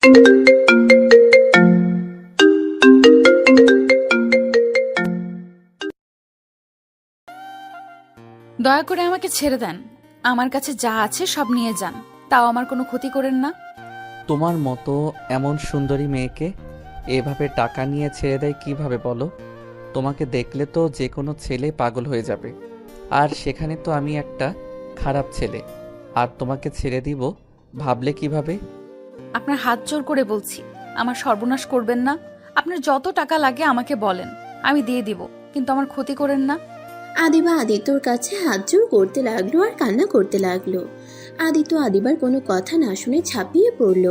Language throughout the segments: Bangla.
দয়া করে আমাকে ছেড়ে দেন। আমার কাছে যা আছে সব নিয়ে যান, তাও আমার কোনো ক্ষতি করেন না। তোমার মতো এমন সুন্দরী মেয়েকে এভাবে টাকা নিয়ে ছেড়ে দেয় কিভাবে বলো? তোমাকে দেখলে তো যে কোনো ছেলে পাগল হয়ে যাবে। আর সেখানে তো আমি একটা খারাপ ছেলে, আর তোমাকে ছেড়ে দিব ভাবলে কিভাবে? আপনার হাত জোর করে বলছি, আমার সর্বনাশ করবেন না। আপনার যত টাকা লাগে আমাকে বলেন, আমি দিয়ে দিব, কিন্তু আমার ক্ষতি করেন না। আদিবা আদিত্যর কাছে হাত জোর করতে লাগলো আর কান্না করতে লাগলো। আদিত্য আদিবার কোনো কথা না শুনে ঝাঁপিয়ে পড়ল।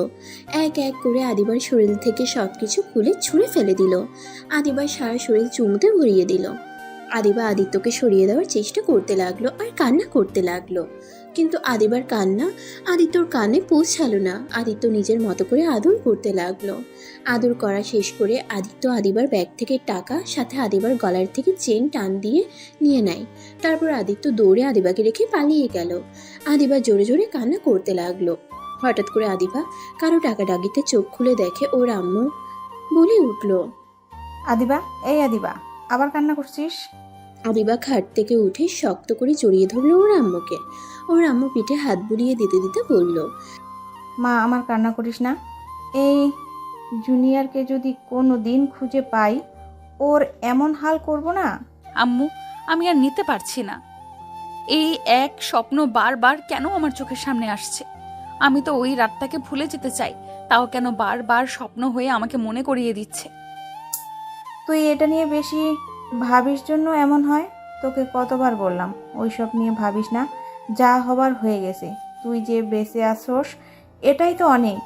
এক এক করে আদিবার শরীর থেকে সবকিছু খুলে ছুঁড়ে ফেলে দিল। আদিবার সারা শরীর চুমুতে ভরিয়ে দিল। আদিবা আদিত্যকে সরিয়ে দেওয়ার চেষ্টা করতে লাগলো আর কান্না করতে লাগলো, কিন্তু আদিবার কান্না আদিত্যর কানে পৌঁছালো না। আদিত্য নিজের মতো করে আদর করতে লাগলো। আদর করা শেষ করে আদিত্য আদিবার ব্যাগ থেকে টাকা সাথে আদিবার গলার থেকে চেন টান দিয়ে নিয়ে নেয়। তারপর আদিত্য দৌড়ে আদিবাকে রেখে পালিয়ে গেল। আদিবা জোরে জোরে কান্না করতে লাগলো। হঠাৎ করে আদিবা কারো ডাকাডাকিতে চোখ খুলে দেখে ওর আম্মু বলে উঠল, আদিবা, এই আদিবা, আবার কান্না করছিস? আদিবা খাট থেকে উঠে শক্ত করে জড়িয়ে ধরলো ওর আম্মুকে। ওর আম্মু পিঠে হাত বুলিয়ে দিতে দিতে বলল, মা, আমার কান্না করিস না। এই জুনিয়রকে যদি কোনো দিন খুঁজে পাই, ওর এমন হাল করব না। আম্মু, আমি আর নিতে পারছি না। এই এক স্বপ্ন বারবার কেন আমার চোখের সামনে আসছে? আমি তো ওই রাতটাকে ভুলে যেতে চাই, তাও কেন বারবার স্বপ্ন হয়ে আমাকে মনে করিয়ে দিচ্ছে। তুই এটা নিয়ে বেশি ভাবিস জন্য এমন হয়। তোকে কতবার বললাম ওইসব নিয়ে ভাবিস না, যা হবার হয়ে গেছে। তুই যে বেঁচে আসোস এটাই তো অনেক।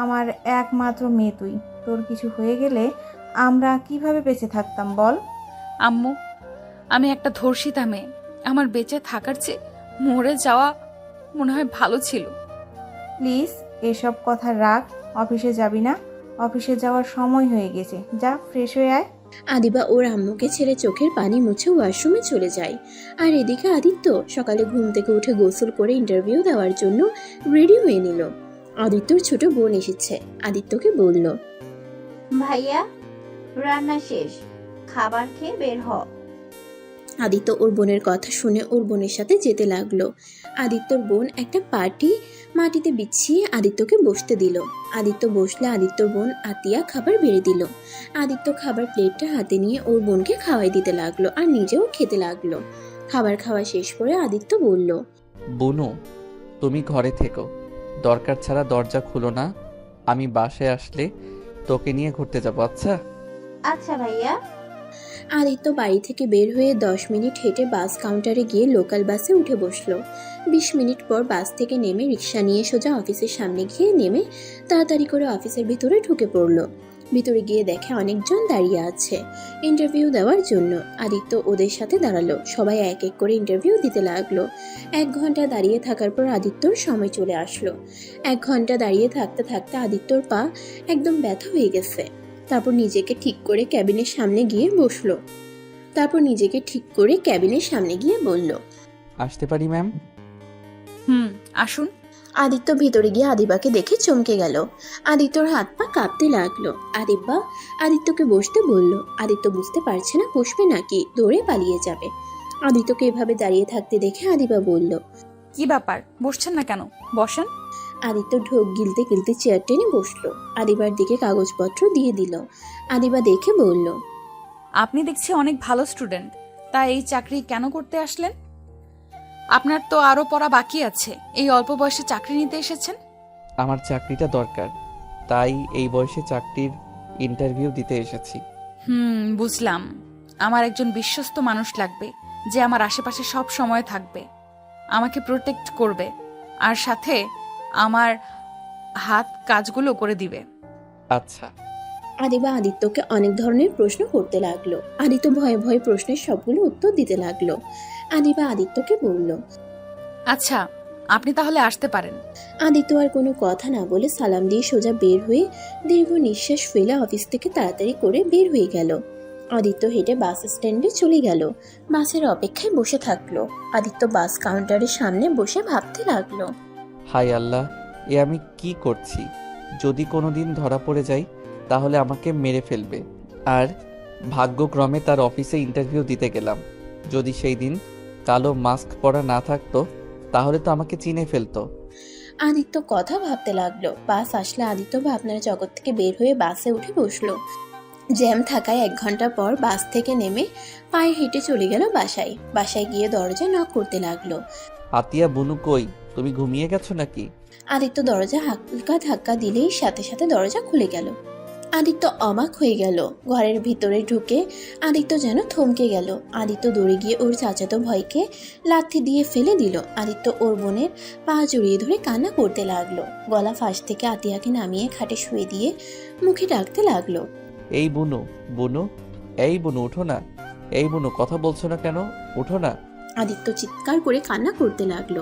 আমার একমাত্র মেয়ে তুই। তোর কিছু হয়ে গেলে আমরা কিভাবে বেঁচে থাকতাম বল? আম্মু, আমি একটা ধর্ষিতা মেয়ে। আমার বেঁচে থাকার চেয়ে মরে যাওয়া মনে হয় ভালো ছিল। প্লিজ এসব কথা রাখ। অফিসে যাবি না? অফিসে যাওয়ার সময় হয়ে গেছে, যা ফ্রেশ হয়ে আয়। আদিবা ওর আম্মুকে ছেড়ে চোখের পানি মুছে ওয়াশরুমে চলে যায়। আর এদিকে আদিত্য সকালে ঘুম থেকে উঠে গোসল করে ইন্টারভিউ দেওয়ার জন্য রেডি হয়ে নিল। আদিত্যর ছোট বোন এসেছে, আদিত্যকে বলল, ভাইয়া, রান্না শেষ, খাবার খেয়ে বের হ। আদিত্য ওর বোনের কথা শুনে ওর বোনের সাথে যেতে লাগলো। আদিত্যর বোন একটা পাটি মাটিতে বিছিয়ে আদিত্যকে বসতে দিল। আদিত্য বসলে আদিত্যর বোন আতিয়া খাবার বেড়ে দিল। আদিত্য খাবার প্লেটটা হাতে নিয়ে ওর বোনকে খাওয়াই দিতে লাগলো আর নিজেও খেতে লাগলো। খাবার খাওয়া শেষ করে আদিত্য বলল, বুনু, তুমি ঘরে থেকো, দরকার ছাড়া দরজা খুলো না। আমি বাসায় আসলে তোকে নিয়ে ঘুরতে যাবো, আচ্ছা? আচ্ছা ভাইয়া। আদিত্য বাড়ি থেকে বের হয়ে 10 মিনিট হেঁটে বাস কাউন্টারে গিয়ে লোকাল বাসে উঠে বসলো। 20 মিনিট পর বাস থেকে নেমে রিক্সা নিয়ে সোজা অফিসের সামনে গিয়ে নেমে তাড়াতাড়ি করে অফিসের ভিতরে ঢুকে পড়লো। ভিতরে গিয়ে দেখে অনেকজন দাঁড়িয়ে আছে ইন্টারভিউ দেওয়ার জন্য। আদিত্য ওদের সাথে দাঁড়ালো। সবাই এক এক করে ইন্টারভিউ দিতে লাগলো। 1 ঘন্টা দাঁড়িয়ে থাকার পর আদিত্যর সময় চলে আসলো। 1 ঘন্টা দাঁড়িয়ে থাকতে থাকতে আদিত্যর পা একদম ব্যথা হয়ে গেছে। তারপর নিজেকে ঠিক করে ক্যাবিনের সামনে গিয়ে বলল, আসতে পারি ম্যাম? আসুন। আদিত্য ভিতরে গিয়ে আদিবাকে দেখে চমকে গেল। আদিত্যর হাত পা কাঁপতে লাগলো। আদিবা আদিত্যকে বসতে বলল। আদিত্য বুঝতে পারছে না বসবে নাকি দৌড়ে পালিয়ে যাবে। আদিত্যকে এভাবে দাঁড়িয়ে থাকতে দেখে আদিবা বলল, কি ব্যাপার, বসছেন না কেন? বসেন। আদিত্য ঢোক গিলতে গিলতে চেয়ার টেনে বসলো। আদিবার দিকে কাগজপত্র দিয়ে দিল। আদিবা দেখে বলল, আপনি দেখছি অনেক ভালো স্টুডেন্ট, তা এই চাকরি কেন করতে আসলেন? আপনার তো আরো পড়া বাকি আছে, এই অল্প বয়সে চাকরি নিতে এসেছেন? আমার চাকরিটা দরকার, তাই এই বয়সে চাকরির ইন্টারভিউ দিতে এসেছি। বুঝলাম। আমার একজন বিশ্বস্ত মানুষ লাগবে, যে আমার আশেপাশে সব সময় থাকবে, আমাকে প্রোটেক্ট করবে, আর সাথে আমার হাত কাজগুলো করে দিবে। আচ্ছা। আদিবা আদিত্যকে অনেক ধরনের প্রশ্ন করতে লাগলো। আদিত্য ভয়ে ভয়ে প্রশ্নের সবগুলো উত্তর দিতে লাগলো। আদিবা আদিত্যকে বলল, আচ্ছা, আপনি তাহলে আসতে পারেন। আদিত্য আর কোনো কথা না বলে সালাম দিয়ে সোজা বের হয়ে দীর্ঘ নিঃশ্বাস ফেলে অফিস থেকে তাড়াতাড়ি করে বের হয়ে গেল। আদিত্য হেঁটে বাস স্ট্যান্ডে চলে গেল। বাসের অপেক্ষায় বসে থাকলো। আদিত্য বাস কাউন্টারের সামনে বসে ভাবতে লাগলো, হাই আল্লাহ, এ আমি কি করছি? যদি কোনো দিন ধরা পড়ে যাই তাহলে আমাকে মেরে ফেলবে। আর ভাগ্যক্রমে তার অফিসে ইন্টারভিউ দিতে গেলাম, যদি সেই দিন কালো মাস্ক পরা না থাকতো তাহলে তো আমাকে চিনে ফেলতো। আদিত্য কথা ভাবতে লাগলো। বাস আসলে আদিত্য ভাবনার জগৎ থেকে বের হয়ে বাসে উঠে বসলো। জ্যাম থাকায় 1 ঘন্টা পর বাস থেকে নেমে পায়ে হেঁটে চলে গেল বাসায়। বাসায় গিয়ে দরজা নক করতে লাগলো। আতিয়া, বুনু কই? তুমি ঘুমিয়ে গেছো নাকি? আদিত্য দরজা হালকা ধাক্কা দিলেই সাথে সাথে দরজা খুলে গেল। আদিত্য অবাক হয়ে গেল। ঘরের ভিতরে ঢুকে আদিত্য যেন থমকে গেল। আদিত্য দৌড়ে গিয়ে ওর চাচাতো ভাইকে লাথি দিয়ে ফেলে দিল। আদিত্য ওর বোনের পা জড়িয়ে ধরে কান্না করতে লাগলো। গলা ফাঁস থেকে আতিয়াকে নামিয়ে খাটে শুয়ে দিয়ে মুখে ডাকতে লাগলো। এই বুনু, বুনু, এই বুনু ওঠো না। এই বুনু, কথা বলছো না কেন? ওঠো না। আদিত্য চিৎকার করে কান্না করতে লাগলো।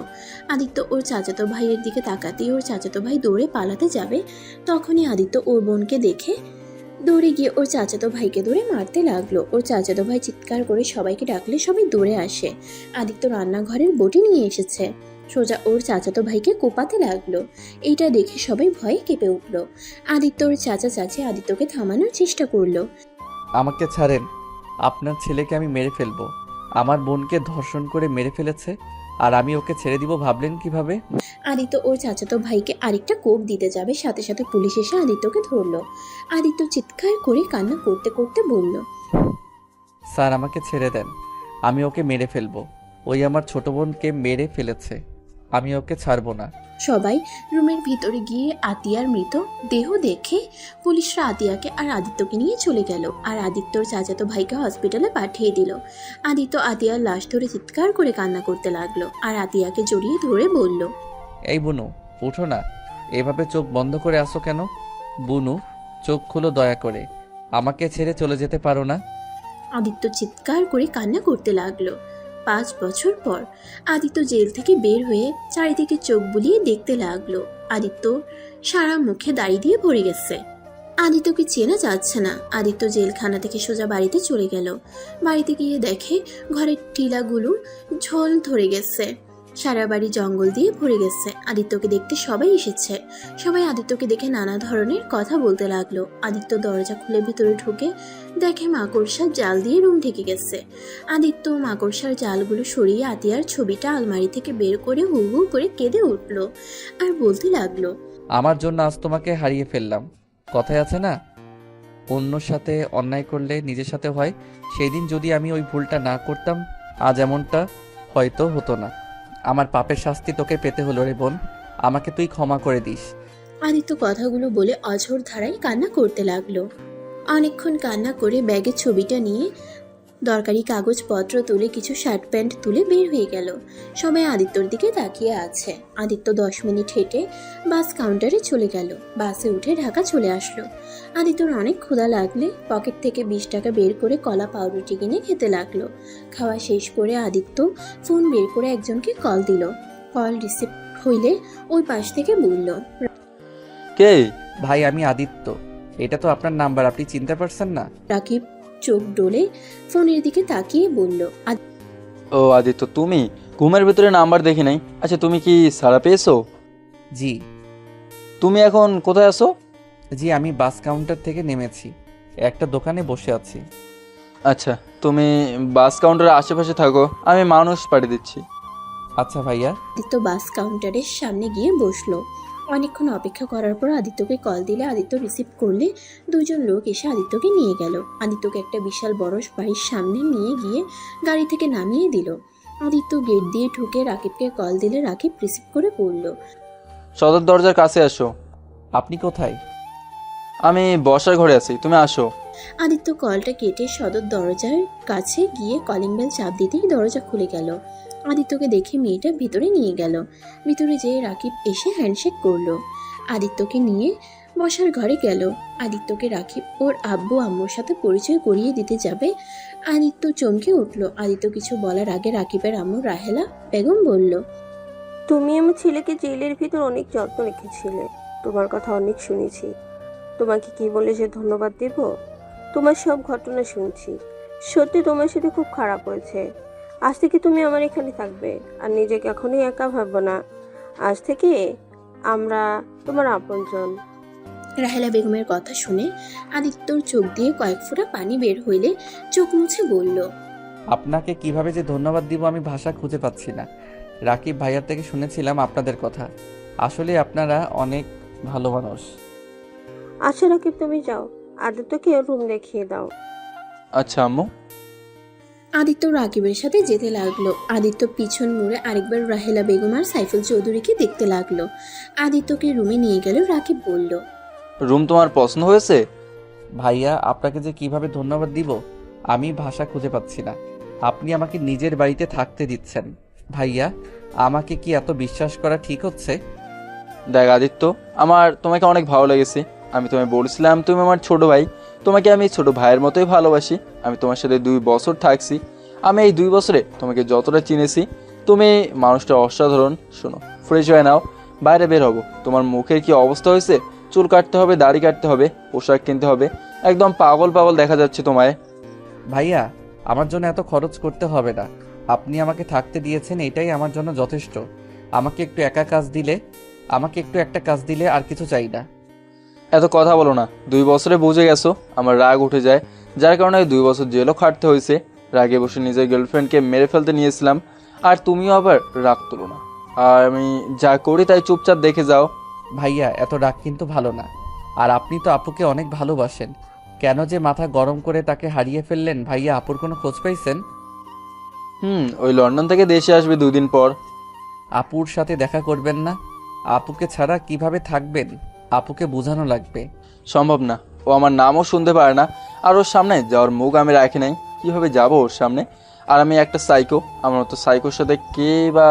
আদিত্য ওর চাচাতো ভাইয়ের দিকে তাকাতেই ওর চাচাতো ভাই দৌড়ে পালাতে যাবে, তখনই আদিত্য ওর বোনকে দেখে দৌড়ে গিয়ে ওর চাচাতো ভাইকে ধরে মারতে লাগলো। ওর চাচাতো ভাই চিৎকার করে সবাইকে ডাকলে সবাই দৌড়ে আসে। আদিত্য রান্নাঘরের বটি নিয়ে এসেছে, সোজা ওর চাচাতো ভাইকে কোপাতে লাগলো। এইটা দেখে সবাই ভয়ে কেঁপে উঠলো। আদিত্য ওর চাচা চাচি আদিত্যকে থামানোর চেষ্টা করলো। আমাকে ছাড়েন, আপনার ছেলেকে আমি মেরে ফেলবো। আমার বোনকে ধর্ষণ করে মেরে ফেলেছে, আর আমি ওকে ছেড়ে দিব ভাবলেন কিভাবে? আদিত্য ওর চাচাতো ভাইকে আরেকটা কোপ দিতে যাবে, সাথে সাথে পুলিশ এসে আদিত্যকে ধরলো। আদিত্য চিৎকার করে কান্না করতে করতে বলল, স্যার, আমাকে ছেড়ে দেন, আমি ওকে মেরে ফেলবো। ওই আমার ছোট বোনকে মেরে ফেলেছে, আমি ওকে ছাড়বো না। সবাই রুমের ভিতরে গিয়ে আতিয়ার মৃত দেহ দেখে পুলিশরা আতিয়াকে আর আদিত্যকে নিয়ে চলে গেল, আর আদিত্যর চাচাতো ভাইকে হসপিটালে পাঠিয়ে দিল। আদিত্য আতিয়ার লাশ ধরে চিৎকার করে কান্না করতে লাগলো, আর আতিয়াকে জড়িয়ে ধরে বলল, এই বুনু, উঠো না। এভাবে চোখ বন্ধ করে আসো কেন? বুনু, চোখ খুলো দয়া করে। আমাকে ছেড়ে চলে যেতে পারো না? আদিত্য চিৎকার করে কান্না করতে লাগলো। 5 বছর পর আদিত্য জেল থেকে বের হয়ে চারিদিকে চোখ বুলিয়ে দেখতে লাগলো। আদিত্য সারা মুখে দাড়ি দিয়ে ভরে গেছে। আদিত্যকে চেনা যাচ্ছে না। আদিত্য জেলখানা থেকে সোজা বাড়িতে চলে গেল। বাড়িতে গিয়ে দেখে ঘরের টিলাগুলো ঝোল ধরে গেছে, সারা বাড়ি জঙ্গল দিয়ে ভরে গেছে। আদিত্যকে দেখতে সবাই এসেছে। সবাই আদিত্যকে দেখে নানা ধরনের কথা বলতে লাগলো। আদিত্য দরজা খুলে ভিতরে ঢুকে দেখে মাকড়সার জাল দিয়ে রুম ঢেকে গেছে। আদিত্য মাকড়সার জালগুলো সরিয়ে আতিয়ার ছবিটা আলমারি থেকে বের করে হু হু করে কেঁদে উঠলো, আর বলতে লাগলো, আমার জন্য আজ তোমাকে হারিয়ে ফেললাম। কথায় আছে না, অন্যর সাথে অন্যায় করলে নিজের সাথে হয়। সেই দিন যদি আমি ওই ভুলটা না করতাম, আজ এমনটা হয়তো হতো না। আমার পাপের শাস্তি তোকে পেতে হলো রে বোন, আমাকে তুই ক্ষমা করে দিস। আদিত্য কথাগুলো বলে অঝোর ধারায় কান্না করতে লাগলো। অনেকক্ষণ কান্না করে ব্যাগের ছবিটা নিয়ে দরকারি কাগজপত্র তুলে কিছু শার্ট প্যান্ট তুলে বের হয়ে গেল। সবাই আদিত্যর দিকে তাকিয়ে আছে। আদিত্য 10 মিনিট হেঁটে বাস কাউন্টারে চলে গেল। বাসে উঠে ঢাকা চলে আসলো। আদিত্যর অনেক ক্ষুধা লাগলে পকেট থেকে 20 টাকা বের করে কলা পাউরুটি কিনে খেতে লাগলো। খাওয়া শেষ করে আদিত্য ফোন বের করে একজনকে কল দিল। কল রিসিভ হইলে ওই পাশ থেকে বলল, কে? ভাই, আমি আদিত্য। এটা তো আপনার নাম্বার, আপনি চিনতে পারছেন না? রাকিব চোখ ডোলে ফোনের দিকে তাকিয়ে বলল, ও আদিত্য, তুমি? ঘুমের ভিতরে নাম্বার দেখি নাই। আচ্ছা, তুমি কি সাড়া পেয়েছো? জি। তুমি এখন কোথায় আছো? জি, আমি বাস কাউন্টার থেকে নেমেছি, একটা দোকানে বসে আছি। আচ্ছা, তুমি বাস কাউন্টারের আশেপাশে থাকো, আমি মানুষ পাঠিয়ে দিচ্ছি। আচ্ছা ভাইয়া। আদিত্য বাস কাউন্টারের সামনে গিয়ে বসলো। অনেকক্ষণ অপেক্ষা করার পর আদিত্যকে কল দিলে আদিত্য রিসিভ করলে 2 জন লোক এসে আদিত্যকে নিয়ে গেল। আদিত্যকে একটা বিশাল বড় বাড়ির সামনে নিয়ে গিয়ে গাড়ি থেকে নামিয়ে দিল। আদিত্য গেট দিয়ে ঢুকে রাকিবকে কল দিলে রাকিব রিসিভ করে বলল, সদর দরজার কাছে আসো। আপনি কোথায়? আমি বসার ঘরে আছি, তুমি আসো। আদিত্য কলটা কেটে সদর দরজার কাছে গিয়ে কলিং বেল চাপ দিতেই দরজা খুলে গেল। আদিত্যকে দেখে মেয়েটা ভিতরে নিয়ে গেল। ভিতরে যেয়ে রাকিব এসে হ্যান্ডশেক করলো। আদিত্যকে নিয়ে বসার ঘরে গেল। আদিত্যকে রাকিব ওর আব্বু আম্মুর সাথে পরিচয় করিয়ে দিতে যাবে। আদিত্য চমকে উঠল। আদিত্য কিছু বলার আগে রাকিবের আম্মু রাহেলা বেগম বলল, তুমি আমার ছেলেকে জেলের ভিতর অনেক যত্ন রেখেছিলে। তোমার কথা অনেক শুনেছি। তোমাকে কি বলে যে ধন্যবাদ দেব? তোমার সব ঘটনা শুনছি। সত্যি তোমার সাথে খুব খারাপ হয়েছে। আজ থেকে তুমি আমার এখানে থাকবে, আর নিজেকে এখনই একা ভাববো না। আজ থেকে আমরা তোমার আপনজন। রাহেলা বেগমের কথা শুনে আদিত্যর চোখ দিয়ে কয়েক ফোঁটা পানি বের হইলে চোখ মুছে বলল, আপনাকে কিভাবে যে ধন্যবাদ দিব আমি ভাষা খুঁজে পাচ্ছি না। রাকিব ভাইয়ার থেকে শুনেছিলাম আপনাদের কথা। আসলে আপনারা অনেক ভালো মানুষ। আচ্ছা রাকিব, তুমি যাও, আদিত্যকে রুম দেখিয়ে দাও। আচ্ছা আম্মু। আদিত্য রাকিবের সাথে যেতে লাগলো। আদিত্য পিছন মুড়ে আরেকবার রাহেলা বেগম আর সাইফুল চৌধুরীকে দেখতে লাগলো। আদিত্যকে রুমে নিয়ে গেল। রাকিব বলল, রুম তোমার পছন্দ হয়েছে? ভাইয়া আপনাকে যে কিভাবে ধন্যবাদ দিব আমি ভাষা খুঁজে পাচ্ছি না। আপনি আমাকে নিজের বাড়িতে থাকতে দিচ্ছেন। ভাইয়া আমাকে কি এত বিশ্বাস করা ঠিক হচ্ছে? দেখ আদিত্য, আমার তোমাকে অনেক ভালো লেগেছে। আমি তোমায় বলেছিলাম তুমি আমার ছোট ভাই, তোমাকে আমি ছোট ভাইয়ের মতোই ভালোবাসি। আমি তোমার সাথে 2 বছর থাকছি। আমি এই 2 বছরে তোমাকে যতটা চিনেছি, তুমি মানুষটা অসাধারণ। শোনো, ফ্রেশ হয়ে নাও, বাইরে বের হবো। তোমার মুখের কি অবস্থা হয়েছে? চুল কাটতে হবে, দাড়ি কাটতে হবে, পোশাক কিনতে হবে। একদম পাগল পাগল দেখা যাচ্ছে তোমায়। ভাইয়া আমার জন্য এত খরচ করতে হবে না। আপনি আমাকে থাকতে দিয়েছেন, এটাই আমার জন্য যথেষ্ট। আমাকে একটু একটা কাজ দিলে আর কিছু চাই না। এত কথা বলো না। 2 বছরে বুঝে গেছো আমার রাগ উঠে যায়, যার কারণে 2 বছর জেলও খাটতে হয়েছে। রাগে বসে নিজের গার্লফ্রেন্ডকে মেরে ফেলতে নিয়েছিলাম, আর তুমিও আবার রাগ তুলো না। আর আমি যা করি তাই চুপচাপ দেখে যাও। ভাইয়া এত রাগ কিন্তু ভালো না। আর আপনি তো আপুকে অনেক ভালোবাসেন, কেন যে মাথা গরম করে তাকে হারিয়ে ফেললেন? ভাইয়া আপুর কোনো খোঁজ পাইছেন? ওই লন্ডন থেকে দেশে আসবে 2 দিন পর। আপুর সাথে দেখা করবেন না? আপুকে ছাড়া কিভাবে থাকবেন? আপুকে বোঝানো লাগবে। সম্ভব না, ও আমার নামও শুনতে পারে না। আর ওর সামনে যাওয়ার মুখ আমি রাখি নাই। কীভাবে যাবো ওর সামনে? আর আমি একটা সাইকো, আমার মতো সাইকোর সাথে কে বা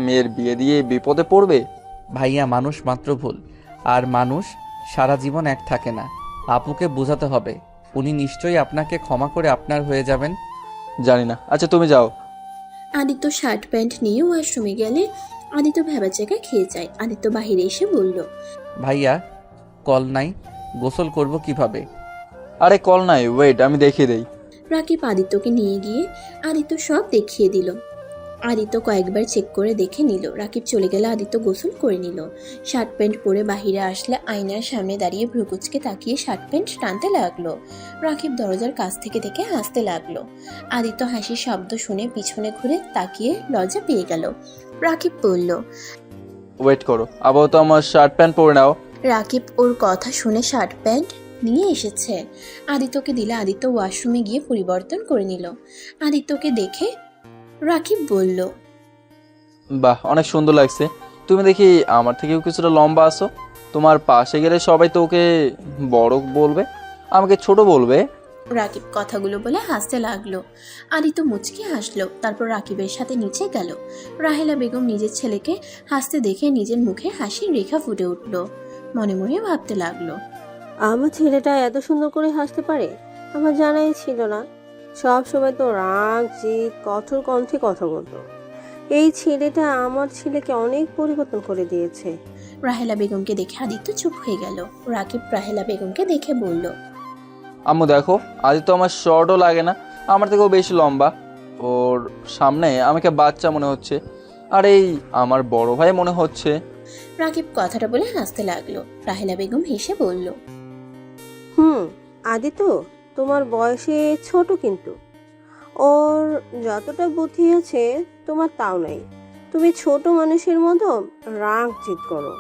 মেয়ের বিয়ে দিয়ে বিপদে পড়বে? ভাইয়া মানুষ মাত্র ভুল, আর মানুষ সারা জীবন এক থাকে না। আপুকে বোঝাতে হবে। উনি নিশ্চয়ই আপনাকে ক্ষমা করে আপনার হয়ে যাবেন। জানি না। আচ্ছা তুমি যাও। আদিত্য শার্ট প্যান্ট নিয়ে ওয়াশরুমে গেলে আদিত্য ভেবা জায়গা খেয়ে যায়। আদিত্য বাহিরে এসে বলল, ভাইয়া কল নাই, গোসল করব কিভাবে? আরে কল নাই, ওয়েট আমি দেখিয়ে দেই। রাকিব আদিত্যকে নিয়ে গিয়ে আদিত্য সব দেখিয়ে দিল। আদিত্য কয়েকবার চেক করে দেখে নিল। রাকিব চলে গেলে আদিত্য গোসল করে নিল। শার্ট প্যান্ট পরে বাহিরে আসলে আয়নার সামনে দাঁড়িয়ে ভ্রুকুচকে তাকিয়ে শার্ট প্যান্ট টানতে লাগলো। রাকিব দরজার কাছ থেকে দেখে হাসতে লাগলো। আদিত্য হাসির শব্দ শুনে পিছনে ঘুরে তাকিয়ে লজ্জা পেয়ে গেল। রাকিব বলল, ওয়েট করো, আপাতত আমার শার্ট প্যান্ট পরে নাও। রাকিব ওর কথা শুনে শার্ট প্যান্ট নিয়ে এসেছে। আদিত্যকে দিলে আদিত্য ওয়াশরুমে গিয়ে পরিবর্তন করে নিল। আদিত্যকে দেখে রাকিব বলল, বাহ, অনেক সুন্দর লাগছে। তুমি দেখি আমার থেকেও কিছুটা লম্বা আছো। তোমার পাশে গেলে সবাই তো ওকে বড় বলবে, আমাকে ছোট বলবে। রাকিব কথাগুলো বলে হাসতে লাগলো। আদিত্য মুচকি হাসলো। তারপর রাকিবের সাথে নিচে গেল। রাহেলা বেগম নিজের ছেলেকে হাসতে দেখে নিজের মুখে হাসির রেখা ফুটে উঠল। মনে মনে ভাবতে লাগলো, আমার ছেলেটা এত সুন্দর করে হাসতে পারে, আমার জানাই ছিল না। সব সময় তো রাগ জিদ কঠোর কণ্ঠে কথা বলতো। এই ছেলেটা আমার ছেলেকে অনেক পরিবর্তন করে দিয়েছে। রাহেলা বেগমকে দেখে আদিত্য চুপ হয়ে গেল। রাকিব রাহেলা বেগমকে দেখে বলল, আম্মু দেখো, আদিত্য আমার শর্টও লাগে না, আমার থেকেও বেশি লম্বা। ওর সামনে আমাকে বাচ্চা মনে হচ্ছে, আর এই আমার বড় ভাই মনে হচ্ছে। রাকিব কথাটা বলে হাসতে লাগলো। রাহেলা বেগম হেসে বলল, আদিত্য তোমার বয়সে ছোট, কিন্তু ওর যতটা বুদ্ধি আছে তোমার তাও নাই। তুমি ছোট মানুষের মতো রাগ জিদ করো।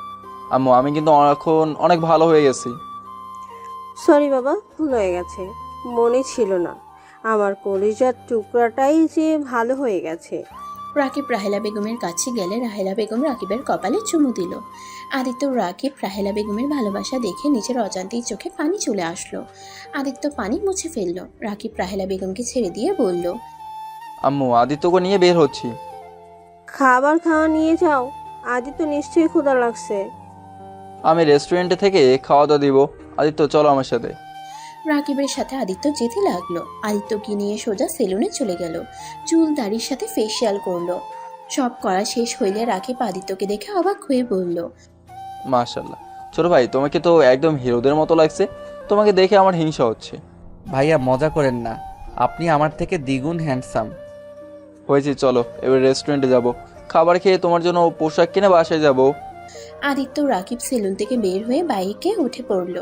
আম্মু আমি কিন্তু এখন অনেক ভালো হয়ে গেছি। সরি বাবা, ভুল হয়ে গেছে, মনে ছিল না। আমার কলিজার টুকরাটাই যে ভালো হয়ে গেছে। রাকিব রাহেলা বেগমের কাছে গেলে রাহেলা বেগম রাকিবের কপালে চুমু দিল। আদিত্য রাকিব রাহেলা বেগমের ভালোবাসা দেখে নিজের অজান্তেই চোখে পানি চলে আসলো। আদিত্য পানি মুছে ফেললো। রাকিব রাহেলা বেগমকে ছেড়ে দিয়ে বলল, আম্মু আদিত্যকে নিয়ে বের হচ্ছি। খাবার খাওয়া নিয়ে যাও, আদিত্য নিশ্চয়ই ক্ষুধা লাগছে। আমি রেস্টুরেন্টে থেকে খাওয়া দাওয়া দিব। আদিত্য চলো আমার সাথে। রাকিবের সাথে আদিত্য যেতে লাগলো। আদিত্যকে নিয়ে সোজা সেলুনে চলে গেল। চুল দাড়ির সাথে ফেসিয়াল করলো। সব করা শেষ হইলে রাকিব আদিত্যকে দেখে অবাক হয়ে বলল, মাশাআল্লাহ, ছোট ভাই তোমাকে তো একদম হিরোদের মতো লাগছে। তোমাকে দেখে আমার হিংসা হচ্ছে। ভাইয়া মজা করেন না, আপনি আমার থেকে দ্বিগুণ হ্যান্ডসাম। হয়েছে, চলো এবার রেস্টুরেন্টে যাব। খাবার খেয়ে তোমার জন্য পোশাক কিনে বাসায় যাব। আদিত্য রাকিব সেলুন থেকে বের হয়ে বাইকে উঠে পড়ল।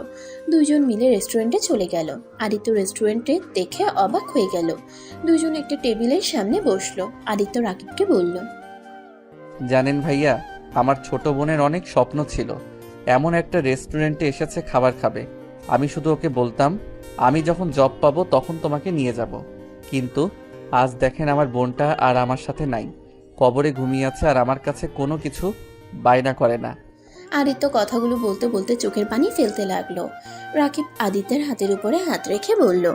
দুজন মিলে রেস্টুরেন্টে চলে গেল। আদিত্য রেস্টুরেন্টে দেখে অবাক হয়ে গেল। দুজন একটা টেবিলের সামনে বসলো। আদিত্য রাকিবকে বলল, জানেন ভাইয়া, আমার ছোট বোনের অনেক স্বপ্ন ছিল এমন একটা রেস্টুরেন্টে এসেছে খাবার খাবে। আমি শুধু ওকে বলতাম আমি যখন জব পাবো তখন তোমাকে নিয়ে যাব, কিন্তু আজ দেখেন আমার বোনটা আর আমার সাথে নাই, কবরে ঘুমিয়ে আছে আর আমার কাছে কোনো কিছু বায়না করে না। আদিত্য কথাগুলো বলতে বলতে চোখের পানি ফেলতে লাগলো। রাকিব আদিত্যের হাতের উপরে হাত রেখে বলল,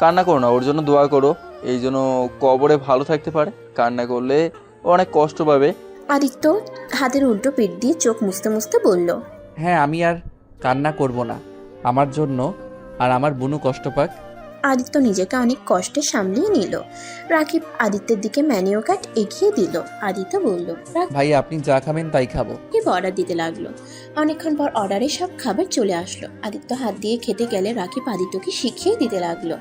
কান্না করো না, ওর জন্য দোয়া করো, এই জন্য কবরে ভালো থাকতে পারে। কান্না করলে ও অনেক কষ্ট পাবে। আদিত্য হাতের উল্টো পিঠ দিয়ে চোখ মুছতে মুছতে বলল, হ্যাঁ, আমি আর কান্না করব না আমার জন্য, আর আমার বুনু কষ্ট পাক। আদিত্য নিজেকে অনেক কষ্টে সামলিয়ে নিল। রাকিব আদিত্যের দিকে ম্যানিউ কার্ড এগিয়ে দিল। আদিত্য বলল, ভাইয়া আপনি যা খাবেন তাই খাবো। রাকিব অর্ডার দিতে লাগলো। অনেকক্ষণ পর অর্ডারে সব খাবার চলে আসলো। আদিত্য হাত দিয়ে খেতে গেলে রাকিব আদিত্যকে শিখিয়ে দিতে লাগলো।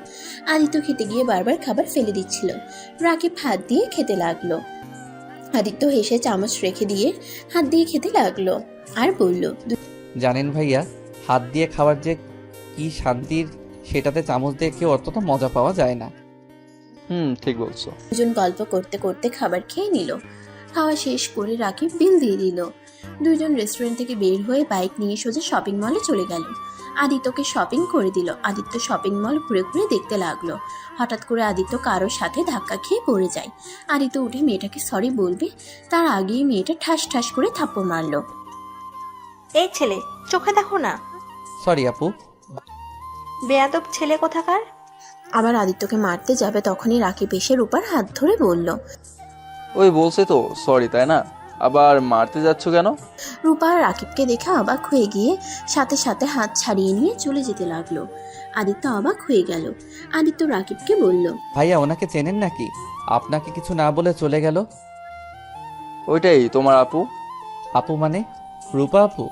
আদিত্য খেতে গিয়ে বারবার খাবার ফেলে দিচ্ছিল। রাকিব হাত দিয়ে খেতে লাগলো। আদিত্য হেসে চামচ রেখে দিয়ে হাত দিয়ে খেতে লাগলো আর বলল, জানেন ভাইয়া, হাত দিয়ে খাবার যে কি শান্তির, সেটাতে চামচ দিয়ে কেউ অতটা মজা পাওয়া যায় না। ঠিক বলছো। দুজন গল্প করতে করতে খাবার খেয়ে নিল। খাওয়া শেষ করে রাকিব বিল দিয়ে দিল। দুজন রেস্টুরেন্ট থেকে বের হয়ে বাইক নিয়ে সোজা শপিং মলে চলে গেল। আদিত্যকে শপিং করে দিল। আদিত্য শপিং মল ঘুরে ঘুরে দেখতে লাগলো। হঠাৎ করে আদিত্য কারোর সাথে ধাক্কা খেয়ে পড়ে যায়। আদিত্য উঠে মেয়েটাকে সরি বলবে, তার আগেই মেয়েটা ঠাস ঠাস করে থাপ্পড় মারলো। এই ছেলে, চোখে দেখো না, সরি আপু। বেয়াদব ছেলে কোথাকার। আবার আদিত্যকে মারতে যাবে তখনই রাকিব এসে রূপার হাত ধরে বলল, ওই বলছে তো সরি, তাই না? আবার মারতে যাচ্ছ কেন? রূপা রাকিবকে দেখে অবাক হয়ে গিয়ে সাথে সাথে হাত ছাড়িয়ে নিয়ে চলে যেতে লাগলো। আদিত্য অবাক হয়ে গেল। আদিত্য রাকিবকে বলল, ভাইয়া ওনাকে চেনেন নাকি? আপনাকে কিছু না বলে চলে গেল। ওইটাই তোমার আপু? আপু মানে রূপা আপু?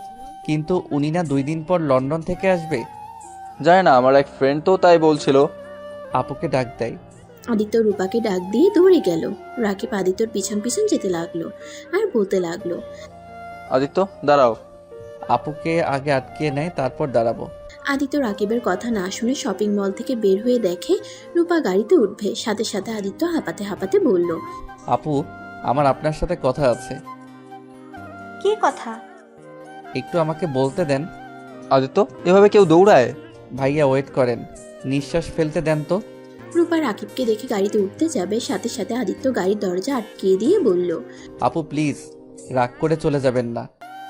কিন্তু উনি না 2 দিন পর লন্ডন থেকে আসবে। জানি না, আমার এক ফ্রেন্ড তো তাই বলছিল। আপুকে ডাক দেয়। আদিত্য রূপাকে ডাক দিয়ে দৌড়ে গেল। রাকিব আদিত্যর পিছন পিছন যেতে লাগলো আর বলতে লাগলো, আদিত্য দাঁড়াও। আপুকে আগে আটকিয়ে নেয়, তারপর দাঁড়াবো। আদিত্য রাকিবের কথা না শুনে শপিং মল থেকে বের হয়ে দেখে রূপা গাড়িতে উঠবে। সাথে সাথে আদিত্য হাঁপাতে হাঁপাতে বলল, আপু, আমার আপনার সাথে কথা আছে। কি কথা? একটু আমাকে বলতে দেন। আদিত্য, এভাবে কেউ দৌড়ায়? ভাইয়া ওয়েট করেন, নিঃশ্বাস ফেলতে দেন তো। রূপা রাকিবকে দেখে গাড়িতে উঠতে যাবে, সাথে সাথে আদিত্য গাড়ির দরজা আটকিয়ে দিয়ে বলল, আপু প্লিজ রাগ করে চলে যাবেন না,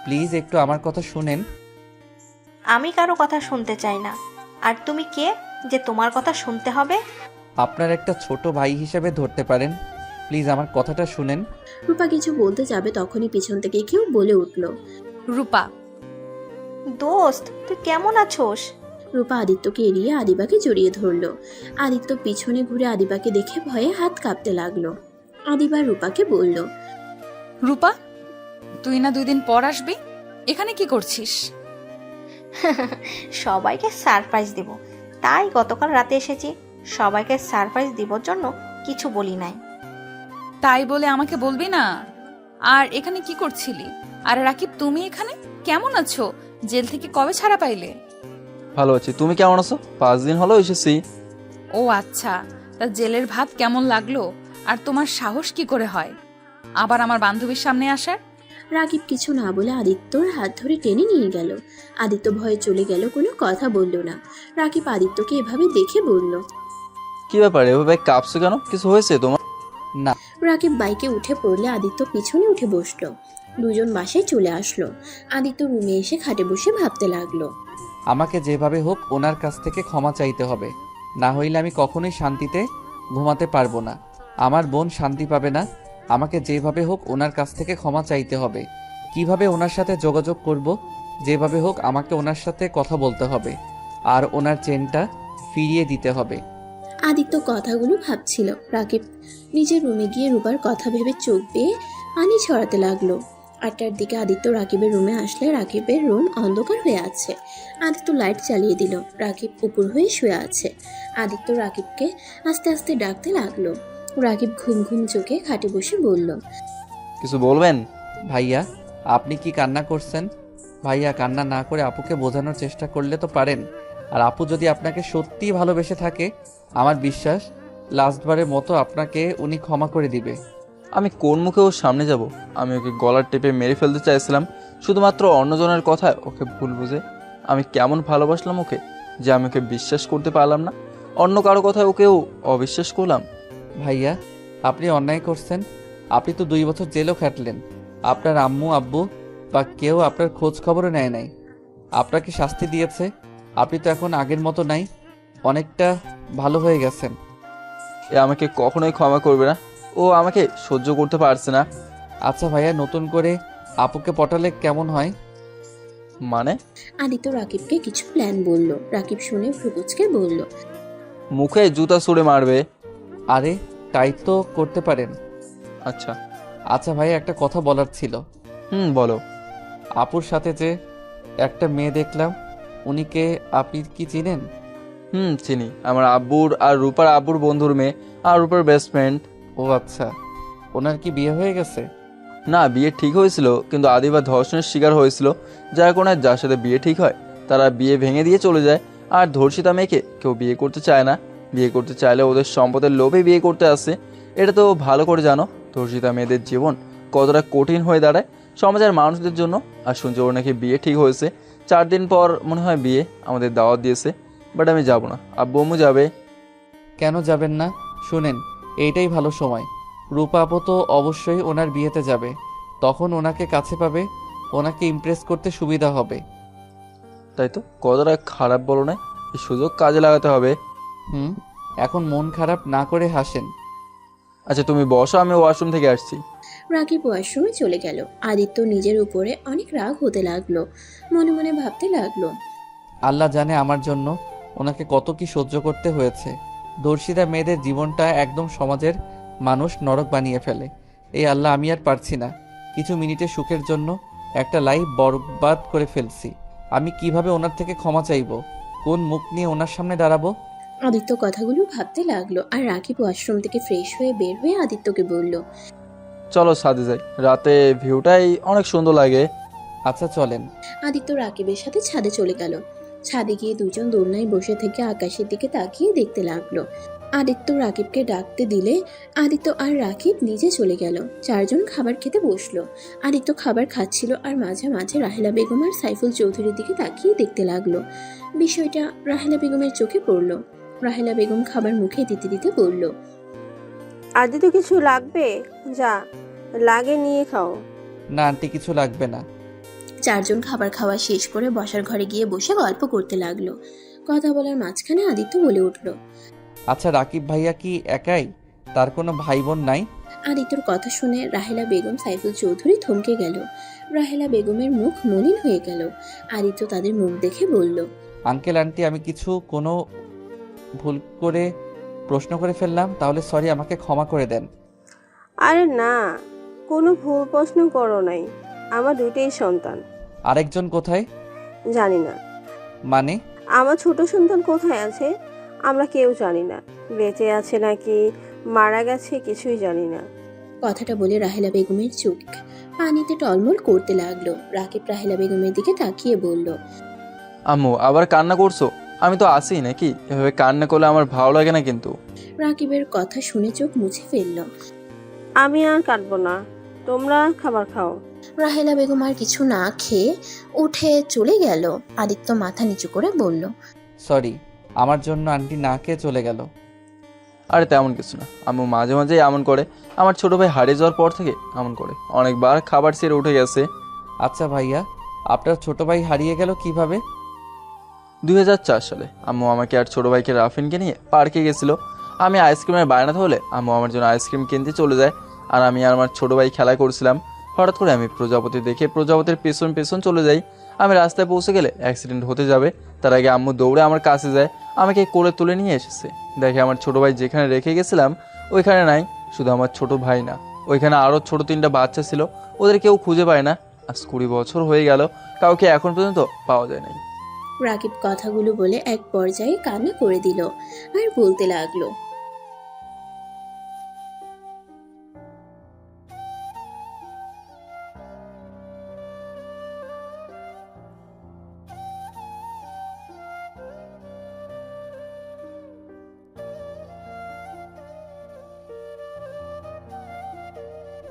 প্লিজ একটু আমার কথা শুনেন। আমি কারো কথা শুনতে চাই না। আর তুমি কে যে তোমার কথা শুনতে হবে? আপনার একটা ছোট ভাই হিসেবে ধরতে পারেন, প্লিজ আমার কথাটা শুনেন। রূপা কিছু বলতে যাবে তখনই পিছন থেকে কেউ বলে উঠল, রূপা। দোস্ত, তুই কেমন আছোস? রূপা আদিত্যকে এড়িয়ে আদিবাকে জড়িয়ে ধরলো। আদিত্য পিছনে ঘুরে আদিবাকে দেখে ভয়ে হাত কাঁপতে লাগলো। আদিবা রূপাকে বলল, রূপা, তুই না 2 দিন পর আসবি, এখানে কি করছিস? সবাইকে সারপ্রাইজ দেব, তাই গতকাল রাতে এসেছি। সবাইকে সারপ্রাইজ দেবার জন্য কিছু বলি নাই। তাই বলে আমাকে বলবি না? আর এখানে কি করছিলি? আর রাকিব, তুমি এখানে কেমন আছো? জেল থেকে কবে ছাড়া পাইলে? ভালো আছি, তুমি কেমন আছো? 5 দিন হলো এসেছি। ও আচ্ছা, তা জেলের ভাত কেমন লাগলো? আর তোমার সাহস কি করে হয় আবার আমার বান্ধবীর সামনে আসার? রাকিব কিছু না বলে আদিত্যর হাত ধরে টেনে নিয়ে গেল। আদিত্য ভয়ে চলে গেল, কোনো কথা বলল না। রাকিব আদিত্যকে এভাবে দেখে বলল, কি ব্যাপার, এভাবে কাঁপছো কেন? কিছু হয়েছে তোমার? না। রাকিব বাইকে উঠে পড়লে আদিত্য পিছনে উঠে বসলো। দুজন বাসায় চলে আসলো। আদিত্য রুমে এসে খাটে বসে ভাবতে লাগলো। আমাকে যেভাবে হোক ওনার কাছ থেকে ক্ষমা চাইতে হবে, না হইলে আমি কখনোই শান্তিতে ঘুমাতে পারবো না। আমার বোন শান্তি পাবে না। আমাকে যেভাবে হোক ওনার কাছ থেকে ক্ষমা চাইতে হবে। কিভাবে ওনার সাথে যোগাযোগ করব? যেভাবে হোক আমাকে ওনার সাথে কথা বলতে হবে, আর ওনার চেনটা ফিরিয়ে দিতে হবে। আদিত্য কথাগুলো ভাবছিল। রাকিব নিজের রুমে গিয়ে রূপার কথা ভেবে চোখ বেয়ে পানি ছড়াতে লাগলো। 8টার দিকে আদিত্য রাকিবের রুমে আসলে রাকিবের রুম অন্ধকার হয়ে আছে। আদিত্য লাইট চালিয়ে দিল। রাকিব উপর হয়ে শুয়ে আছে। আদিত্য রাকিবকে আস্তে আস্তে ডাকতে লাগলো। রাকিব ঘুম ঘুম চোখে খাটে বসে বলল, কিছু বলবেন? ভাইয়া, আপনি কি কান্না করছেন? ভাইয়া, কান্না না করে আপুকে বোঝানোর চেষ্টা করলে তো পারেন। আর আপু যদি আপনাকে সত্যিই ভালোবেসে থাকে, আমার বিশ্বাস লাস্টবারের মতো আপনাকে উনি ক্ষমা করে দিবে। আমি কোন মুখে ওর সামনে যাব? আমি ওকে গলার টেপে মেরে ফেলতে চাইছিলাম শুধুমাত্র অন্যজনের কথায় ওকে ভুল বুঝে। আমি কেমন ভালোবাসলাম ওকে যে আমি ওকে বিশ্বাস করতে পারলাম না, অন্য কারো কথায় ওকেও অবিশ্বাস করলাম। ভাইয়া, আপনি অন্যায় করছেন। আপনি তো 2 বছর জেলও খাটলেন। আপনার আম্মু আব্বু বা কেউ আপনার খোঁজ খবরও নেয় নাই, আপনাকে শাস্তি দিয়েছে। আপনি তো এখন আগের মতো নাই, অনেকটা ভালো হয়ে গেছেন। এ আমাকে কখনোই ক্ষমা করবে না, ও আমাকে সহ্য করতে পারছে না। আচ্ছা ভাইয়া, নতুন করে আপুকে পটালে কেমন হয়? মানে? আদিত্য রাকিবকে কিছু প্ল্যান বলল। রাকিব শুনে ভ্রুকুচকে বলল, মুখে জুতা ছুঁড়ে মারবে। আরে, তাই তো করতে পারেন। আচ্ছা। আচ্ছা ভাইয়া, একটা কথা বলার ছিল। বলো। আপুর সাথে যে একটা মেয়ে দেখলাম, উনিকে আপনি কি চিনেন? চিনি। আমার আব্বুর আর রূপার আব্বুর বন্ধুর মেয়ে, আর রূপার বেস্ট ফ্রেন্ড। ও আচ্ছা, ওনার কি বিয়ে হয়ে গেছে? না, বিয়ে ঠিক হয়েছিল, কিন্তু আদিবা ধর্ষণের শিকার হয়েছিল, যার কারণে যার সাথে বিয়ে ঠিক হয় তারা বিয়ে ভেঙে দিয়ে চলে যায়। আর ধর্ষিতা মেয়েকে কেউ বিয়ে করতে চায় না। বিয়ে করতে চাইলে ওদের সম্পদের লোভে বিয়ে করতে আসে। এটা তো ভালো করে জানো। ধর্ষিতা মেয়েদের জীবন কতটা কঠিন হয়ে দাঁড়ায় সমাজের মানুষদের জন্য। আর শুনছি ওর নাকি বিয়ে ঠিক হয়েছে, 4 দিন পর মনে হয় বিয়ে। আমাদের দাওয়াত দিয়েছে, বাট আমি যাব না। আব্বু আম্মু যাবে। কেন যাবেন না? শুনেন, এইটাই ভালো সময়। রূপা আপু তো অবশ্যই ওনার বিয়েতে যাবে, তখন ওনাকে কাছে পাবে, ওনাকে ইমপ্রেস করতে সুবিধা হবে। তাই তো, কতটা খারাপ বলো না? এই সুযোগ কাজে লাগাতে হবে। এখন মন খারাপ না করে হাসেন। আচ্ছা তুমি বসো, আমি ওয়াশরুম থেকে আসছি। রাকিব ওয়াশরুমে চলে গেল। আদিত্য নিজের উপরে অনেক রাগ হতে লাগলো। মনে মনে ভাবতে লাগলো, আল্লাহ জানে আমার জন্য ওনাকে কত কি সহ্য করতে হয়েছে। দর্শিতা মেয়েদের জীবনটা একদম সমাজের মানুষ নরক বানিয়ে ফেলে। এই আল্লাহ, আমি আর পারছি না। কিছু মিনিটের সুখের জন্য একটা লাইফ বরবাদ করে ফেলছি। আমি কিভাবে ওনার থেকে ক্ষমা চাইবো? কোন মুখ নিয়ে ওনার সামনে দাঁড়াবো? আদিত্য কথাগুলো ভাবতে লাগলো। আর রাকিব ওয়াশরুম থেকে ফ্রেশ হয়ে বের হয়ে আদিত্যকে বলল, চলো ছাদে যাই, রাতে ভিউটাই অনেক সুন্দর লাগে। আচ্ছা চলেন। আদিত্য রাকিবের সাথে ছাদে চলে গেল। ছাদে গিয়ে দুজন দোলনায় বসে থেকে আকাশের দিকে তাকিয়ে দেখতে লাগলো। আদিত্য রাকিবকে ডাকতে দিলে আদিত্য আর রাকিব নিজে চলে গেল। 4 জন খাবার খেতে বসলো। আদিত্য খাবার খাচ্ছিল আর মাঝে মাঝে রাহেলা বেগম আর সাইফুল চৌধুরীর দিকে তাকিয়ে দেখতে লাগলো। বিষয়টা রাহেলা বেগমের চোখে পড়লো। রাহেলা বেগম খাবার মুখে দিতে দিতে বলল, আজ তো কিছু লাগবে? যা লাগে নিয়ে খাও। না আন্টি, কিছু লাগবে না। 4 জন খাবার খাওয়া শেষ করে বসার ঘরে গিয়ে বসে গল্প করতে লাগলো। কথা বলার মাঝখানে আদিত্য বলে উঠল, আচ্ছা, রাকিব ভাইয়া কি একাই? তার কোনো ভাই বোন নাই? আদিত্যর কথা শুনে রাহেলা বেগম সাইফুল চৌধুরী থমকে গেল। রাহেলা বেগমের মুখ মলিন হয়ে গেল। আদিত্য তাদের মুখ দেখে বলল, আঙ্কেল আন্টি, আমি কোনো ভুল করে প্রশ্ন করে ফেললাম, তাহলে সরি, আমাকে ক্ষমা করে দেন। আরে না, কোনো ভুল প্রশ্ন করো নাই। আমার 2টাই সন্তান। আরেকজন কোথায়? জানি না। মানে? আমার ছোট সন্তান কোথায় আছে আমরা কেউ জানি না। বেঁচে আছে নাকি মারা গেছে কিছুই জানি না। কথাটা বলে রাহেলা বেগমের চোখ পানিতে টলমল করতে লাগলো। রাকিব রাহেলা বেগমের দিকে তাকিয়ে বলল, আম্মু আবার কান্না করছো? আমি তো আসি নাকি? এভাবে কান্না করলে আমার ভালো লাগে না কিন্তু। রাকিবের কথা শুনে চোখ মুছে ফেলল। আমি আর কাটবো না, তোমরা খাবার খাও। রাহেলা বেগম আর কিছু না খেয়ে উঠে চলে গেল। আদিত্য মাথা নিচু করে বলল, সরি, আমার জন্য আন্টি না খেয়ে চলে গেল। আরে তেমন কিছু না, আম্মু মাঝে মাঝেই এমন করে। আমার ছোট ভাই হারিয়ে যাওয়ার পর থেকে এমন করে, অনেকবার খাবার ছেড়ে উঠে গেছে। আচ্ছা ভাইয়া, আপনার ছোট ভাই হারিয়ে গেল কিভাবে? 2004 সালে আম্মু আমাকে আর ছোট ভাইকে রাফিনকে নিয়ে পার্কে গেছিল। আমি আইসক্রিমের বায়নাতে হলে আম্মু আমার জন্য আইসক্রিম কিনতে চলে যায়। আর আমি আর আমার ছোট ভাই খেলা করছিলাম। হঠাৎ করে আমি প্রজাপতি দেখে প্রজাপতির পেছন পেছন চলে যাই। আমি রাস্তায় পৌঁছে গেলে অ্যাক্সিডেন্ট হতে যাবে, তার আগে আম্মু দৌড়ে আমার কাছে যায়, আমাকে কোলে তুলে নিয়ে এসেছে। দেখে আমার ছোট ভাই যেখানে রেখে গেছিলাম ওইখানে নাই। শুধু আমার ছোট ভাই না, ওইখানে আরও ছোট 3টা বাচ্চা ছিল। ওদের কেউ খুঁজে পায় না। আজ 20 বছর হয়ে গেল, কাউকে এখন পর্যন্ত পাওয়া যায় নাই। রাকিব কথাগুলো বলে এক পর্যায়ে কান্না করে দিল আর বলতে লাগলো,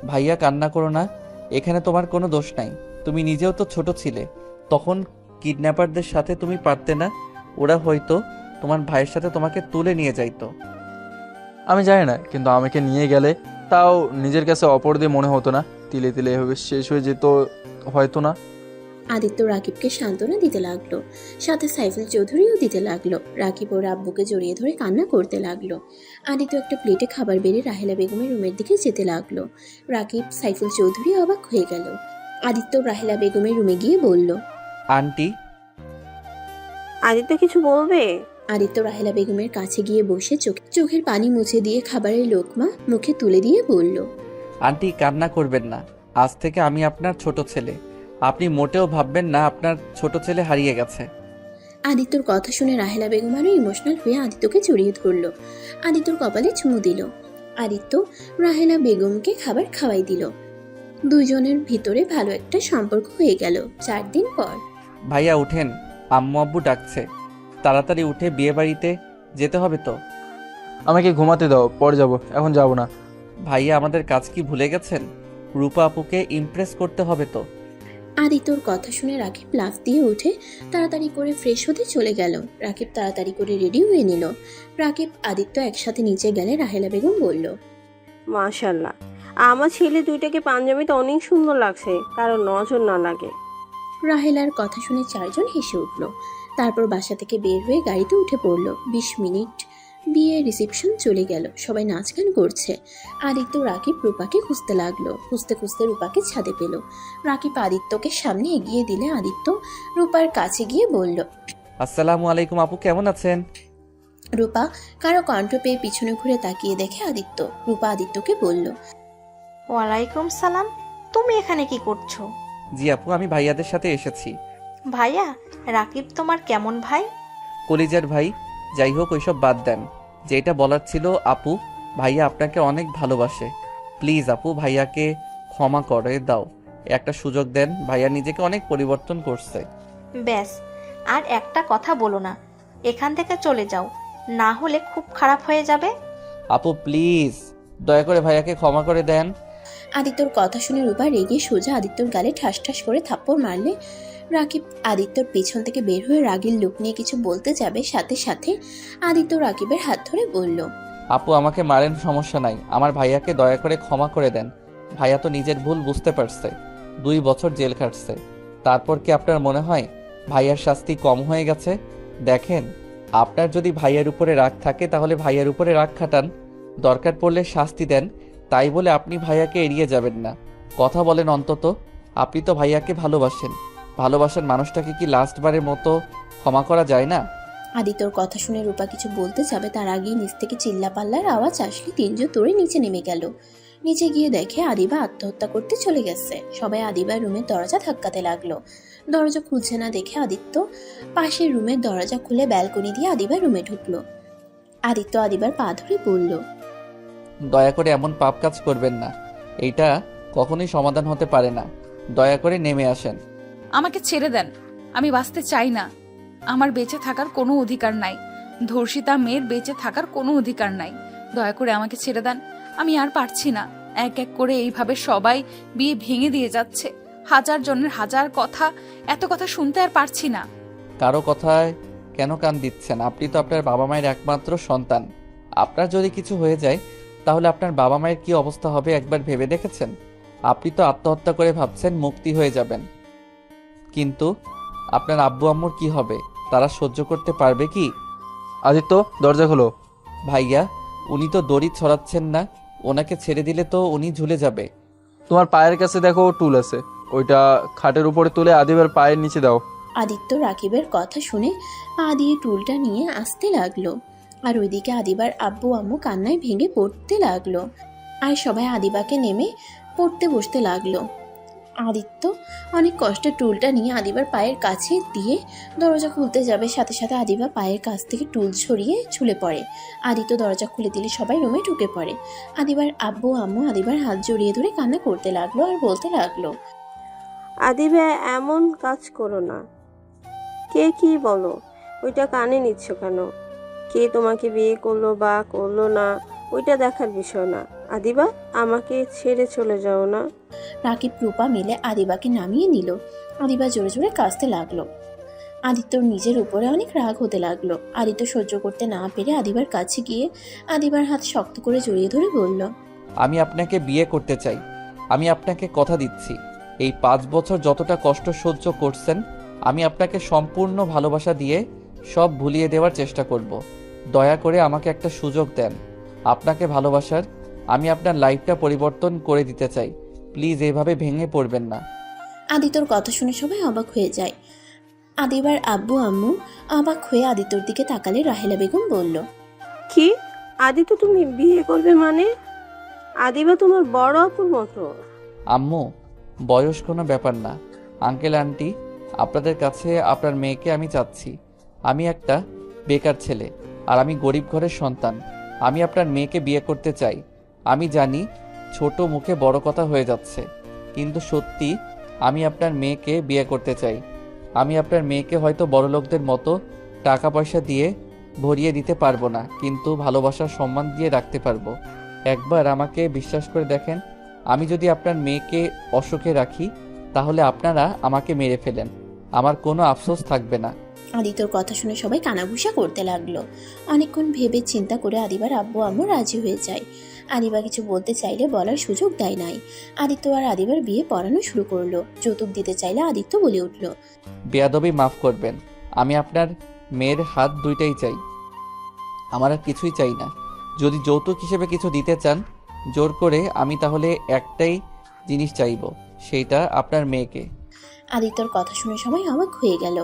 ভাইয়া কান্না করো না, এখানে তোমার কোনো দোষ নাই। তুমি নিজেও তো ছোট ছিলে, তখন কিডন্যাপারদের সাথে তুমি পারতে না? ওরা হয়তো তোমার ভাইয়ের সাথে তোমাকে তুলে নিয়ে যাইতো। আমি জানি না, কিন্তু আমাকে নিয়ে গেলে তাও নিজের কাছে অপরাধী মনে হতো না। তিলে তিলে এভাবে শেষ হয়ে যেত হয়তো না। আদিত্য রাকিবকে সান্ত্বনা দিতে লাগলো, সাথে সাইফুল চৌধুরীও দিতে লাগলো। রাকিব ওর আব্বুকে জড়িয়ে ধরে কান্না করতে লাগলো। আদিত্য একটা প্লেটে খাবার বেড়ে রাহেলা বেগমের রুমের দিকে যেতে লাগলো। রাকিব, সাইফুল চৌধুরী অবাক হয়ে গেল। আদিত্য রাহেলা বেগমের রুমে গিয়ে বলল, আন্টি। আদিত্য কিছু বলবে? আদিত্য রাহেলা বেগমের কাছে গিয়ে বসে চোখের পানি মুছে দিয়ে খাবারের লোকমা মুখে তুলে দিয়ে বলল, আন্টি কান্না করবেন না, আজ থেকে আমি আপনার ছোট ছেলে। আপনি মোটেও ভাববেন না আপনার ছোট ছেলে হারিয়ে গেছে। আদিত্যর কথা শুনে রাহেলা বেগম আরো ইমোশনাল হয়ে আদিত্যকে জড়িয়ে ধরলো। আদিত্যর কপালে চুমু দিল। আদিত্য রাহেলা বেগমকে খাবার খাওয়াই দিল। দুইজনের ভিতরে ভালো একটা সম্পর্ক হয়ে গেল। 4 দিন পর ভাইয়া উঠেন, আম্মু আব্বু ডাকছে। তাড়াতাড়ি উঠে বিয়ে বাড়িতে যেতে হবে তো। আমাকে ঘুমাতে দাও, পরে যাব, এখন যাব না। ভাইয়া আমাদের কাজ কি ভুলে গেছেন? রূপা আপুকে ইমপ্রেস করতে হবে তো। আদিত্যর কথা শুনে রাকিব লাফ দিয়ে উঠে তাড়াতাড়ি করে ফ্রেশ হতে চলে গেল। রাকিব তাড়াতাড়ি করে রেডি হয়ে নিল। রাকিব আদিত্য একসাথে নিচে গেলে রাহেলা বেগম বলল, মাশাল্লাহ, আমার ছেলে দুইটাকে পাঞ্জাবিতে অনেক সুন্দর লাগছে, কারো নজর না লাগে। রাহেলার কথা শুনে 4 জন হেসে উঠল। তারপর বাসা থেকে বের হয়ে গাড়িতে উঠে পড়ল। 20 মিনিট বিয়ে রিসেপশন চলে গেল। সবাই নাচ গান করছে। আদিত্য রাকিব রূপাকে খুঁজতে লাগলো। খুঁজতে খুঁজতে রূপাকে ছাদে পেল। রাকিব আদিত্যকে সামনে এগিয়ে দিলে আদিত্য রূপার কাছে গিয়ে বলল, আসসালামু আলাইকুম আপু, কেমন আছেন? রূপা কারো কণ্ঠ পেয়ে পিছনে ঘুরে তাকিয়ে দেখে আদিত্য। রূপা আদিত্যকে বলল, ওয়ালাইকুম সালাম, তুমি এখানে কি করছো? জি আপু, আমি ভাইয়াদের সাথে এসেছি। ভাইয়া, রাকিব তোমার কেমন ভাই? কলিজার ভাই। যাই হোক, ওইসব বাদ দেন। যেটা বলার ছিল আপু, ভাইয়া আপনাকে অনেক ভালোবাসে। প্লিজ আপু, ভাইয়াকে ক্ষমা করে দাও, একটা সুযোগ দেন। ভাইয়া নিজেকে অনেক পরিবর্তন করছে। ব্যাস, আর একটা কথা বলো না, এখান থেকে চলে যাও, না হলে খুব খারাপ হয়ে যাবে। আপু প্লিজ, দয়া করে ভাইয়াকে ক্ষমা করে দেন। আদিত্যর কথা শুনে রূপা রেগে সোজা আদিত্যর গালে ঠাস ঠাস করে থাপ্পড় মারলে রাকিব আদিত্যর পেছন থেকে বের হয়ে রাগের লোক নিয়ে কিছু বলতে যাবে, সাথে সাথে আদিত্য রাকিবের হাত ধরে বলল, আপু আমাকে মারেন, সমস্যা নাই, আমার ভাইয়াকে দয়া করে ক্ষমা করে দেন। ভাইয়া তো নিজের ভুল বুঝতে পারছে, 2 বছর জেল খাটছে। তারপর কি আপনার মনে হয় ভাইয়ার শাস্তি কম হয়ে গেছে? দেখেন, আপনার যদি ভাইয়ার উপরে রাগ থাকে তাহলে ভাইয়ার উপরে রাগ খাটান, দরকার পড়লে শাস্তি দেন। তাই বলে আপনি ভাইয়াকে এড়িয়ে যাবেন না, কথা বলেন অন্তত। আপনি তো ভাইয়াকে ভালোবাসেন, ভালোবাসার মানুষটাকে কি লাস্টবারের মতো ক্ষমা করা যায় না? আদিত্যর কথা শুনে রূপা কিছু বলতে যাবে, তার আগেই নিচ থেকে চিল্লাপাল্লার আওয়াজ আসলে 3 জন দৌড়ে নিচে নেমে গেল। নিচে গিয়ে দেখে আদিবা আত্মহত্যা করতে চলে গেছে। সবাই আদিবার রুমের দরজা ধাক্কাতে লাগলো। দরজা খুলছে না দেখে আদিত্য পাশের রুমের দরজা খুলে ব্যালকনি দিয়ে আদিবার রুমে ঢুকলো। আদিত্য আদিবার পা ধরে বলল, দয়া করে এমন পাপ কাজ করবেন না, এইটা কখনোই সমাধান হতে পারে না। দয়া করে নেমে আসেন। আমাকে ছেড়ে দেন, আমি বাঁচতে চাই না। আমার বেঁচে থাকার কোনো অধিকার নাই। ধর্ষিতা মেয়ের বেঁচে থাকার কোনো অধিকার নাই। দয়া করে আমাকে ছেড়ে দেন, আমি আর পারছি না। এক এক করে এইভাবে সবাই বিয়ে ভেঙে দিয়ে যাচ্ছে। 1000 জনের 1000 কথা, এত কথা শুনতে আর পারছি না। কারো কথায় কেন কান দিচ্ছেন? আপনি তো আপনার বাবা মায়ের একমাত্র সন্তান। আপনার যদি কিছু হয়ে যায় তাহলে আপনার বাবা মায়ের কি অবস্থা হবে একবার ভেবে দেখেছেন? আপনি তো আত্মহত্যা করে ভাবছেন মুক্তি হয়ে যাবেন, কিন্তু আপনার আব্বু আম্মুর কি হবে? তারা সহ্য করতে পারবে কি? আদিত্য, দরজা খোলো। ভাইয়া, উনি তো দড়ি ছড়াচ্ছেন না, ওনাকে ছেড়ে দিলে তো উনি ঝুলে যাবে। তোমার পায়ের কাছে দেখো টুল আছে, ওইটা খাটের উপরে তুলে আদিবার পায়ের নিচে দাও। আদিত্য রাকিবের কথা শুনে পা দিয়ে টুলটা নিয়ে আসতে লাগলো। আর ওইদিকে আদিবার আব্বু আম্মু কান্নায় ভেঙে পড়তে লাগলো। আর সবাই আদিবাকে নেমে পড়তে বসতে লাগলো। আদিত্য অনেক কষ্টে টুলটা নিয়ে আদিবার পায়ের কাছে দিয়ে দরজা খুলতে যাবে, সাথে সাথে আদিবা পায়ের কাছ থেকে টুল ছড়িয়ে ঝুলে পড়ে। আদিত্য দরজা খুলে দিলে সবাই রুমে ঢুকে পড়ে। আদিবার আব্বু আম্মু আদিবার হাত জড়িয়ে ধরে কান্না করতে লাগলো আর বলতে লাগলো, আদিবা, এমন কাজ করো না। কে কি বলো, ওইটা কানে নিচ্ছ কেন? কে তোমাকে বিয়ে করলো বা করলো না ওইটা দেখার বিষয় না। আদিবা, আমাকে ছেড়ে চলে যাও না। রাকিব রূপা মিলে আদিবাকে নামিয়ে নিল। আদিবা জোরে জোরে কাঁদতে লাগলো। আদিত্যর নিজের উপরে অনেক রাগ হতে লাগলো। আদিত্য সহ্য করতে না পেরে আদিবার কাছে গিয়ে আদিবার হাত শক্ত করে জড়িয়ে ধরে বলল, আমি আপনাকে বিয়ে করতে চাই। আমি আপনাকে কথা দিচ্ছি, এই 5 বছর যতটা কষ্ট সহ্য করছেন আমি আপনাকে সম্পূর্ণ ভালোবাসা দিয়ে সব ভুলিয়ে দেওয়ার চেষ্টা করব। দয়া করে আমাকে একটা সুযোগ দেন আপনাকে ভালোবাসার। আমি আপনার লাইফটা পরিবর্তন করে দিতে চাই। প্লিজ এভাবে ভেঙে পড়বেন না। আদিত্যর কথা শুনে সবাই অবাক হয়ে যায়। আদিবার আব্বু আম্মু অবাক হয়ে আদিত্যর দিকে তাকালে রাহেলা বেগম বলল, কি? আদিত্য তুমি বিয়ে করবে মানে? আদিবা তোমার বড় আপুর মতো। আম্মু, বয়স কোনো ব্যাপার না। আঙ্কেল আন্টি, আপনাদের কাছে আপনার মেয়েকে আমি চাচ্ছি। আমি একটা বেকার ছেলে আর আমি গরিব ঘরের সন্তান। আমি আপনার মেয়েকে বিয়ে করতে চাই। আমি জানি ছোট মুখে বড় কথা হয়ে যাচ্ছে, কিন্তু সত্যি আমি আপনার মেয়েকে বিয়ে করতে চাই। আমি আপনার মেয়েকে হয়তো বড়লোকদের মতো টাকা পয়সা দিয়ে ভরিয়ে দিতে পারবো না, কিন্তু ভালোবাসার সম্মান দিয়ে রাখতে পারবো। একবার আমাকে বিশ্বাস করে দেখেন, আমি যদি আপনার মেয়েকে অসুখে রাখি তাহলে আপনারা আমাকে মেরে ফেলেন, আমার কোনো আফসোস থাকবে না। আদিত্যর কথা শুনে সবাই কানাঘুষা করতে লাগলো। অনেকক্ষণ ভেবে চিন্তা করে আদিবার আব্বু আম্মু রাজি হয়ে যায়। আদিবা কিছু বলতে চাইলে বলার সুযোগ দেয় নাই। আদিত্য আর আদিবার বিয়ে পড়ানো শুরু করলো। যৌতুক দিতে চাইলে আদিত্য বলে উঠল, বেয়াদবি মাফ করবেন, আমি আপনার মেয়ের হাত দুইটাই চাই, আমার আর কিছুই চাই না। যদি যৌতুক হিসেবে কিছু দিতে চান জোর করে, আমি তাহলে একটাই জিনিস চাইব, সেইটা আপনার মেয়েকে। আদিত্যর কথা শুনে সবাই অবাক হয়ে গেল।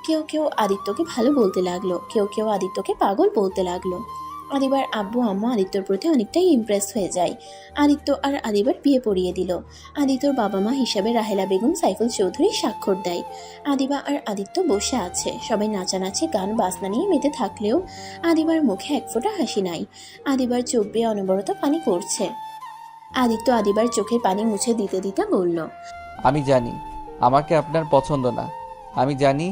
কেউ কেউ আদিত্যকে ভালো বলতে লাগলো, কেউ কেউ আদিত্যকে পাগল বলতে লাগলো। আদিবার আব্বু আম্মা আদিত্যর প্রতি অনেকটাই ইমপ্রেস হয়ে যায়। আদিত্য আর আদিবার বিয়ে পড়িয়ে দিল। আদিত্যর বাবা মা হিসাবে রাহেলা বেগম সাইফুল চৌধুরী স্বাক্ষর দেয়। আদিবা আর আদিত্য বসে আছে। সবাই নাচানাচি গান বাজনা নিয়ে মেতে থাকলেও আদিবার মুখে এক ফোঁটা হাসি নাই। আদিবার চোখ বেয়ে অনবরত পানি পড়ছে। আদিত্য আদিবার চোখের পানি মুছে দিতে দিতে বলল, আমি জানি আমাকে আপনার পছন্দ না, আমি জানি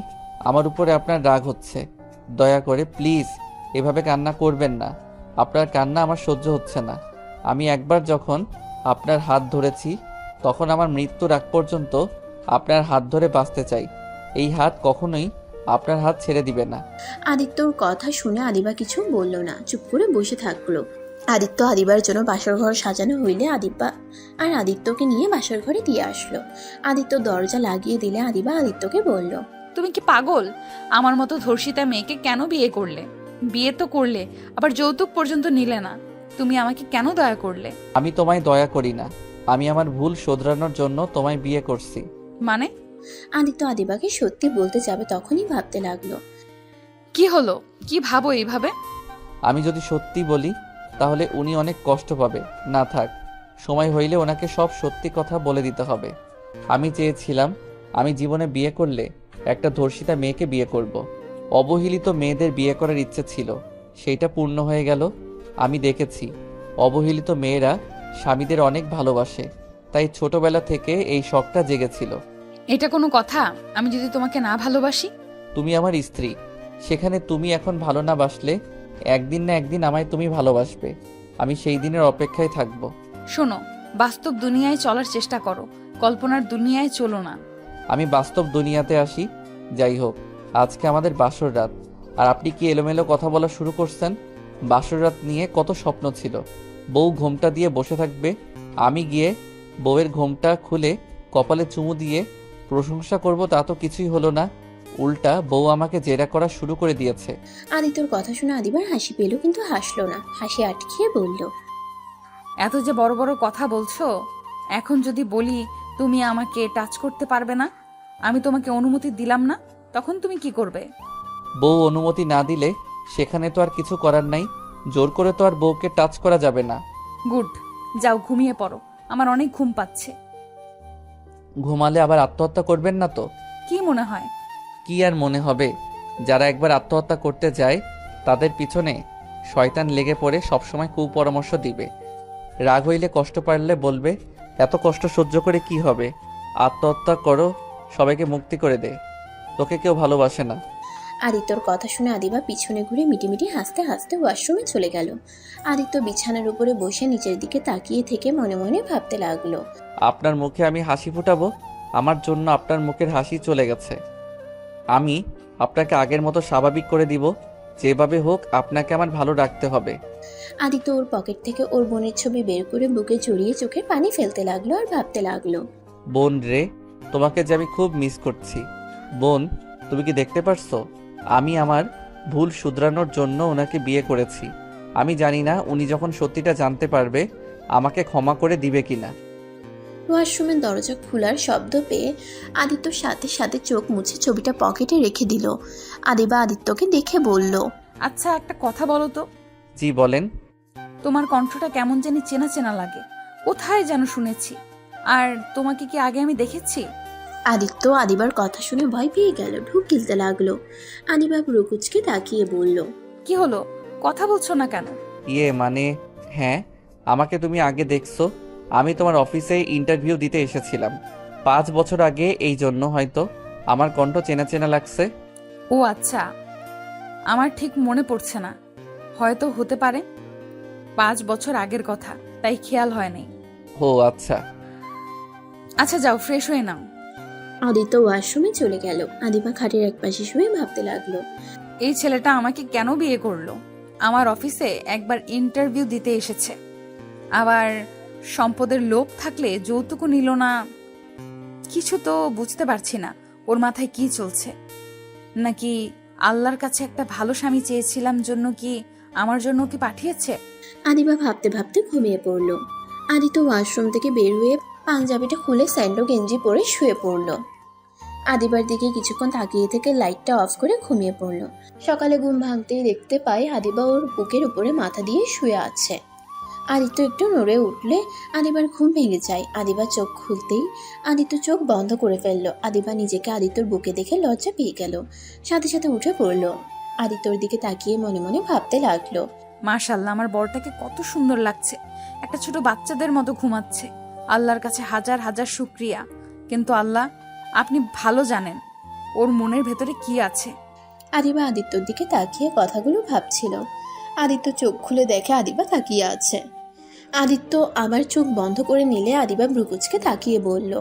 আমার উপরে আপনার রাগ হচ্ছে। দয়া করে প্লিজ এভাবে কান্না করবেন না। আপনার কান্না আমার সহ্য হচ্ছে না। আমি একবার যখন আপনার হাত ধরেছি তখন আমার মৃত্যুর আগ পর্যন্ত আপনার হাত ধরে বাঁচতে চাই। এই হাত কখনোই আপনার হাত ছেড়ে দিবে না। আদিত্যর কথা শুনে আদিবা কিছু বলল না, চুপ করে বসে থাকলো। আদিত্য আদিবার জন্য বাসর ঘর সাজানো হইলে আদিবা আর আদিত্যকে নিয়ে বাসর ঘরে দিয়ে আসলো। আদিত্য দরজা লাগিয়ে দিলে আদিবা আদিত্যকে বলল, তুমি কি পাগল? আমার মতো ধর্ষিতা মেয়েকে কেন বিয়ে করলে? বিয়ে তো করলে, আবার যৌতুক পর্যন্ত নিলে না। তুমি আমাকে কেন দয়া করলে? আমি তোমায় দয়া করি না, আমি আমার ভুল শোধরানোর জন্য তোমায় বিয়ে করছি। মানে? আদিত্য আদিবাকে সত্যি বলতে যাবে তখনই ভাবতে লাগলো। কি হলো? কি ভাবো এইভাবে? আমি যদি সত্যি বলি তাহলে উনি অনেক কষ্ট পাবে। না থাক, সময় হইলে ওনাকে সব সত্যি কথা বলে দিতে হবে। আমি চেয়েছিলাম আমি জীবনে বিয়ে করলে একটা ধর্ষিতা মেয়েকে বিয়ে করব। অবহেলিত মেয়েদের বিয়ে করার ইচ্ছে ছিল, সেইটা পূর্ণ হয়ে গেল। আমি দেখেছি অবহেলিত মেয়েরা স্বামীদের অনেক ভালোবাসে, তাই ছোটবেলা থেকে এই শখটা জেগেছিল। এটা কোনো কথা? আমি যদি তোমাকে না ভালোবাসি? তুমি আমার স্ত্রী, সেখানে তুমি এখন ভালো না বাসলে একদিন না একদিন আমায় তুমি ভালোবাসবে। আমি সেই দিনের অপেক্ষায় থাকব। শোনো, বাস্তব দুনিয়ায় চলার চেষ্টা করো, কল্পনার দুনিয়ায় চলো না। আমি বাস্তব দুনিয়াতে আসি। যাই হোক, আজকে আমাদের বাসর রাত, আর আপনি কি এলোমেলো কথা বলা শুরু করছেন? বাসর রাত নিয়ে কত স্বপ্ন ছিল। বউ ঘোমটা দিয়ে বসে থাকবে, আমি গিয়ে বউয়ের ঘোমটা খুলে কপালে চুমু দিয়ে প্রশংসা করব, তা তো কিছুই হলো না। উল্টা বউ আমাকে জেরা করা শুরু করে দিয়েছে। আদিত্যর কথা শুনে আদিবার হাসি পেল, কিন্তু হাসলো না। হাসি আটকিয়ে বলল, এত যে বড় বড় কথা বলছো, এখন যদি বলি তুমি আমাকে টাচ করতে পারবে না, আমি তোমাকে অনুমতি দিলাম না, তখন তুমি কি করবে? বউ অনুমতি না দিলে সেখানে তো আর কিছু করার নাই। জোর করে তো আর বউকে টাচ করা যাবে না। গুড, যাও ঘুমিয়ে পড়ো, আমার অনেক ঘুম পাচ্ছে। ঘুমালে আবার আত্মহত্যা করবেন না তো? কি মনে হয়? কি আর মনে হবে, যারা একবার আত্মহত্যা করতে যায় তাদের পিছনে শয়তান লেগে পড়ে সবসময় কুপরামর্শ দিবে। রাগ হইলে কষ্ট পারলে বলবে এত কষ্ট সহ্য করে কি হবে, আত্মহত্যা করো, সবাইকে মুক্তি করে দে, তোকে কেউ ভালোবাসে না। আদিত্যর কথা শুনে আদিবা পিছনে ঘুরে মিটিমিটি হাসতে হাসতে ওয়াশরুমে চলে গেল। আদিত্য বিছানার উপরে বসে নিচের দিকে তাকিয়ে থেকে মনে মনে ভাবতে লাগলো। আপনার মুখে আমি হাসি ফোটাবো? আমার জন্য আপনার মুখের হাসি চলে গেছে। আমি আপনাকে আগের মতো স্বাভাবিক করে দিব। যেভাবে হোক আপনাকে আমার ভালো রাখতে হবে। আদিত্য ওর পকেট থেকে ওর বোনের ছবি বের করে বুকে জড়িয়ে চোখে পানি ফেলতে লাগলো আর ভাবতে লাগলো। বোন রে, তোমাকে যে আমি খুব মিস করছি। বোন, তুমি কি দেখতে পারছো? আমি আমার ভুল শুধরানোর জন্য ওনাকে বিয়ে করেছি। আমি জানি না উনি যখন সত্যিটা জানতে পারবে আমাকে ক্ষমা করে দিবে কিনা। ওয়াশরুমের দরজা খোলার শব্দ পেয়ে আদিত্য সাথে সাথে চোখ মুছে ছবিটা পকেটে রেখে দিল। আদিবা আদিত্যকে দেখে বলল, আচ্ছা, একটা কথা বলো তো। জি বলেন। তোমার কণ্ঠটা কেমন জানি চেনা চেনা লাগে, কোথায় যেন শুনেছি। আর তোমাকে কি আগে আমি দেখেছি? আদিত্য আদিবার কথা শুনে ভয় পেয়ে গেল, ঢুক গিলতে লাগলো। আদিবা ব্রুকুচকে তাকিয়ে বলল, কি হলো, কথা বলছো না কেন? মানে হ্যাঁ, আমাকে তুমি আগে দেখছো। আমি তোমার অফিসে ইন্টারভিউ দিতে এসেছিলাম 5 বছর আগে, এই জন্য হয়তো আমার কণ্ঠ চেনা চেনা লাগছে। ও আচ্ছা, আমার ঠিক মনে পড়ছে না, হয়তো হতে পারে 5 বছর আগের কথা, তাই খেয়াল হয়নি। ও আচ্ছা। আচ্ছা যাও, ফ্রেশ হয়ে নাও। আদিত্য ওয়াশরুমে চলে গেল। আদিবা খাটের একপাশে শুয়ে ভাবতে লাগলো। এই ছেলেটা আমাকে কেন বিয়ে করলো? আমার অফিসে একবার ইন্টারভিউ দিতে এসেছে, আবার সম্পদের লোভ থাকলে যৌতুকও নিল না। কিছু তো বুঝতে পারছি না, ওর মাথায় কি চলছে। নাকি আল্লাহর কাছে একটা ভালো স্বামী চেয়েছিলাম জন্য কি আমার জন্য কি পাঠিয়েছে? আদিবা ভাবতে ভাবতে ঘুমিয়ে পড়ল। আদিত্য ওয়াশরুম থেকে বের হয়ে পাঞ্জাবিটা খুলে স্যান্ডো গেঞ্জি পরে শুয়ে পড়ল। আদিবার দিকে কিছুক্ষণ তাকিয়ে থেকে লাইটটা অফ করে ঘুমিয়ে পড়ল। সকালে ঘুম ভাঙতেই দেখতে পায় আদিবা ওর বুকের উপরে মাথা দিয়ে শুয়ে আছে। আদিত্য একটু নড়ে উঠলে আদিবার ঘুম ভেঙে যায়। আদিবা চোখ খুলতেই আদিত্য চোখ বন্ধ করে ফেললো। আদিবা নিজেকে আদিত্যর বুকে দেখে লজ্জা পেয়ে গেল, সাথে সাথে উঠে পড়ল। আদিত্যর দিকে তাকিয়ে মনে মনে ভাবতে লাগলো, মাশাআল্লাহ, আমার বরটাকে কত সুন্দর লাগছে, একটা ছোট বাচ্চাদের মতো ঘুমাচ্ছে। আল্লাহর কাছে হাজার হাজার শুকরিয়া। কিন্তু আল্লাহ, আপনি ভালো জানেন ওর মনের ভেতরে কি আছে। আদিবা আদিত্যর দিকে তাকিয়ে কথাগুলো ভাবছিল। আদিত্য চোখ খুলে দেখে আদিবা তাকিয়ে আছে। আদিত্য আবার চোখ বন্ধ করে নিলে আদিবা ভ্রুকুচকে তাকিয়ে বলল,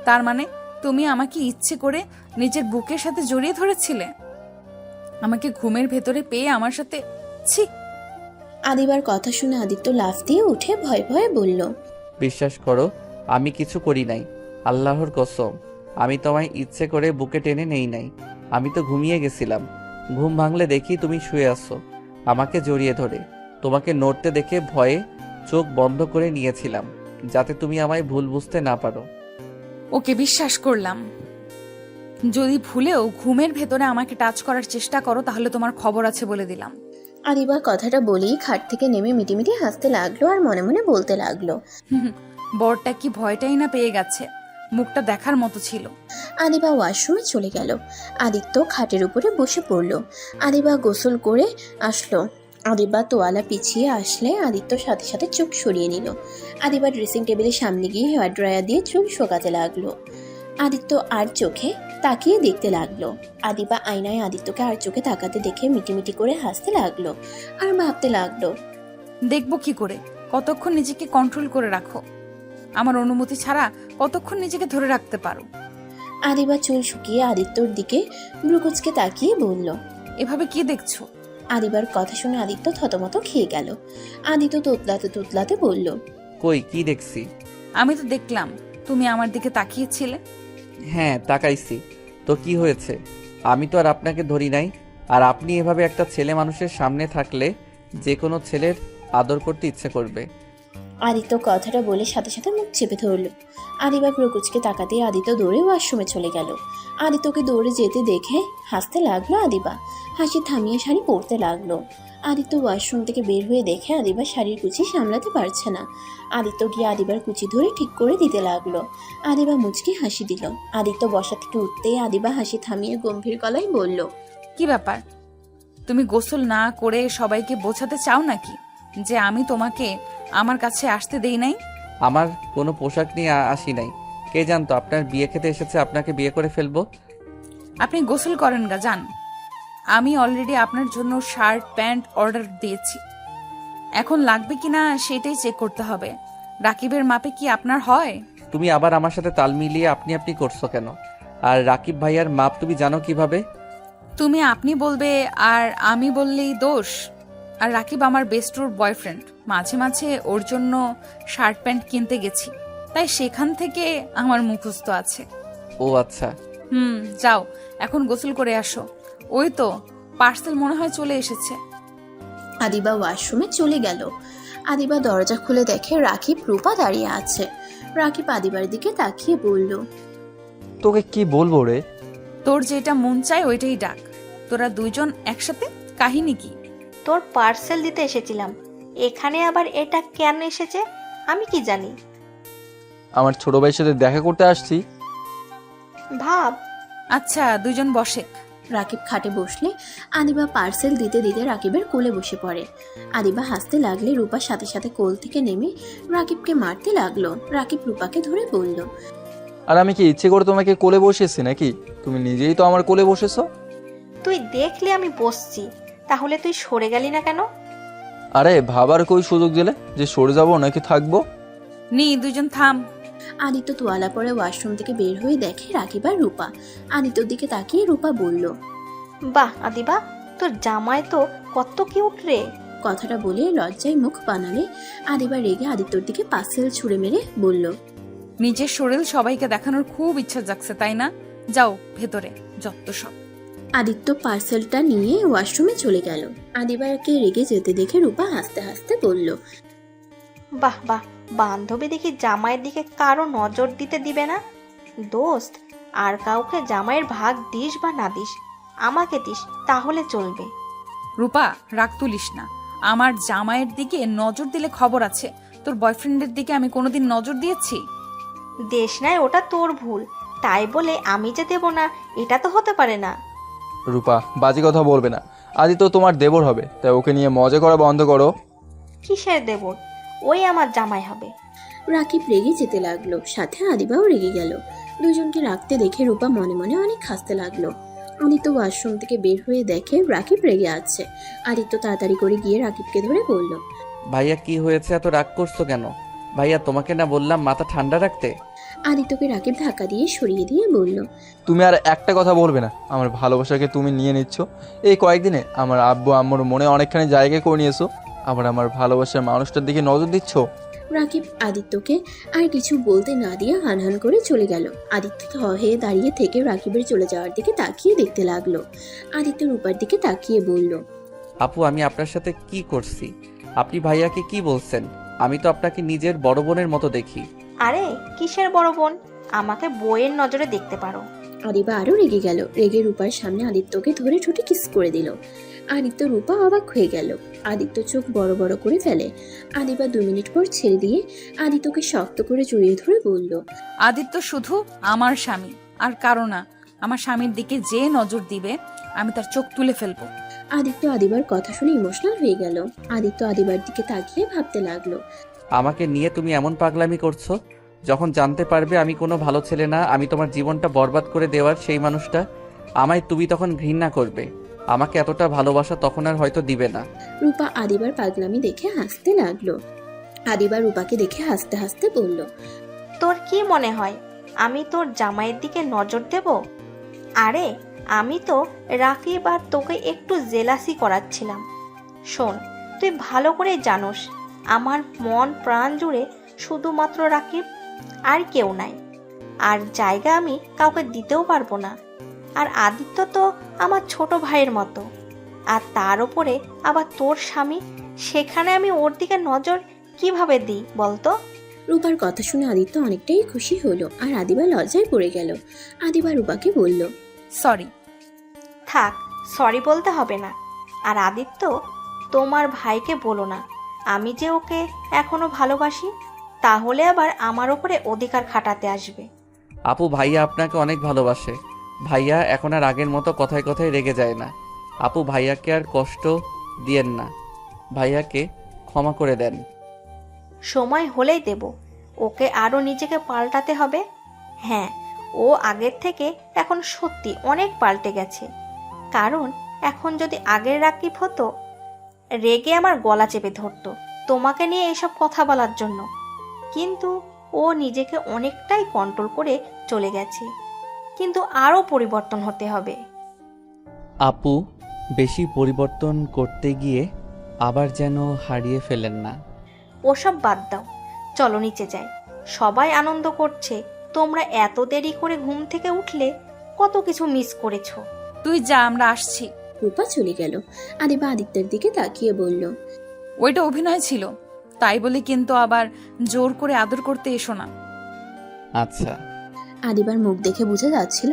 তার মানে তুমি আমাকে ইচ্ছে করে নিজের বুকের সাথে জড়িয়ে ধরেছিলে, আমাকে ঘুমের ভেতরে পেয়ে আমার সাথে? ছি! আদিবার কথা শুনে আদিত্য লাফ দিয়ে উঠে ভয়ে ভয়ে বলল, বিশ্বাস করো, আমি কিছু করি নাই। আল্লাহর কসম, আমি তোমায় ইচ্ছে করে বুকে টেনে নেই নাই। আমি তো ঘুমিয়ে গেছিলাম। ঘুম ভাঙলে দেখি তুমি শুয়ে আছো আমাকে জড়িয়ে ধরে। তোমাকে নড়তে দেখে ভয়ে চোখ বন্ধ করে নিয়েছিলাম, যাতে তুমি আমায় ভুল বুঝতে না পারো। ওকে বিশ্বাস করলাম। যদি ভুলেও ঘুমের ভেতরে আমাকে টাচ করার চেষ্টা করো তাহলে তোমার খবর আছে বলে দিলাম। আদিবা কথাটা বলেই খাট থেকে নেমে মিটিমিটি হাসতে লাগলো আর মনে মনে বলতে লাগলো, বরটা কি ভয়টাই না পেয়ে গেছে, মুখটা দেখার মতো ছিল। আদিবা ওয়াশরুমে চলে গেল। আদিত্য খাটের উপরে বসে পড়ল। আদিবা গোসল করে আসলো। আদিবা তোয়ালা পিছিয়ে আসলে আদিত্য সাথে সাথে চোখ সরিয়ে নিল। আদিবা ড্রেসিং টেবিলের সামনে গিয়ে হেয়ার ড্রায়ার দিয়ে চুল শোকাতে লাগলো। আদিত্য আর চোখে তাকিয়ে দেখতে লাগলো। আদিবা আয়নায় আদিত্যকে আর চোখে তাকাতে দেখে মিটিমিটি করে হাসতে লাগলো আর ভাবতে লাগলো, দেখবো কি করে, কতক্ষণ নিজেকে কন্ট্রোল করে রাখো, আমার অনুমতি ছাড়া কতক্ষণ নিজেকে ধরে রাখতে পারো। আদিবা চুল শুকিয়ে আদিত্যর দিকে ভ্রুকুচকে তাকিয়ে বলল, এভাবে কি দেখছো? আদিবার কথা শুনে আদিত্য থতমত খেয়ে গেল। আদিত্য তোতলাতে তোতলাতে বলল, কই কি দেখছি? আমি তো দেখলাম তুমি আমার দিকে তাকিয়েছিলে। হ্যাঁ তাকাইছি, তো কি হয়েছে? আমি তো আর আপনাকে ধরি নাই। আর আপনি এভাবে একটা ছেলে মানুষের সামনে থাকলে যে কোনো ছেলের আদর করতে ইচ্ছে করবে। আদিত্য কথাটা বলে সাথে সাথে মুখ চেপে ধরল। আদিবা প্রকুচকে তাকাতে আদিত্য দৌড়ে ওয়াশরুমে চলে গেল। আদিত্যকে দৌড়ে যেতে দেখে হাসতে লাগলো আদিবা। হাসি থামিয়ে শাড়ি পরতে লাগলো। আদিত্য ওয়াশরুম থেকে বের হয়ে দেখে আদিবা শাড়ির কুচি সামলাতে পারছে না। আদিত্য গিয়ে আদিবার কুচি ধরে ঠিক করে দিতে লাগলো। আদিবা মুচকি হাসি দিল। আদিত্য বসা থেকে উঠতেই আদিবা হাসি থামিয়ে গম্ভীর গলায় বলল, কি ব্যাপার, তুমি গোসল না করে সবাইকে বোঝাতে চাও নাকি যে আমি তোমাকে আমার কাছে আসতে দেই নাই? আমার কোনো পোশাক নিয়ে আসি নাই। কে জানতো আপনার বিয়ে খেতে এসেছে আপনাকে বিয়ে করে ফেলবো। আপনি গোসল করেন গা, যান। আমি অলরেডি আপনার জন্য শার্ট প্যান্ট অর্ডার দিয়েছি। এখন লাগবে কিনা সেটাই চেক করতে হবে। রাকিবের মাপে কি আপনার হয়? তুমি আবার আমার সাথে তাল মিলিয়ে আপনি আপনি করছো কেন? আর রাকিব ভাইয়ার মাপ তুমি জানো কিভাবে? তুমি আপনি বলবে আর আমি বললেই দোষ? আর রাকিব আমার বেস্টুর বয়ফ্রেন্ড, মাঝে মাঝে ওর জন্য শার্ট প্যান্ট কিনতে গেছি, তাই সেখান থেকে আমার মুখস্থ আছে। ও আচ্ছা। যাও এখন গোসল করে আসো। ওই তো পার্সেল মনে হয় চলে এসেছে। আদিবা ওয়াশরুমে চলে গেল। আদিবা দরজা খুলে দেখে রাকিব রূপা দাঁড়িয়ে আছে। রাকিব আদিবার দিকে তাকিয়ে বলল, তোকে কি বলবো রে? তোর যেটা মন চায় ওইটাই ডাক। তোরা দুইজন একসাথে কাহিনী কি? তোর পার্সেল দিতে এসেছিলাম, এখানে আবার এটা কেন এসেছে আমি কি জানি। আমার ছোট ভাইয়ের সাথে দেখা করতে আসছি। ভাব। আচ্ছা দুইজন বসে। রাকিব খাটে বসলে আদিবা পার্সেল দিতে দিতে রাকিবের কোলে বসে পড়ে। আদিবা হাসতে লাগলে রূপার সাথে সাথে কোল থেকে নেমে রাকিবকে মারতে লাগলো। রাকিব রূপাকে ধরে বলল, আর আমি কি ইচ্ছে করে তোমাকে কোলে বসেছি নাকি? তুমি নিজেই তো আমার কোলে বসেছো। তুই দেখলে আমি বসছি, তাহলে তুই সরে গেলি না কেন? আরে ভাবার কই সুযোগ দিলে যে সরে যাবো নাকি থাকবো? দুইজন থাম। আদিত্য তোয়ালা পরে ওয়াশরুম থেকে বের হয়ে দেখে রাকিব আর রূপা। আদিত্যর দিকে তাকিয়ে রূপা বলল, বাহ আদিবা, তোর জামাই তো কত কিউট রে। কথাটা বলে লজ্জায় মুখ বানালে আদিবা রেগে আদিত্যর দিকে পার্সেল ছুঁড়ে মেরে বলল, নিজের শরীর সবাইকে দেখানোর খুব ইচ্ছা জাগছে তাই না? যাও ভেতরে, যত সব। আদিত্য পার্সেলটা নিয়ে ওয়াশরুমে চলে গেল। আদিবাকে রেগে যেতে দেখে রূপা হাসতে হাসতে বলল, বাহ বাহ, বান্ধবী দেখি জামাইয়ের দিকে কারো নজর দিতে দিবে না। দোস্ত, আর কাউকে জামাইয়ের ভাগ দিস বা না দিস, আমাকে দিস তাহলে চলবে। রূপা রাগ তুলিস না। আমার জামাইয়ের দিকে নজর দিলে খবর আছে। তোর বয়ফ্রেন্ডের দিকে আমি কোনোদিন নজর দিয়েছি? দেশ নাই, ওটা তোর ভুল, তাই বলে আমি যে দেব না এটা তো হতে পারে না। রূপা বাজে কথা বলবে না। আদি তো তোমার দেবর হবে, তাই ওকে নিয়ে মজা করা বন্ধ করো। কিসের দেবর? ওই আমার জামাই হবে। রাকিব রেগে যেতে লাগলো, সাথে আদিবাও রেগে গেল। দুজনকে রাখতে দেখে রূপা মনে মনে অনেক হাসতে লাগলো। আদিত্য ওয়াশরুম থেকে বের হয়ে দেখে রাকিব রেগে আছে। আদিত্য তাড়াতাড়ি করে গিয়ে রাকিবকে ধরে বলল, ভাইয়া কি হয়েছে, এত রাগ করছো কেন? ভাইয়া তোমাকে না বললাম মাথা ঠান্ডা রাখতে? আদিত্যকে রাকিব ধাক্কা দিয়ে সরিয়ে দিয়ে বলল, তুমি আর একটা কথা বলবে না। আমার ভালোবাসাকে তুমি নিয়ে নিচ্ছ। এই কয়েকদিনে আমার আব্বু আম্মুর মনে অনেকখানি জায়গা করে নিয়েছো, আবার আমার ভালোবাসার মানুষটার দিকে নজর দিচ্ছ। রাকিব আদিত্যকে আর কিছু বলতে না দিয়ে হানহান করে চলে গেল। আদিত্য হয়ে দাঁড়িয়ে থেকে রাকিবের চলে যাওয়ার দিকে তাকিয়ে দেখতে লাগলো। আদিত্য রূপার দিকে তাকিয়ে বলল, আপু আমি আপনার সাথে কি করছি? আপনি ভাইয়াকে কি বলছেন? আমি তো আপনাকে নিজের বড় বোনের মতো দেখি। আরে কিসের বড় বোন, আমাকে বইয়ের নজরে দেখতে পারো। আদিবা আরো রেগে গেল। রেগে রূপার সামনে আদিত্যকে ধরে ঠোঁটে কিস করে দিল। আদিত্য রূপা অবাক হয়ে গেল। আদিত্য চোখ বড় বড় করে ফেলে। আদিবা 2 মিনিট পর ছেড়ে দিয়ে আদিত্যকে শক্ত করে জড়িয়ে ধরে বলল, আদিত্য শুধু আমার স্বামী, আর কারো না। আমার স্বামীর দিকে যে নজর দিবে আমি তার চোখ তুলে ফেলবো। আদিত্য আদিবার কথা শুনে ইমোশনাল হয়ে গেল। আদিত্য আদিবার দিকে তাকিয়ে ভাবতে লাগলো, আমাকে নিয়ে তুমি এমন পাগলামি করছো? যখন জানতে পারবে আমি কোনো ভালো ছেলে না, আমি তোমার জীবনটা বরবাদ করে দেওয়ার সেই মানুষটা, আমায় তুমি তখন ঘৃণা করবে। আমাকে এতটা ভালোবাসা তখন আর হয়তো দিবে না। রূপা আদিবার পাগলামি দেখে হাসতে লাগলো। আদিবা রূপাকে দেখে হাসতে হাসতে বলল, তোর কি মনে হয় আমি তোর জামাইয়ের দিকে নজর দেব? আরে আমি তো রাকিব আর তোকে একটু জেলাসি করাচ্ছিলাম। শোন, তুই ভালো করে জানোস আমার মন প্রাণ জুড়ে শুধুমাত্র রাকিব, আর কেউ নাই। আর জায়গা আমি কাউকে দিতেও পারবো না। আর আদিত্য তো আমার ছোট ভাইয়ের মতো, আর তার উপরে আবার তোর স্বামী, সেখানে আমি ওর দিকে নজর কিভাবে দিই বলতো? রূপার কথা শুনে আদিত্য অনেকটাই খুশি হলো। আর আদিবা লজ্জায় পড়ে গেল। আদিবা রূপাকে বলল, সরি। থাক, সরি বলতে হবে না। আর আদিত্য, তোমার ভাইকে বলো না আমি যে ওকে এখনো ভালোবাসি, তাহলে আবার আমার ওপরে অধিকার খাটাতে আসবে। আপু ভাইয়া আপনাকে অনেক ভালোবাসে। ভাইয়া এখন আর আগের মতো কথায় কথায় রেগে যায় না। আপু ভাইয়াকে আর কষ্ট দিয়েন না, ভাইয়াকে ক্ষমা করে দেন। সময় হলেই দেব। ওকে আরও নিজেকে পাল্টাতে হবে। হ্যাঁ, ও আগের থেকে এখন সত্যি অনেক পাল্টে গেছে। কারণ এখন যদি আগের রাকিব হতো, রেগে আমার গলা চেপে ধরতো তোমাকে নিয়ে এসব কথা বলার জন্য। কিন্তু ও নিজেকে অনেকটাই কন্ট্রোল করে চলে গেছে, কিন্তু আরও পরিবর্তন হতে হবে। আপু, বেশি পরিবর্তন করতে গিয়ে আবার যেন হারিয়ে ফেলেন না। ওসব বাদ দাও, চলো নিচে যাই। সবাই আনন্দ করছে, তোমরা এত দেরি করে ঘুম থেকে উঠলে, কত কিছু মিস করেছো। তুই যা, আমরা আসছি। রূপা চলে গেল। আদিবা আদিত্যের দিকে তাকিয়ে বলল, ওইটা অভিনয় ছিল, তাই বলে কিন্তু আবার জোর করে আদর করতে এসো না। আচ্ছা। আদিবার মুখ দেখে বোঝা যাচ্ছিল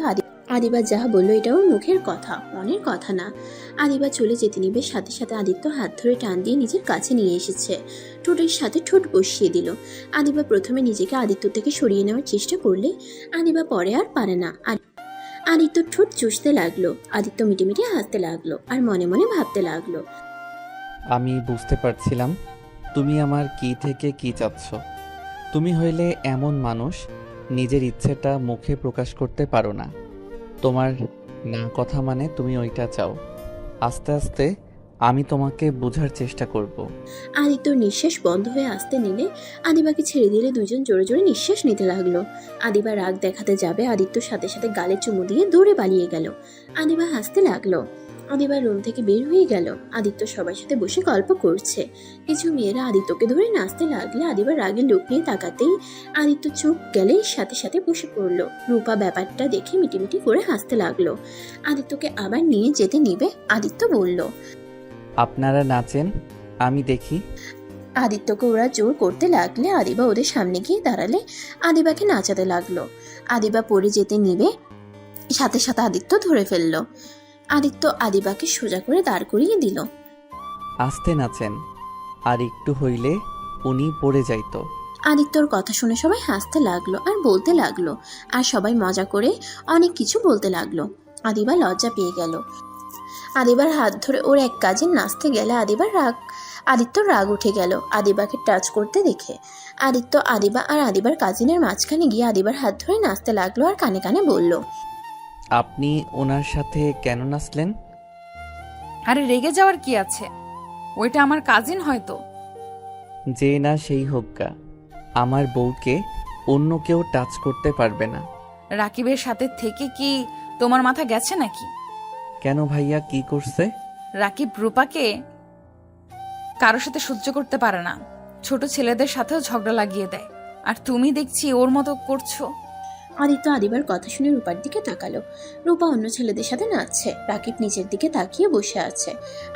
আদিবা যা বলল এটা ওর মুখের কথা, মনের কথা না। আদিবা চলে যেতে নিবে, সাথে সাথে আদিত্য হাত ধরে টান দিয়ে নিজের কাছে নিয়ে এসেছে, ঠোঁটের সাথে ঠোঁট বসিয়ে দিল। আদিবা প্রথমে নিজেকে আদিত্য থেকে সরিয়ে নেওয়ার চেষ্টা করলে আদিবা পরে আর পারে না। আদিত্য ঠোঁট চুষতে লাগলো, আদিত্য মিটিমিটি হাসতে লাগলো আর মনে মনে ভাবতে লাগলো, আমি বুঝতে পারছিলাম তুমি আমার কি থেকে কি চাচ্ছ। তুমি হইলে এমন মানুষ, নিজের ইচ্ছেটা মুখে প্রকাশ করতে পারো না। তোমার না কথা মানে তুমি ওইটা চাও। আস্তে আস্তে আমি তোমাকে বোঝার চেষ্টা করব। আদিত্যর নিঃশ্বাস বন্ধ হয়ে আসতে নিলে আদিবাকে ছেড়ে দিলে দুজন জোরে জোরে নিঃশ্বাস নিতে লাগলো। আদিবা রাগ দেখাতে যাবে, আদিত্যর সাথে সাথে গালে চুমু দিয়ে দৌড়ে পালিয়ে গেল। আদিবা হাসতে লাগলো। আদিবা রুম থেকে বের হয়ে গেল। আদিত্য সবার সাথে বসে গল্প করছে। কিছু মেয়েরা আদিত্যকে ধরে নাচতে লাগলে আদিবা রাগে লুকিয়ে তাকাতেই আদিত্য চোখ গেলে সাথে সাথে বসে পড়লো। রূপা ব্যাপারটা দেখে মিটিমিটি করে হাসতে লাগলো। আদিত্যকে আবার নিয়ে যেতে নিবে, আদিত্য বলল, আপনারা নাচেন, আমি দেখি। আদিত্যকে ওরা জোর করতে লাগলে আদিবা ওদের সামনে গিয়ে দাঁড়ালে আদিবাকে নাচাতে লাগলো। আদিবা পড়ে যেতে নিবে, সাথে সাথে আদিত্য ধরে ফেললো। আদিত্য আদিবাকে সোজা করে দাঁড় করিয়ে দিল। আস্তে নাচেন, আর একটু হইলে উনি পড়ে যাইতো। আদিত্যর কথা শুনে সবাই হাসতে লাগলো আর বলতে লাগলো, আর সবাই মজা করে অনেক কিছু বলতে লাগলো। আদিবা লজ্জা পেয়ে গেল। আদিবার হাত ধরে ওর এক কাজিন নাচতে গেলে আদিত্যর রাগ উঠে গেল আদিবাকে টাচ করতে দেখে। আদিত্য আদিবা আর আদিবার কাজিনের মাঝখানে গিয়ে আদিবার হাত ধরে নাচতে লাগলো আর কানে কানে বলল, আপনি ওনার সাথে কেন নাচলেন? আরে রেগে যাওয়ার কি আছে, ওইটা আমার কাজিন হয়তো। যে না সেই হোক গা, আমার বউকে অন্য কেউ টাচ করতে পারবে না। রাকিবের সাথে থেকে কি তোমার মাথা গেছে নাকি? কেন ভাইয়া, কি করছে? রাকিব রূপাকে কারোর সাথে সহ্য করতে পারে না, ছোট ছেলেদের সাথেও ঝগড়া লাগিয়ে দেয়, আর তুমি দেখছি ওর মতো করছো। আদিত্য আদিবার কথা শুনে রূপার দিকে তাকালো। রূপা অন্য ছেলেদের সাথে নাচছে, রাকিব নিচের দিকে তাকিয়ে বসে আছে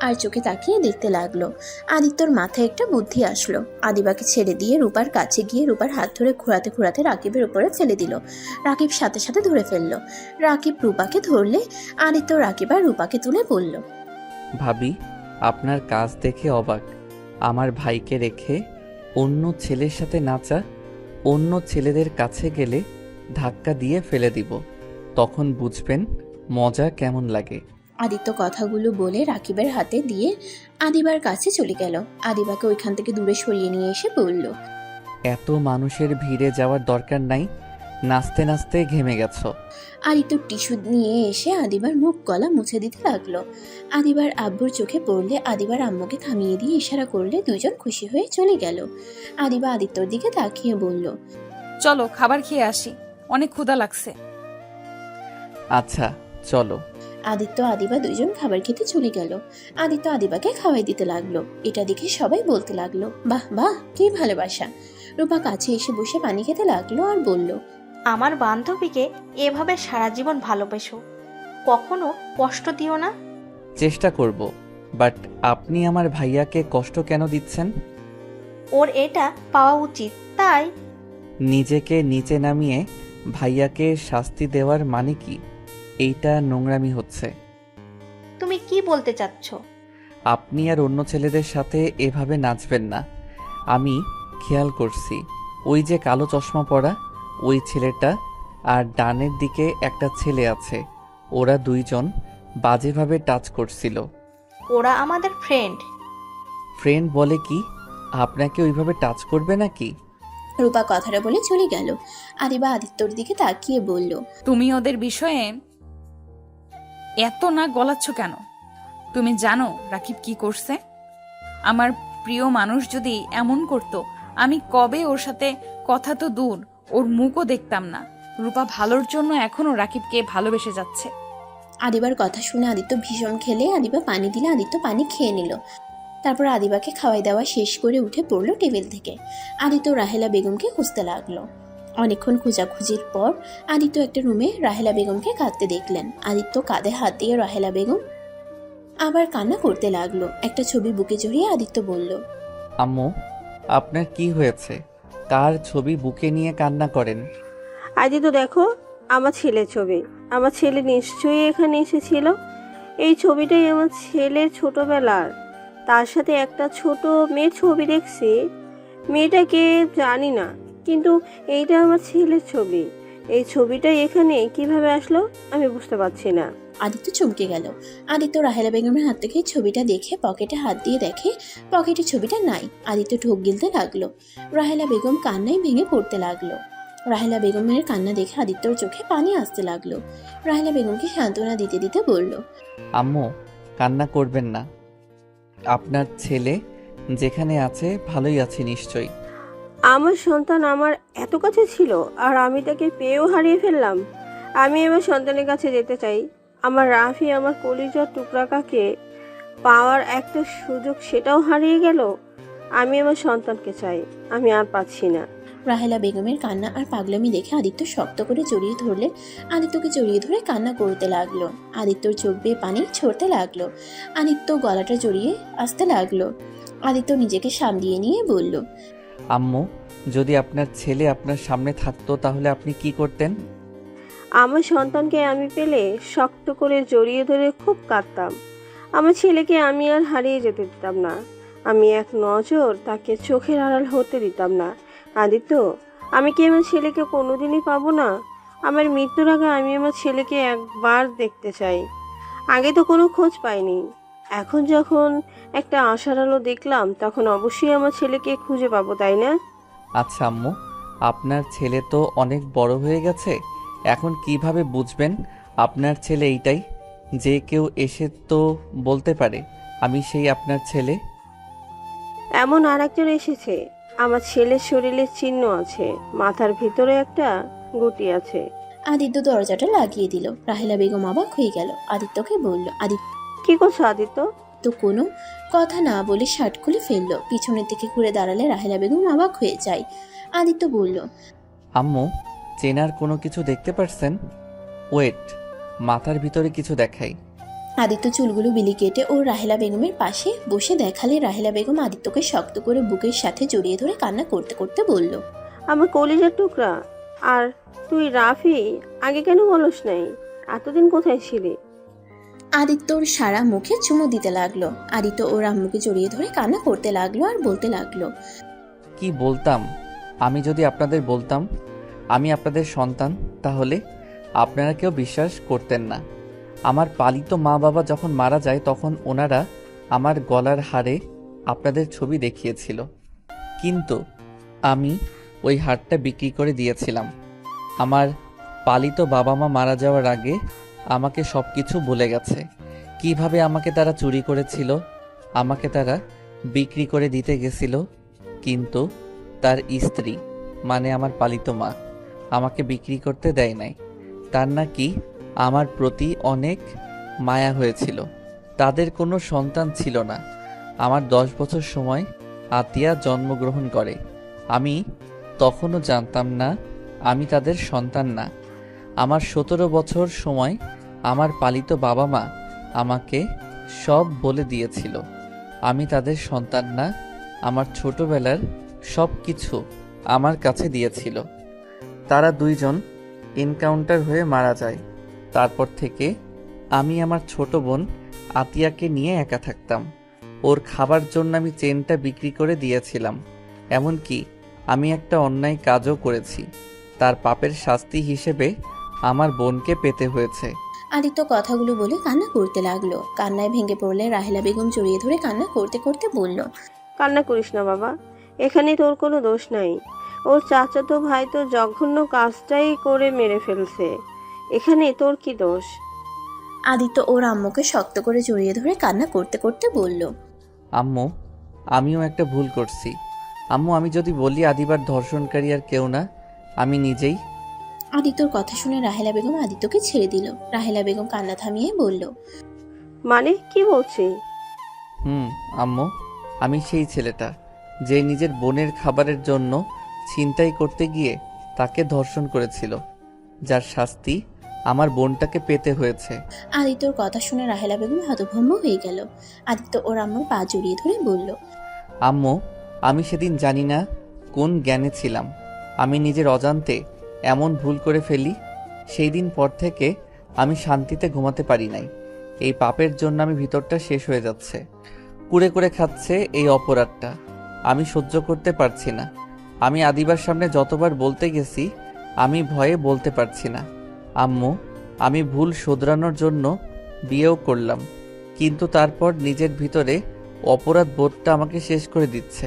আর চোখে তাকিয়ে দেখতে লাগলো। আদিত্যর মাথায় একটা বুদ্ধি আসলো। আদিবাকে ছেড়ে দিয়ে রূপার কাছে গিয়ে রূপার হাত ধরে ঘোরাতে ঘোরাতে রাকিবের উপরে ফেলে দিল। রাকিব সাথে সাথে ধরে ফেললো। রাকিব রূপাকে ধরলে আদিত্য রাকিব আর রূপাকে তুলে বলল, ভাবি, আপনার কাজ দেখে অবাক। আমার ভাইকে রেখে অন্য ছেলের সাথে নাচা, অন্য ছেলেদের কাছে গেলে ধাক্কা দিয়ে ফেলে দিব, তখন বুঝবেন মজা কেমন লাগে। আদিত্য কথাগুলো বলে রাকিবের হাতে দিয়ে আদিবার কাছে চলে গেল। আদিবাকে ওইখান থেকে দূরে সরিয়ে নিয়ে এসে বলল, এত মানুষের ভিড়ে যাওয়ার দরকার নাই, নাচতে নাচতে ঘেমে গেছো। আদিত্য টিস্যু নিয়ে এসে আদিবার মুখ গলা মুছে দিতে লাগলো। আদিবার আব্বুর চোখে পড়লে আদিবার আম্মুকে থামিয়ে দিয়ে ইশারা করলে দুজন খুশি হয়ে চলে গেল। আদিবা আদিত্যর দিকে তাকিয়ে বলল, চলো খাবার খেয়ে আসি, অনেক ক্ষুধা লাগছে। আচ্ছা চলো। আদিত্য আদিবা দুজন খাবার খেতে চলে গেল। আদিত্য আদিবাকে খাওয়াই দিতে লাগলো। এটা দেখে সবাই বলতে লাগলো, বাহ বাহ, কি ভালোবাসা। রূপা কাছে এসে বসে পানি খেতে লাগলো আর বলল, আমার বান্ধবীকে এভাবে সারা জীবন ভালোবেসো, কখনো কষ্ট দিও না। চেষ্টা করব, বাট আপনি আমার ভাইয়াকে কষ্ট কেন দিচ্ছেন? ওর এটা পাওয়া উচিত, তাই। নিজেকে নিচে নামিয়ে ভাইয়াকে শাস্তি দেওয়ার মানে কি? এইটা নোংরামি হচ্ছে। তুমি কি বলতে চাচ্ছ? আপনি আর অন্য ছেলেদের সাথে এভাবে নাচবেন না। আমি খেয়াল করছি, ওই যে কালো চশমা পরা ওই ছেলেটা আর ডানের দিকে একটা ছেলে আছে, ওরা দুইজন বাজেভাবে টাচ করছিল। ওরা আমাদের ফ্রেন্ড। ফ্রেন্ড বলে কি? আপনাকে ওইভাবে টাচ করবে নাকি? রূপা কথাটা বলে চলে গেল। আদিবা আদিত্যর দিকে তাকিয়ে বলল, তুমি ওদের বিষয়ে এত না গলাচ্ছ কেন? তুমি জানো রাকিব কি করছে? আমার প্রিয় মানুষ যদি এমন করত, আমি কবে ওর সাথে কথা তো দূর, ওর মুখও দেখতাম না। রূপা ভালোর জন্য এখনো রাকিবকে ভালোবেসে যাচ্ছে। আদিবার কথা শুনে আদিত্য ভীষণ খেলে আদিবা পানি দিলে আদিত্য পানি খেয়ে নিল। তারপর আদিবাকে খাওয়াই দাওয়া শেষ করে উঠে পড়লো টেবিল থেকে। আদিত্য রাহেলা বেগমকে খুঁজতে লাগলো। অনেকক্ষণ খোঁজাখুঁজির পর আদিত্য একটা রুমে রাহেলা বেগমকে কাঁদতে দেখলেন। আদিত্য কাঁধে হাত দিয়ে রাহেলা বেগম আবার কান্না করতে লাগলো। একটা ছবি বুকে জড়িয়ে আদিত্য বলল, আম্মু, আপনার কি হয়েছে? কার ছবি বুকে নিয়ে কান্না করেন? আজ তো দেখো আমার ছেলের ছবি। আমার ছেলে নিশ্চয়ই এখানে এসেছিল। এই ছবিটাই আমার ছেলের ছোটবেলার। তার সাথে একটা ছোট মেয়ের ছবি দেখছি। মেয়েটাকে জানি না, কিন্তু এইটা আমার ছেলের ছবি। এই ছবিটা এখানে কিভাবে আসলো আমি বুঝতে পারছি না। আদিত্য চমকে গেল। আদিত্য রাহেলা বেগমের হাত থেকে ছবিটা দেখে পকেটে হাত দিয়ে দেখে পকেটে ছবিটা নাই। আদিত্য ঢোক গিলতে লাগলো। রাহেলা বেগম কান্নায় ভেঙে পড়তে লাগলো। রাহেলা বেগমের কান্না দেখে আদিত্যর চোখে পানি আসতে লাগলো। রাহেলা বেগমকে সান্ত্বনা দিতে দিতে বলল, আম্মু, কান্না করবেন না। আপনার ছেলে যেখানে আছে ভালোই আছে নিশ্চয়ই। আমার সন্তান আমার এত কাছে ছিল, আর আমি তাকে পেয়েও হারিয়ে ফেললাম। আমি আমার সন্তানের কাছে যেতে চাই। আমার রাফি, আমার কলিজার টুকরাটাকে পাওয়ার একটা সুযোগ, সেটাও হারিয়ে গেল। আমি আমার সন্তানকে চাই, আমি আর পাচ্ছি না। রাহেলা বেগমের কান্না আর পাগলামি দেখে আদিত্য শক্ত করে জড়িয়ে ধরলে আদিত্যকে জড়িয়ে ধরে কান্না করতে লাগলো। আদিত্যর চোখ বেয়ে পানি ছড়তে লাগলো। আদিত্য গলাটা জড়িয়ে আসতে লাগলো। আদিত্য নিজেকে সামলিয়ে নিয়ে বলল, আম্মু, যদি আপনার ছেলে আপনার সামনে থাকতো তাহলে আপনি কি করতেন? আমার সন্তানকে আমি পেলে শক্ত করে জড়িয়ে ধরে খুব কাঁদতাম। আমার ছেলেকে আমি আর হারিয়ে যেতে দিতাম না। আমি এক নজর তাকে চোখের আড়াল হতে দিতাম না। আদিত্য, আমি কি আমার ছেলেকে কোনোদিনই পাবো না? আমার মৃত্যুর আগে আমি আমার ছেলেকে একবার দেখতে চাই। আগে তো কোনো খোঁজ পাইনি, এখন যখন একটা আশার আলো দেখলাম, তখন অবশ্যই আমার ছেলেকে খুঁজে পাবো, তাই না? আচ্ছা আম্মু, আপনার ছেলে তো অনেক বড় হয়ে গেছে। এখন কিভাবে বুঝবেন আপনার ছেলে এইটাই? যে কেউ এসে তো বলতে পারে আমি সেই আপনার ছেলে। এমন আর একজন এসেছে। আমার ছেলের শরীরে চিহ্ন আছে, মাথার ভিতরে একটা গুটি আছে। আদিত্য দরজাটা লাগিয়ে দিল। রাহেলা বেগম অবাক হয়ে গেল। আদিত্যকে বলল, আদিত্য কি করছো আদিত্য? কোনো কথা না বলে শার্ট খুলে ফেললো। পিছনের দিকে ঘুরে দাঁড়ালে রাহেলা বেগম অবাক হয়ে যায়। আদিত্য বলল, আম্মু, চেনার কোনো কিছু দেখতে পারছেন? ওয়েট, মাথার ভিতরে কিছু দেখাই। আদিত্য চুলগুলো বিলি কেটে ও রাহেলা বেগমের পাশে বসে দেখালে রাহেলা বেগম আদিত্যকে শক্ত করে বুকের সাথে জড়িয়ে ধরে কান্না করতে করতে বলল, আমার কলিজার টুকরা। আর তুই রাফি, আগে কেন বলস নাই? এতদিন কোথায় ছিলি? আদিত্যর সারা মুখে চুমু দিতে লাগলো। আদিত্য ওর আম্মুকে জড়িয়ে ধরে কান্না করতে লাগলো আর বলতে লাগলো, কি বলতাম? আমি যদি আপনাদের বলতাম আমি আপনাদের সন্তান, তাহলে আপনারা কেউ বিশ্বাস করতেন না। আমার পালিত মা বাবা যখন মারা যায় তখন ওনারা আমার গলার হারে আপনাদের ছবি দেখিয়েছিল, কিন্তু আমি ওই হারটা বিক্রি করে দিয়েছিলাম। আমার পালিত বাবা মা মারা যাওয়ার আগে আমাকে সব কিছু বলে গেছে। কিভাবে আমাকে তারা চুরি করেছিল, আমাকে তারা বিক্রি করে দিতে গেছিল, কিন্তু তার স্ত্রী মানে আমার পালিত মা আমাকে বিক্রি করতে দেয় নাই। তার নাকি আমার প্রতি অনেক মায়া হয়েছিল। তাদের কোনো সন্তান ছিল না। আমার 10 বছর সময় আতিয়া জন্মগ্রহণ করে। আমি তখনও জানতাম না আমি তাদের সন্তান না। আমার 17 বছর সময় আমার পালিত বাবা মা আমাকে সব বলে দিয়েছিল আমি তাদের সন্তান না। আমার ছোটবেলার সব কিছু আমার কাছে দিয়েছিল। তারা দুইজন এনকাউন্টার হয়ে মারা যায়। তারপর থেকে আমি আমার ছোট বোন আতিয়াকে নিয়ে একা থাকতাম। ওর খাবার জন্য আমি চেনটা বিক্রি করে দিয়েছিলাম। এমনকি আমি একটা অন্যায় কাজও করেছি। তার পাপের শাস্তি হিসেবে আমার বোনকে পেতে হয়েছে। আদিত্য কথাগুলো বলে কান্না করতে লাগলো। কান্নায় ভেঙে পড়লে রাহেলা বেগম জড়িয়ে ধরে কান্না করতে করতে বলল, কান্না করিস না বাবা, এখানে তোর কোনো দোষ নাই। ওর চাচাতো ভাই তো জঘন্য কাজটাই করে মেরে ফেলছে। এখানে তোর কি দোষ? আদিত্য ওর আম্মুকে শক্ত করে জড়িয়ে ধরে কান্না করতে করতে বলল, আম্মু, আমিও একটা ভুল করছি। আম্মু, আমি যদি বলি আদিবার ধর্ষণকারী আর কেউ না, আমি নিজেই। আদিত্যর কথা শুনে রাহেলা বেগম আদিত্যকে ছেড়ে দিল। রাহেলা বেগম কান্না থামিয়ে বলল, মানে কি বলছি? আম্মু, আমি সেই ছেলেটা যে নিজের বোনের খাবারের জন্য ছিনতাই করতে গিয়ে তাকে ধর্ষণ করেছিল, যার শাস্তি আমার বোনটাকে পেতে হয়েছে। আদিত্যর কথা শুনে রাহেলা বেগম হতভম্ব হয়ে গেল। আদিত্য ওর আম্মুর পা জড়িয়ে ধরে বলল, আম্মু, আমি সেদিন জানি না কোন জ্ঞানে ছিলাম, আমি নিজের অজান্তে এমন ভুল করে ফেলি। সেই দিন পর থেকে আমি শান্তিতে ঘুমাতে পারি নাই। এই পাপের জন্য আমি ভিতরটা শেষ হয়ে যাচ্ছে। কুড়ে কুড়ে খাচ্ছে এই অপরাধটা, আমি সহ্য করতে পারছি না। আমি আদিবার সামনে যতবার বলতে গেছি, আমি ভয়ে বলতে পারছি না। আম্মু, আমি ভুল শোধরানোর জন্য বিয়েও করলাম, কিন্তু তারপর নিজের ভিতরে অপরাধ বোধটা আমাকে শেষ করে দিচ্ছে।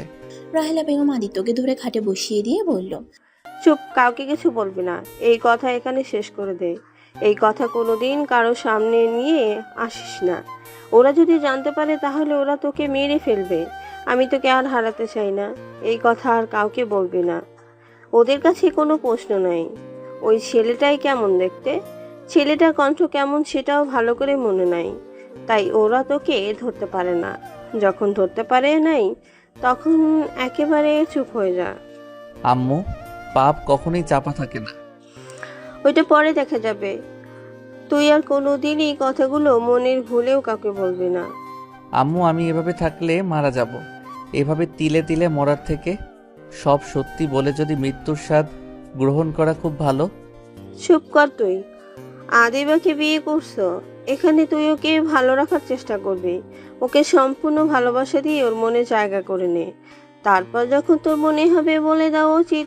রাহেলা বেগম আদিত্যকে ধরে খাটে বসিয়ে দিয়ে বলল, চুপ, কাউকে কিছু বলবি না। এই কথা এখানে শেষ করে দে। এই কথা কোনোদিন কারো সামনে নিয়ে আসিস না। ওরা যদি জানতে পারে তাহলে ওরা তোকে মেরে ফেলবে। আমি তোকে আর হারাতে চাই না। এই কথা আর কাউকে বলবি না। ওদের কাছে কোনো প্রশ্ন নাই। ওই ছেলেটাই কেমন দেখতে, ছেলেটার কণ্ঠ কেমন সেটাও ভালো করে মনে নাই, তাই ওরা তোকে ধরতে পারে না। যখন ধরতে পারে নাই তখন একেবারে চুপ হয়ে যা। আম্মু, পাপ কখনোই চাপা থাকে না। ওইটা পরে দেখা যাবে। তুই আর কোনোদিন এই কথাগুলো মনের ভুলেও কাউকে বলবি না। আম্মু, আমি এভাবে থাকলে মারা যাব। এভাবে তিলে তিলে মরার থেকে সব সত্যি বলে যদি মৃত্যুর স্বাদ গ্রহণ করা খুব ভালো। চুপ কর তুই। আদিবাকে বিয়ে করছো, এখানে তুই ওকে ভালো রাখার চেষ্টা করবি। ওকে সম্পূর্ণ ভালোবাসা দিয়ে ওর মনে জায়গা করে নে। তারপর যখন তোর মনে হবে বলে দেওয়া উচিত,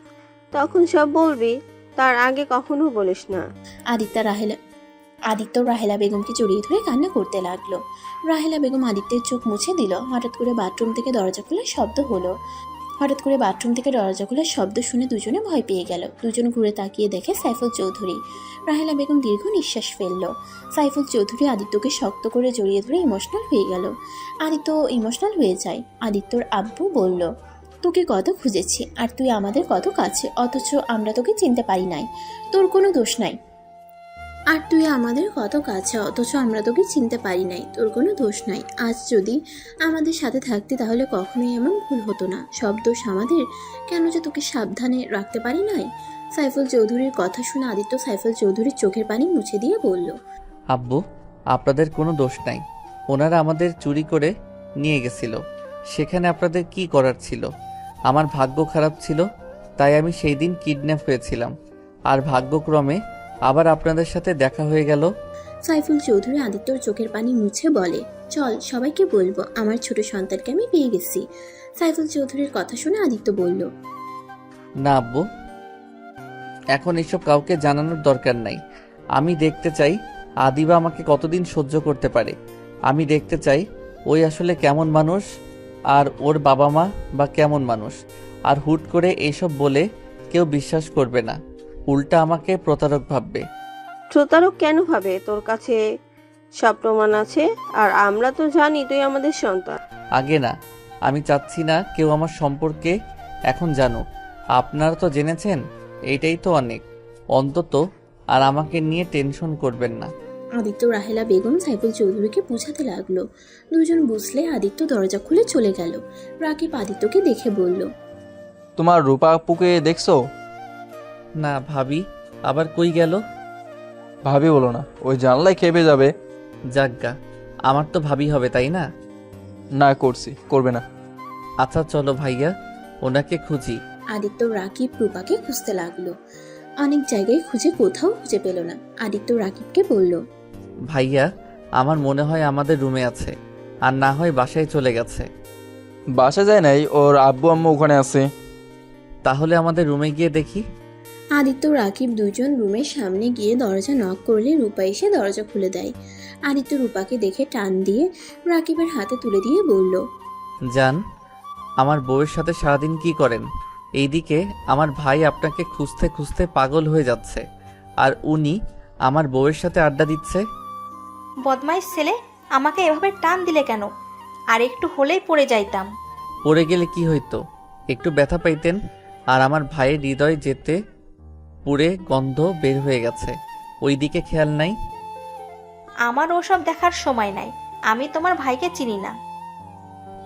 তখন সব বলবি। তার আগে কখনো বলিস না। আদিত্য রাহেলা বেগমকে জড়িয়ে ধরে কান্না করতে লাগলো। রাহেলা বেগম আদিত্যের চোখ মুছে দিল। হঠাৎ করে বাথরুম থেকে দরজা খোলার শব্দ শুনে দুজনে ভয় পেয়ে গেল। দুজন ঘুরে তাকিয়ে দেখে সাইফুল চৌধুরী। রাহেলা বেগম দীর্ঘ নিঃশ্বাস ফেলল। সাইফুল চৌধুরী আদিত্যকে শক্ত করে জড়িয়ে ধরে ইমোশনাল হয়ে গেল। আদিত্য ইমোশনাল হয়ে যায়। আদিত্যর আব্বু বলল, তোকে কত খুঁজেছি আর তুই আমাদের কত কাছে, অথচ আমরা তোকে চিনতে পারি নাই। তোর কোনো দোষ নাই। আর তুই আমাদের কত কাছে, অথচ আমরা তোকে চিনতে পারি নাই। তোর কোনো দোষ নাই। আজ যদি আমাদের সাথে থাকতি তাহলে কখনোই এমন ভুল হতো না। সব দোষ আমাদের। কেন যে তোকে সাবধানে রাখতে পারি নাই। সাইফুল চৌধুরীর কথা শুনে আদিত্য সাইফুল চৌধুরীর চোখের পানি মুছে দিয়ে বলল, আব্বু, আপনাদের কোনো দোষ নাই। ওনারা আমাদের চুরি করে নিয়ে গেছিল। সেখানে আপনাদের কি করার ছিল? আমার ভাগ্য খারাপ ছিল, তাই আমি সেই দিন কিডন্যাপ হয়েছিলাম। আর ভাগ্যক্রমে আবার আপনাদের সাথে দেখা হয়ে গেল। সাইফুল চৌধুরী আদিত্যর চোখের পানি মুছে বলে, চল সবাইকে বলবো আমার ছোট সন্তানকে আমি পেয়ে গেছি। সাইফুল চৌধুরীর কথা শুনে আদিত্য বলল, না আব্বু, এখন এসব কাউকে জানানোর দরকার নাই। আমি দেখতে চাই আদিবা আমাকে কতদিন সহ্য করতে পারে। আমি দেখতে চাই ওই আসলে কেমন মানুষ, আর ওর বাবা মা বা কেমন মানুষ। আর হুট করে এইসব বলে কেউ বিশ্বাস করবে না, উল্টা আমাকে প্রতারক ভাববে। প্রতারক কেন ভাবে? তোর কাছে সব প্রমাণ আছে, আর আমরা তো জানি তুই আমাদের সন্তান। আগে না, আমি চাচ্ছি না কেউ আমার সম্পর্কে এখন জানুক। আপনারা তো জেনেছেন, এইটাই তো অনেক। অন্তত আর আমাকে নিয়ে টেনশন করবেন না। আদিত্য রাহেলা বেগম সাইফুল চৌধুরীকে বোঝাতে লাগলো। দুজন বুঝলে আদিত্য দরজা খুলে চলে গেল। রাকিব আদিত্যকে দেখে বলল, তোমার রূপা আপুকে দেখছো? না ভাবি, আবার কই গেল? ভাবি বলো না, ওই জানলায় খেপে যাবে। যাজ্ঞা, আমার তো ভাবি হবে, তাই না? না করবে না। আচ্ছা চলো ভাইয়া, ওনাকে খুঁজি। আদিত্য রাকিব রূপাকে খুঁজতে লাগলো। অনেক জায়গায় খুঁজে কোথাও খুঁজে পেল না। আদিত্য রাকিবকে বলল, ভাইয়া, আমার মনে হয় আমাদের রুমে আছে, আর না হয় বাসায় চলে গেছে। বাসা যায় নাই, ওর আব্বু আম্মু ওখানে আছে। তাহলে আমাদের রুমে গিয়ে দেখি। আদিত্য রাকিব দুজন রুমের সামনে গিয়ে দরজা নক করলে রূপা এসে দরজা খুলে দেয়। আদিত্য রূপাকে দেখে টান দিয়ে রাকিবের হাতে তুলে দিয়ে বলল, জান, আমার বউয়ের সাথে সারাদিন কি করেন? এইদিকে আমার ভাই আপনাকে খুঁজতে খুঁজতে পাগল হয়ে যাচ্ছে, আর উনি আমার বউয়ের সাথে আড্ডা দিচ্ছে। বদমাইশ ছেলে, আমাকে এভাবে টান দিলে কেন? আর একটু হলেই পড়ে যাইতাম। পড়ে গেলে কি হইতো? একটু ব্যথা পাইতেন। আর আমার ভাইয়ের হৃদয় যেতে পুড়ে গন্ধ বের হয়ে গেছে, ওই দিকে খেয়াল নাই? আমার ওসব দেখার সময় নাই, আমি তোমার ভাইকে চিনি না।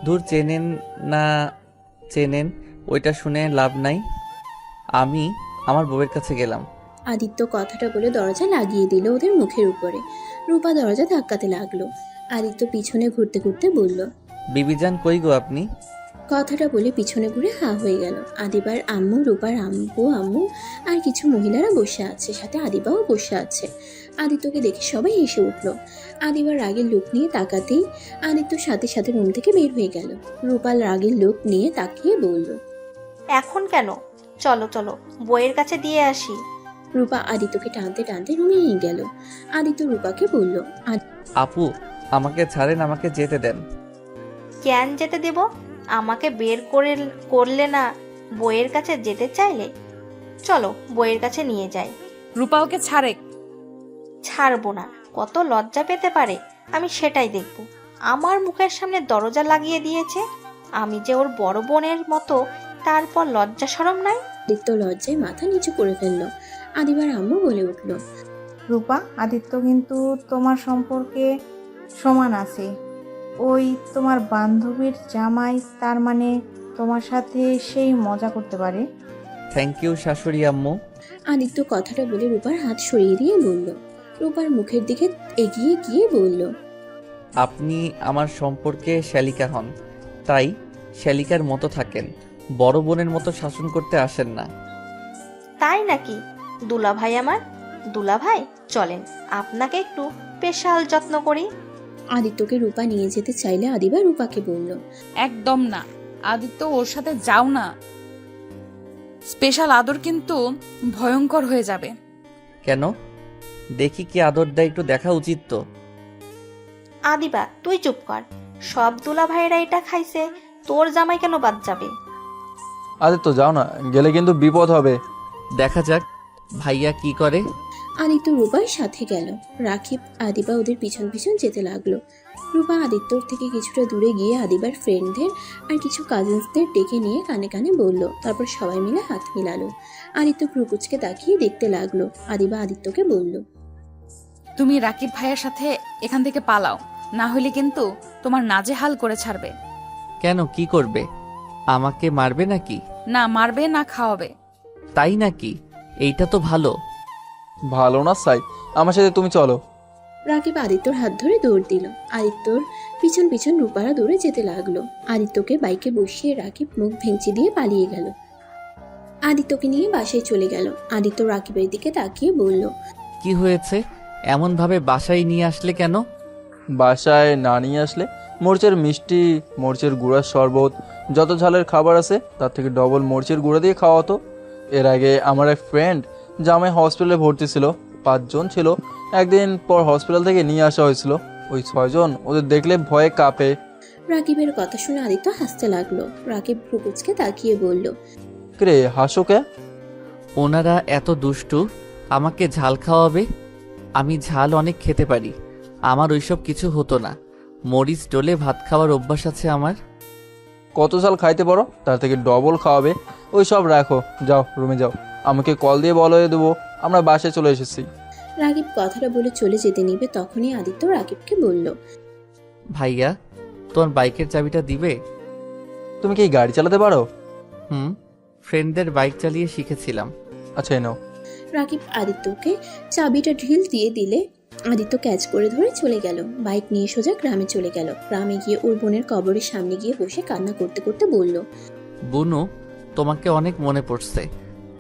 দূর, চেনেন না চেনেন ওইটা শুনে লাভ নাই। আমি আমার বউয়ের কাছে গেলাম। আদিত্য কথাটা বলে দরজা লাগিয়ে দিল ওদের মুখের উপরে। রূপা দরজা ধাক্কাতে লাগলো। আদিত্য পিছনে ঘুরতে ঘুরতে বলল, বিবিজান কই গো আপনি? কথাটা বলে পিছনে ঘুরে হা হয়ে গেল। আদিবার আম্মু, রূপার আম্মু আর কিছু মহিলারা বসে আছে, সাথে আদিবাও বসে আছে। আদিত্যকে দেখে সবাই হেসে উঠল। আদিবার রাগের লোক নিয়ে তাকাতেই আদিত্য সাথে সাথে রুম থেকে বের হয়ে গেল। রূপাল রাগের লোক নিয়ে তাকিয়ে বলল, এখন কেন? চলো চলো, বইয়ের কাছে দিয়ে আসি। রূপা আদিত্যকে টানতে টানতে রুমে নিয়ে গেল। আদিত্য রূপাকে বলল, আপু, আমাকে ছাড়েন, আমাকে যেতে দেন। কেন যেতে দেব? আমাকে বের করলে না, বইয়ের কাছে যেতে চাইলে? চলো বইয়ের কাছে নিয়ে যাই। রূপা ওকে ছাড়ে। ছাড়বো না, কত লজ্জা পেতে পারে আমি সেটাই দেখব। আমার মুখের সামনে দরজা লাগিয়ে দিয়েছে, আমি যে ওর বড় বোনের মতো, তারপর লজ্জা শরম নাই। আদিত্য লজ্জায় মাথা নিচু করে ফেলল। আদিবার আম্মু বলে উঠল, রূপা, আদিত্য কিন্তু তোমার সম্পর্কে সমান আছে। ওই তোমার বান্ধবীর জামাই, তার মানে তোমার সাথে সেই মজা করতে পারে। থ্যাংক ইউ শাশুড়ি আম্মু। আদিত্য কথাটা বলে রূপার হাত সরিয়ে দিয়ে বলল। রূপার মুখের দিকে এগিয়ে গিয়ে বলল, আপনি আমার সম্পর্কে শ্যালিকা হন, তাই শ্যালিকার মতো থাকেন, বড় বোনের মতো শাসন করতে আসেন না। তাই নাকি? দুলাভাই আমার, দুলাভাই চলেন আপনাকে একটু স্পেশাল যত্ন করি। আদিত্যকে রূপা নিয়ে যেতে চাইলে আদিবা রূপাকে বলল, একদম না, আদিত্য ওর সাথে যাও না। স্পেশাল আদর কিন্তু ভয়ঙ্কর হয়ে যাবে। কেন? দেখি কি আদর দেয়, একটু দেখা উচিত তো। আদিবা তুই চুপ কর, সব দুলাভাইয়েরা এটা খাইছে, তোর জামাই কেন বাদ যাবে? আদিত্য যাও না, গেলে কিন্তু বিপদ হবে। দেখা যাক ভাইয়া কি করে। আদিত্য রূপার সাথে গেল। রাকিব, আদিবা ওদের পিছন পিছন যেতে লাগলো। রূপা আদিত্যর থেকে কিছুটা দূরে গিয়ে আদিবার ফ্রেন্ডদের আর কিছু কাজিনসদের ডেকে নিয়ে কানে কানে বলল। তারপর সবাই মিলে হাত মিলালো। আদিত্য ক্রুকুচকে তাকিয়ে দেখতে লাগলো। আদিবা আদিত্যকে বলল, তুমি রাকিব ভাইয়ের সাথে এখান থেকে পালাও, না হলে কিন্তু তোমার নাজেহাল করে ছাড়বে। কেন, কি করবে? আমাকে মারবে নাকি? না মারবে না খাওয়াবে। তাই নাকি? এইটা তো ভালো। ভালো না সাই, আমার সাথে তুমি চলো। রাকিব আদিত্যর হাত ধরে দৌড় দিল। আদিত্যর পিছন পিছন রূপারা দৌড়ে যেতে লাগলো। আদিত্যকে বাইকে বসিয়ে রাকিব মুখ ভেঙচি দিয়ে পালিয়ে গেল। আদিত্যকে নিয়ে বাসায় চলে গেল। আদিত্য রাকিবের দিকে তাকিয়ে বলল, কি হয়েছে? এমন ভাবে বাসায় নিয়ে আসলে কেন? বাসায় না নিয়ে আসলে? মরিচের মিষ্টি, মরিচের গুঁড়ার শরবত, যত ঝালের খাবার আছে তার থেকে ডবল মরিচের গুঁড়া দিয়ে খাওয়া হতো। এর আগে আমার এক ফ্রেন্ড জামাই হসপিটালে ভর্তি ছিল, 5 জন ছিল। একদিন পর হসপিটাল থেকে নিয়ে আসা হয়েছিল। ওই 6 জন ওদের দেখলে ভয়ে কাঁপে। রাকিবের কথা শুনে আদিত্য হাসতে লাগলো। রাকিব ক্রুকুচকে তাকিয়ে বলল, রে হাসো কে? ওনারা এত দুষ্টু, আমাকে ঝাল খাওয়াবে। আমি ঝাল অনেক খেতে পারি, আমার ওইসব কিছু হতো না। মরিচ ডলে ভাত খাওয়ার অভ্যাস আছে আমার। কত ঝাল খাইতে পারো, তার থেকে ডবল খাওয়াবে। ওই সব রাখো, যাও রুমে যাও, আমাকে কল দিয়ে বলে দেবো আমরা বাসায় চলে এসেছি। রাকিব কথাটা বলে চলে যেতে নিবে, তখনই আদিত্য রাকিবকে বলল, ভাইয়া, তোমার বাইকের চাবিটা দিবে? তুমি কি গাড়ি চালাতে পারো? ফ্রেন্ডদের বাইক চালিয়ে শিখেছিলাম। আচ্ছা এই নাও। রাকিব আদিত্যকে চাবিটা ঢিল দিয়ে দিলে আদিত্য ক্যাচ করে ধরে চলে গেল। বাইক নিয়ে সোজা গ্রামে চলে গেল। গ্রামে গিয়ে ওর বোনের কবরের সামনে গিয়ে বসে কান্না করতে করতে বলল, বুনু, তোমাকে অনেক মনে পড়ছে,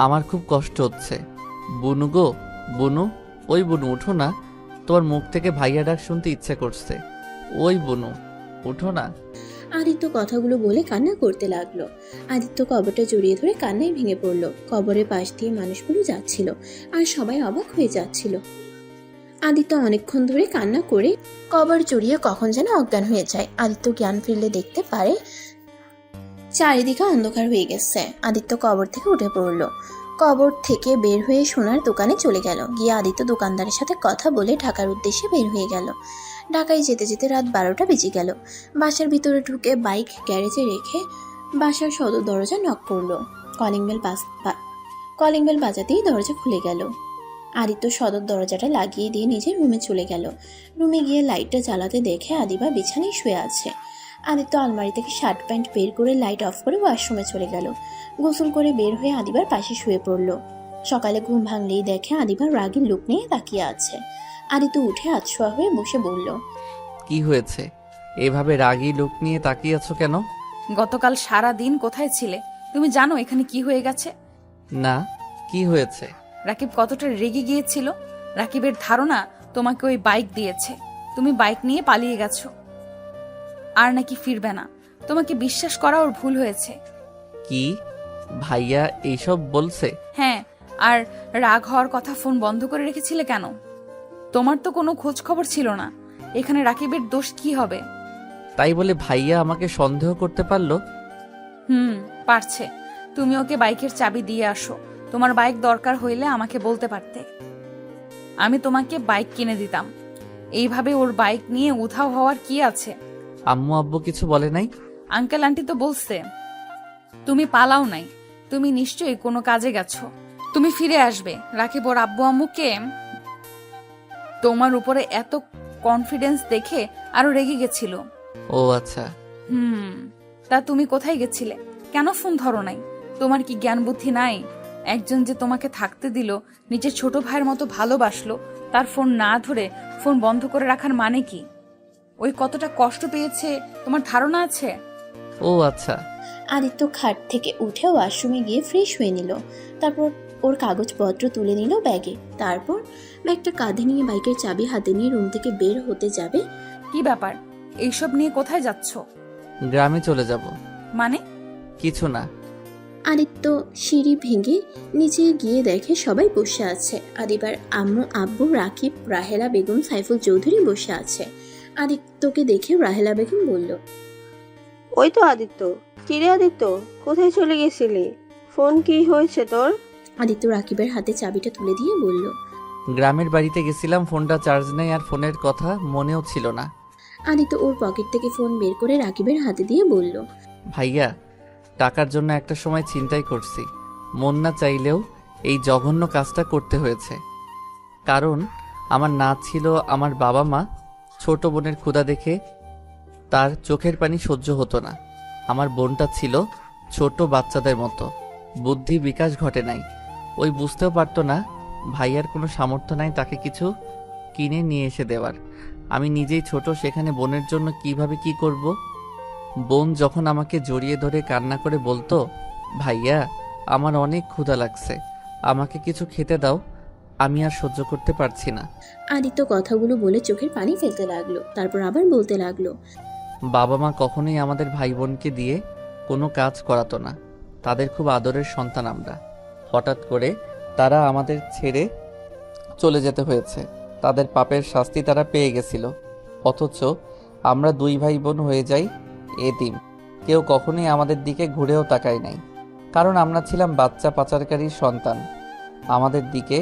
আমার খুব কষ্ট হচ্ছে। বুনু গো, বুনু, ওই বুনু উঠো না, তোমার মুখ থেকে ভাইয়া ডাক শুনতে ইচ্ছে করছে। ওই বুনু উঠো না। আদিত্য কথাগুলো বলে কান্না করতে লাগলো। আদিত্য কবরটা জড়িয়ে ধরে কান্নায় ভেঙে পড়ল। কবরের পাশ দিয়ে মানুষগুলো যাচ্ছিল আর সবাই অবাক হয়ে যাচ্ছিল। আদিত্য অনেকক্ষণ ধরে কান্না করে কবর জড়িয়ে কখন যেন অজ্ঞান হয়ে যায়। আদিত্য জ্ঞান ফিরলে দেখতে পারে চারিদিকে অন্ধকার হয়ে গেছে। আদিত্য কবর থেকে উঠে পড়ল। কবর থেকে বের হয়ে সোনার দোকানে চলে গেল। গিয়ে আদিত্য দোকানদারের সাথে কথা বলে ঢাকার উদ্দেশ্যে বের হয়ে গেল। ঢাকায় যেতে যেতে রাত 12টা বেজে গেল। বাসার ভিতরে ঢুকে বাইক গ্যারেজে রেখে বাসার সদর দরজা নক করলো। কলিং বেল বাজাতেই দরজা খুলে গেল। আদিত্য সদর দরজাটা লাগিয়ে দিয়ে নিজের রুমে চলে গেল। রুমে গিয়ে লাইটটা জ্বালাতে দেখে আদিবা বিছানায় শুয়ে আছে। আদিত্য আলমারি থেকে শার্ট প্যান্ট বের করে লাইট অফ করে ওয়াশরুমে চলে গেল। গোসল করে বের হয়ে আদিবার পাশে শুয়ে পড়ল। সকালে ঘুম ভাঙলেই দেখে আদিবার রাগী লুক নিয়ে তাকিয়ে আছে। আদিত্য উঠে আতশোয়া হয়ে বসে বলল, কি হয়েছে? এভাবে রাগী লুক নিয়ে তাকিয়ে আছো কেন? গতকাল সারা দিন কোথায় ছিলে? তুমি জানো এখানে কি হয়ে গেছে? না, কি হয়েছে? রাকিব কতটা রেগে গিয়েছিল। রাকিবের ধারণা তোমাকে ওই বাইক দিয়েছে, তুমি বাইক নিয়ে পালিয়ে গেছো, আর নাকি ফিরবে না। তোমাকে বিশ্বাস করা ওর ভুল হয়েছে। কি? ভাইয়া এইসব বলছে? হ্যাঁ, আর রাগ হওয়ার কথা ফোন বন্ধ করে রেখেছিলে কেন? তোমার তো কোনো খোঁজ খবর ছিল না। এখানে রাকিবের দোষ কি হবে? তাই বলে ভাইয়া আমাকে সন্দেহ করতে পারলো? পারছে। তুমি ওকে বাইকের চাবি দিয়ে আসো। তোমার বাইক দরকার হইলে আমাকে বলতে পারতে, আমি তোমাকে বাইক কিনে দিতাম। এইভাবে ওর বাইক নিয়ে উধাও হওয়ার কি আছে? আম্মু আব্বু কিছু বলে নাই? আঙ্কেল আন্টি তো বলছে তুমি পালাও নাই, তুমি নিশ্চয়ই কোনো কাজে গেছো। তুমি ফিরে আসবে। রাকিব ওর আব্বু আম্মুকে তোমার উপরে এত কনফিডেন্স দেখে আরো রেগে গেছিল। ও আচ্ছা। তা তুমি কোথায় গেছিলে? কেন ফোন ধরো নাই? তোমার কি জ্ঞান বুদ্ধি নাই? একজন যে তোমাকে থাকতে দিল, নিজের ছোট ভাইয়ের মতো ভালোবাসলো, তার ফোন না ধরে ফোন বন্ধ করে রাখার মানে কি? ওই কতটা কষ্ট পেয়েছে তোমার ধারণা আছে? ও আচ্ছা। আদিত্য খাট থেকে উঠে ওয়াশরুমে গিয়ে ফ্রেশ হয়ে নিল। তারপর ওর কাগজপত্র তুলে নিল ব্যাগে। তারপর ব্যাগটা কাঁধে নিয়ে বাইকের চাবি হাতে নিয়ে রুম থেকে বের হতে যাবে। কি ব্যাপার? এইসব নিয়ে কোথায় যাচ্ছ? গ্রামে চলে যাব। মানে? কিছু না। আদিত্য সিঁড়ি ভেঙে নিচে গিয়ে দেখে সবাই বসে আছে। আদিবার আম্মু আব্বু, রাকিব, রাহেলা বেগম, সাইফুল চৌধুরী বসে আছে। আদিত্যকে দেখে রাহেলা বেগম বলল, ওই তো আদিত্য। কিরে আদিত্য, কোথায় চলে গেছিলি? ফোন কি হয়েছে তোর? আদিত্য রাকিবের হাতে চাবিটা তুলে দিয়ে বলল, গ্রামের বাড়িতে গেছিলাম, ফোনটা চার্জ নেই আর ফোনের কথা মনেও ছিল না। আদিত্য ওর পকেট থেকে ফোন বের করে রাকিবের হাতে দিয়ে বলল, ভাইয়া, টাকার জন্য একটা সময় চিন্তাই করছি। মন না চাইলেও এই জঘন্য কাজটা করতে হয়েছে। কারণ আমার না ছিল আমার বাবা মা। ছোট বোনের ক্ষুধা দেখে তার চোখের পানি সহ্য হতো না। আমার বোনটা ছিল ছোট বাচ্চাদের মতো, বুদ্ধি বিকাশ ঘটে নাই। ওই বুঝতেও পারতো না ভাইয়ার কোনো সামর্থ্য নাই তাকে কিছু কিনে নিয়ে এসে দেওয়ার। আমি নিজেই ছোট, সেখানে বোনের জন্য কিভাবে কি করব। বোন যখন আমাকে জড়িয়ে ধরে কান্না করে বলতো, ভাইয়া আমার অনেক ক্ষুধা লাগছে, আমাকে কিছু খেতে দাও, আমি আর সহ্য করতে পারছি না। আদিত্য কথাগুলো বলে চোখের পানি ফেলতে লাগলো। তারপর আবার বলতে লাগলো, বাবা মা কখনোই আমাদের ভাই বোনকে দিয়ে কোনো কাজ করাতো না। তাদের খুব আদরের সন্তান আমরা। হঠাৎ করে তারা আমাদের ছেড়ে চলে যেতে হয়েছে। তাদের পাপের শাস্তি তারা পেয়ে গেছিল। অথচ আমরা দুই ভাই বোন হয়ে যাই এতিম। কেউ কখনোই আমাদের দিকে ঘুরেও তাকায় নাই, কারণ আমরা ছিলাম বাচ্চা পাচারকারীর সন্তান। আমাদের দিকে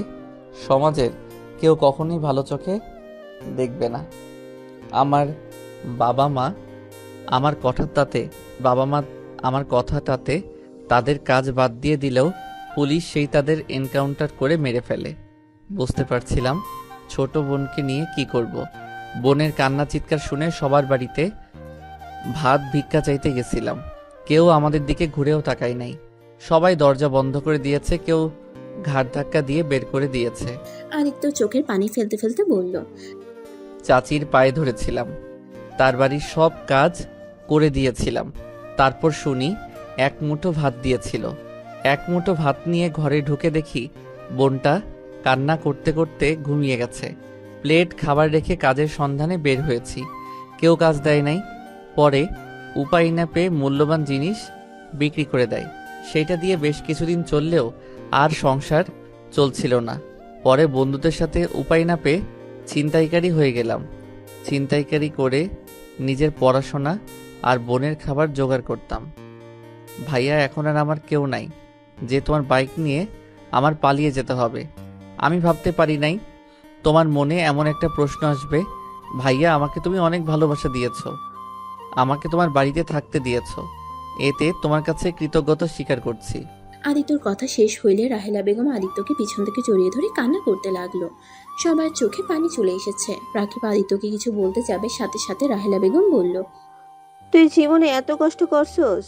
সমাজের কেউ কখনোই ভালো চোখে দেখবে না। আমার বাবা মা আমার কথাটাতে তাদের কাজ বাদ দিয়ে দিলেও পুলিশ সেই তাদের এনকাউন্টার করে মেরে ফেলে। বুঝতে পারছিলাম ছোট বোনকে নিয়ে কি করব। বোনের কান্না চিৎকার শুনে সবার বাড়িতে ভাত ভিক্ষা চাইতে গেছিলাম। কেউ আমাদের দিকে ঘুরেও তাকায় নাই। সবাই দরজা বন্ধ করে দিয়েছে, কেউ ঘাট ধাক্কা দিয়ে বের করে দিয়েছে। আদিত্য চোখের পানি ফেলতে ফেলতে বলল, চাচির পায়ে ধরেছিলাম, তার বাড়ির সব কাজ করে দিয়েছিলাম। তারপর শুনি এক মুঠো ভাত দিয়েছিল। এক মুঠো ভাত নিয়ে ঘরে ঢুকে দেখি বোনটা কান্না করতে করতে ঘুমিয়ে গেছে। প্লেট খাবার রেখে কাজের সন্ধানে বের হয়েছি, কেউ কাজ দেয় নাই। পরে উপায় না পেয়ে মূল্যবান জিনিস বিক্রি করে দেয়। সেইটা দিয়ে বেশ কিছুদিন চললেও আর সংসার চলছিল না। পরে বন্ধুদের সাথে উপায় না পেয়ে ছিনতাইকারী হয়ে গেলাম। ছিনতাইকারী করে নিজের পড়াশোনা আর বোনের খাবার জোগাড় করতাম। ভাইয়া, এখন আর আমার কেউ নাই যে তোমার বাইক নিয়ে আমার পালিয়ে যেতে হবে। আমি ভাবতে পারি নাই তোমার মনে এমন একটা প্রশ্ন আসবে। ভাইয়া, আমাকে তুমি অনেক ভালোবাসা দিয়েছো, আমাকে তোমার বাড়িতে থাকতে দিয়েছো, এতে তোমার কাছে কৃতজ্ঞতা স্বীকার করছি। আদিত্যর কথা শেষ হইলে রাহেলা বেগম আদিত্যকে পিছন থেকে জড়িয়ে ধরে কান্না করতে লাগলো। সবার চোখে পানি চলে এসেছে। রাকিব আদিত্যকে কিছু বলতে যাবে, সাথে সাথে রাহেলা বেগম বলল, তুই জীবনে এত কষ্ট করছস,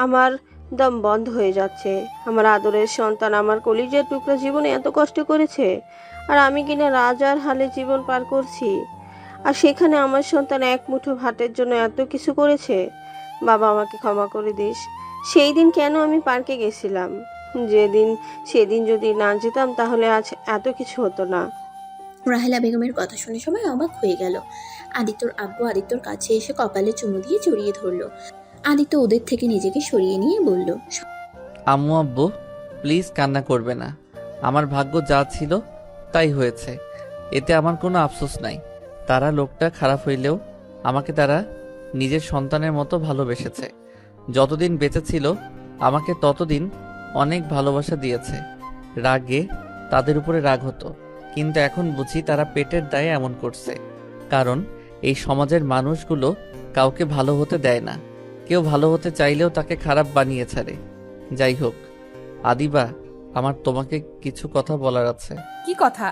আমার দম বন্ধ হয়ে যাচ্ছে। আমার আদরের সন্তান, আমার কলিজার টুকরা জীবনে এত কষ্ট করেছে, আর আমি কিনা রাজার হালে জীবন পার করছি। আর সেখানে আমার সন্তান এক মুঠো ভাতের জন্য এত কিছু করেছে। বাবা, আমাকে ক্ষমা করে দিস। সেই দিন কেন আমি পার্কে গেছিলাম? সেদিন যদি না যেতাম তাহলে আজ এত কিছু হতো না। রাহেলা বেগমের কথা শুনে সবাই অবাক হয়ে গেল। আদিত্যর আব্বু আদিত্যর কাছে এসে কপালে চুমু দিয়ে জড়িয়ে ধরল। আদিত্য ওদের থেকে নিজেকে সরিয়ে নিয়ে বলল, আম্মু আব্বু, প্লিজ কান্না করবে না। আমার ভাগ্য যা ছিল তাই হয়েছে, এতে আমার কোনো আফসোস নাই। তারা লোকটা খারাপ হইলেও আমাকে তারা নিজের সন্তানের মতো ভালোবেসেছে। যতদিন বেঁচে ছিল আমাকে ততদিন অনেক ভালোবাসা দিয়েছে। রাগে তাদের উপরে রাগ হতো, কিন্তু এখন বুঝি তারা পেটের দায়ে এমন করছে। কারণ এই সমাজের মানুষগুলো কাউকে ভালো হতে দেয় না, কেউ ভালো হতে চাইলেও তাকে খারাপ বানিয়ে ছাড়ে। যাই হোক আদিবা, আমার তোমাকে কিছু কথা বলার আছে। কি কথা?